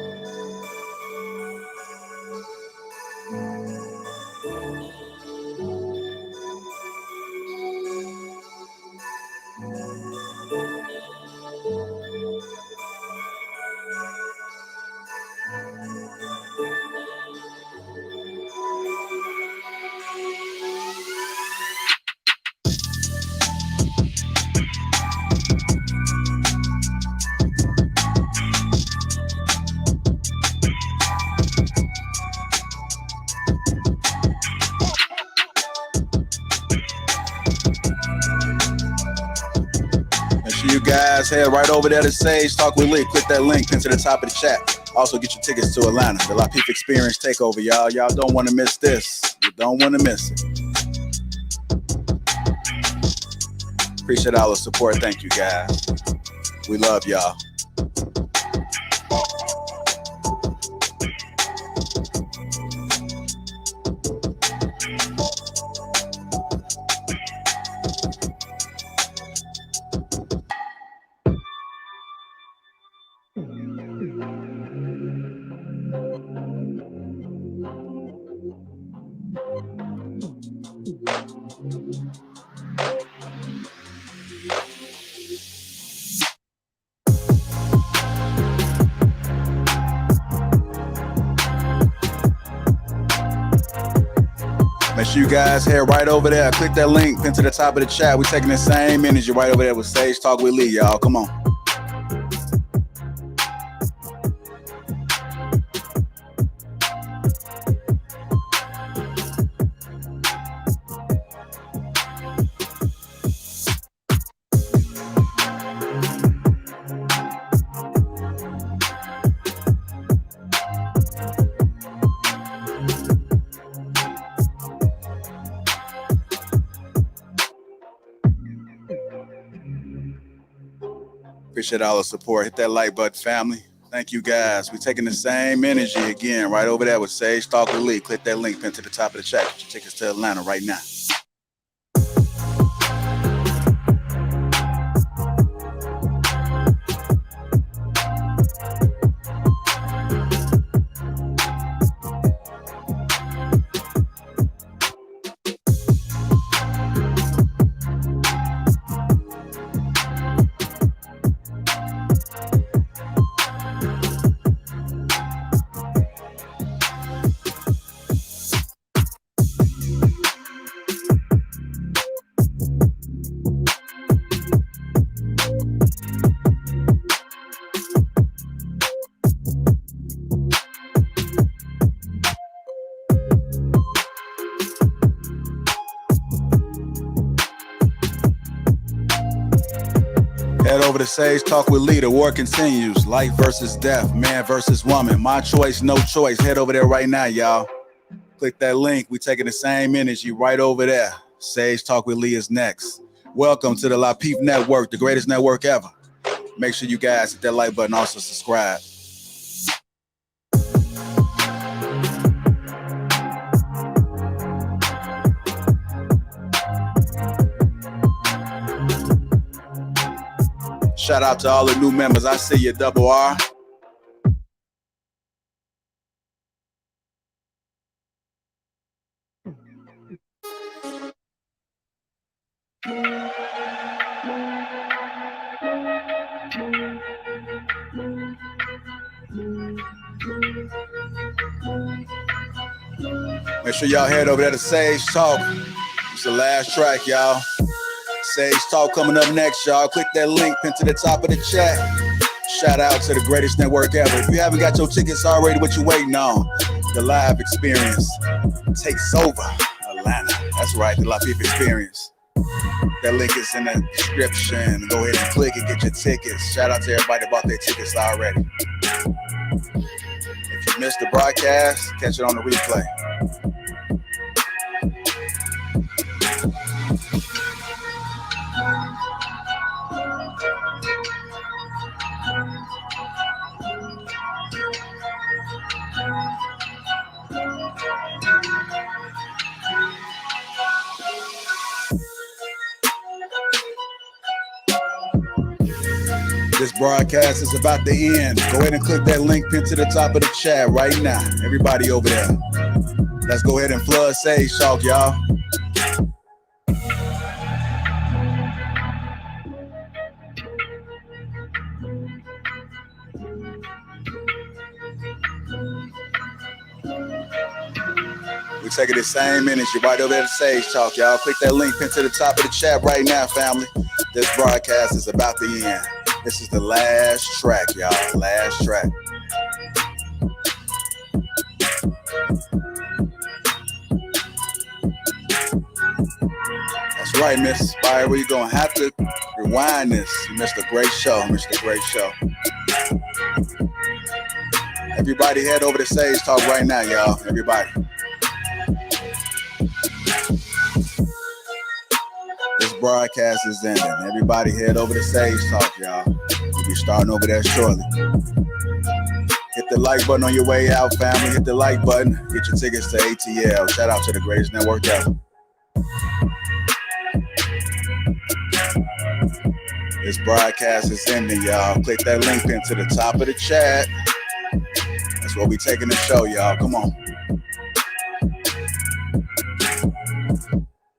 You guys head right over there to Sage Talk with Lee. Click that link pinned to the top of the chat. Also get your tickets to Atlanta. The Lapeef Experience Takeover, y'all. Y'all don't want to miss this. You don't want to miss it. Appreciate all the support. Thank you, guys. We love y'all. Make sure you guys head right over there. Click that link pinned to the top of the chat. We're taking the same energy right over there with Sage Talk with Lee, y'all. Come on. Appreciate all the support. Hit that like button, family. Thank you, guys. We're taking the same energy again right over there with Sage Talk with Lee. Click that link pinned to the top of the chat. Get your tickets to Atlanta right now. Head over to Sage Talk with Lee. The war continues. Life versus death, man versus woman. My choice, no choice. Head over there right now, y'all. Click that link. We taking the same energy right over there. Sage Talk with Lee is next. Welcome to the Lapeef Network, the greatest network ever. Make sure you guys hit that like button. Also subscribe. Shout out to all the new members. I see you, Double R. Make sure y'all head over there to Sage Talk. It's the last track, y'all. Sage Talk coming up next, y'all. Click that link pinned to the top of the chat. Shout out to the greatest network ever. If you haven't got your tickets already, what you waiting on? The live experience takes over Atlanta. That's right, the Lapeef experience. That link is in the description. Go ahead and click it, get your tickets. Shout out to everybody that bought their tickets already. If you missed the broadcast, catch it on the replay. This broadcast is about to end. Go ahead and click that link pinned to the top of the chat right now. Everybody over there. Let's go ahead and flood Sage Talk, y'all. We're taking the same energy right over there to Sage Talk, y'all. Click that link pinned to the top of the chat right now, family. This broadcast is about to end. This is the last track, y'all. Last track. That's right, Miss Spire. We're going to have to rewind this. You missed a great show. Missed a great show. Everybody head over to Sage Talk right now, y'all. Everybody. This broadcast is ending. Everybody head over to Sage Talk, y'all. We'll be starting over there shortly. Hit the like button on your way out, family. Hit the like button. Get your tickets to ATL. Shout out to the greatest network ever. This broadcast is ending, y'all. Click that link pin to the top of the chat. That's what we taking the show, y'all. Come on.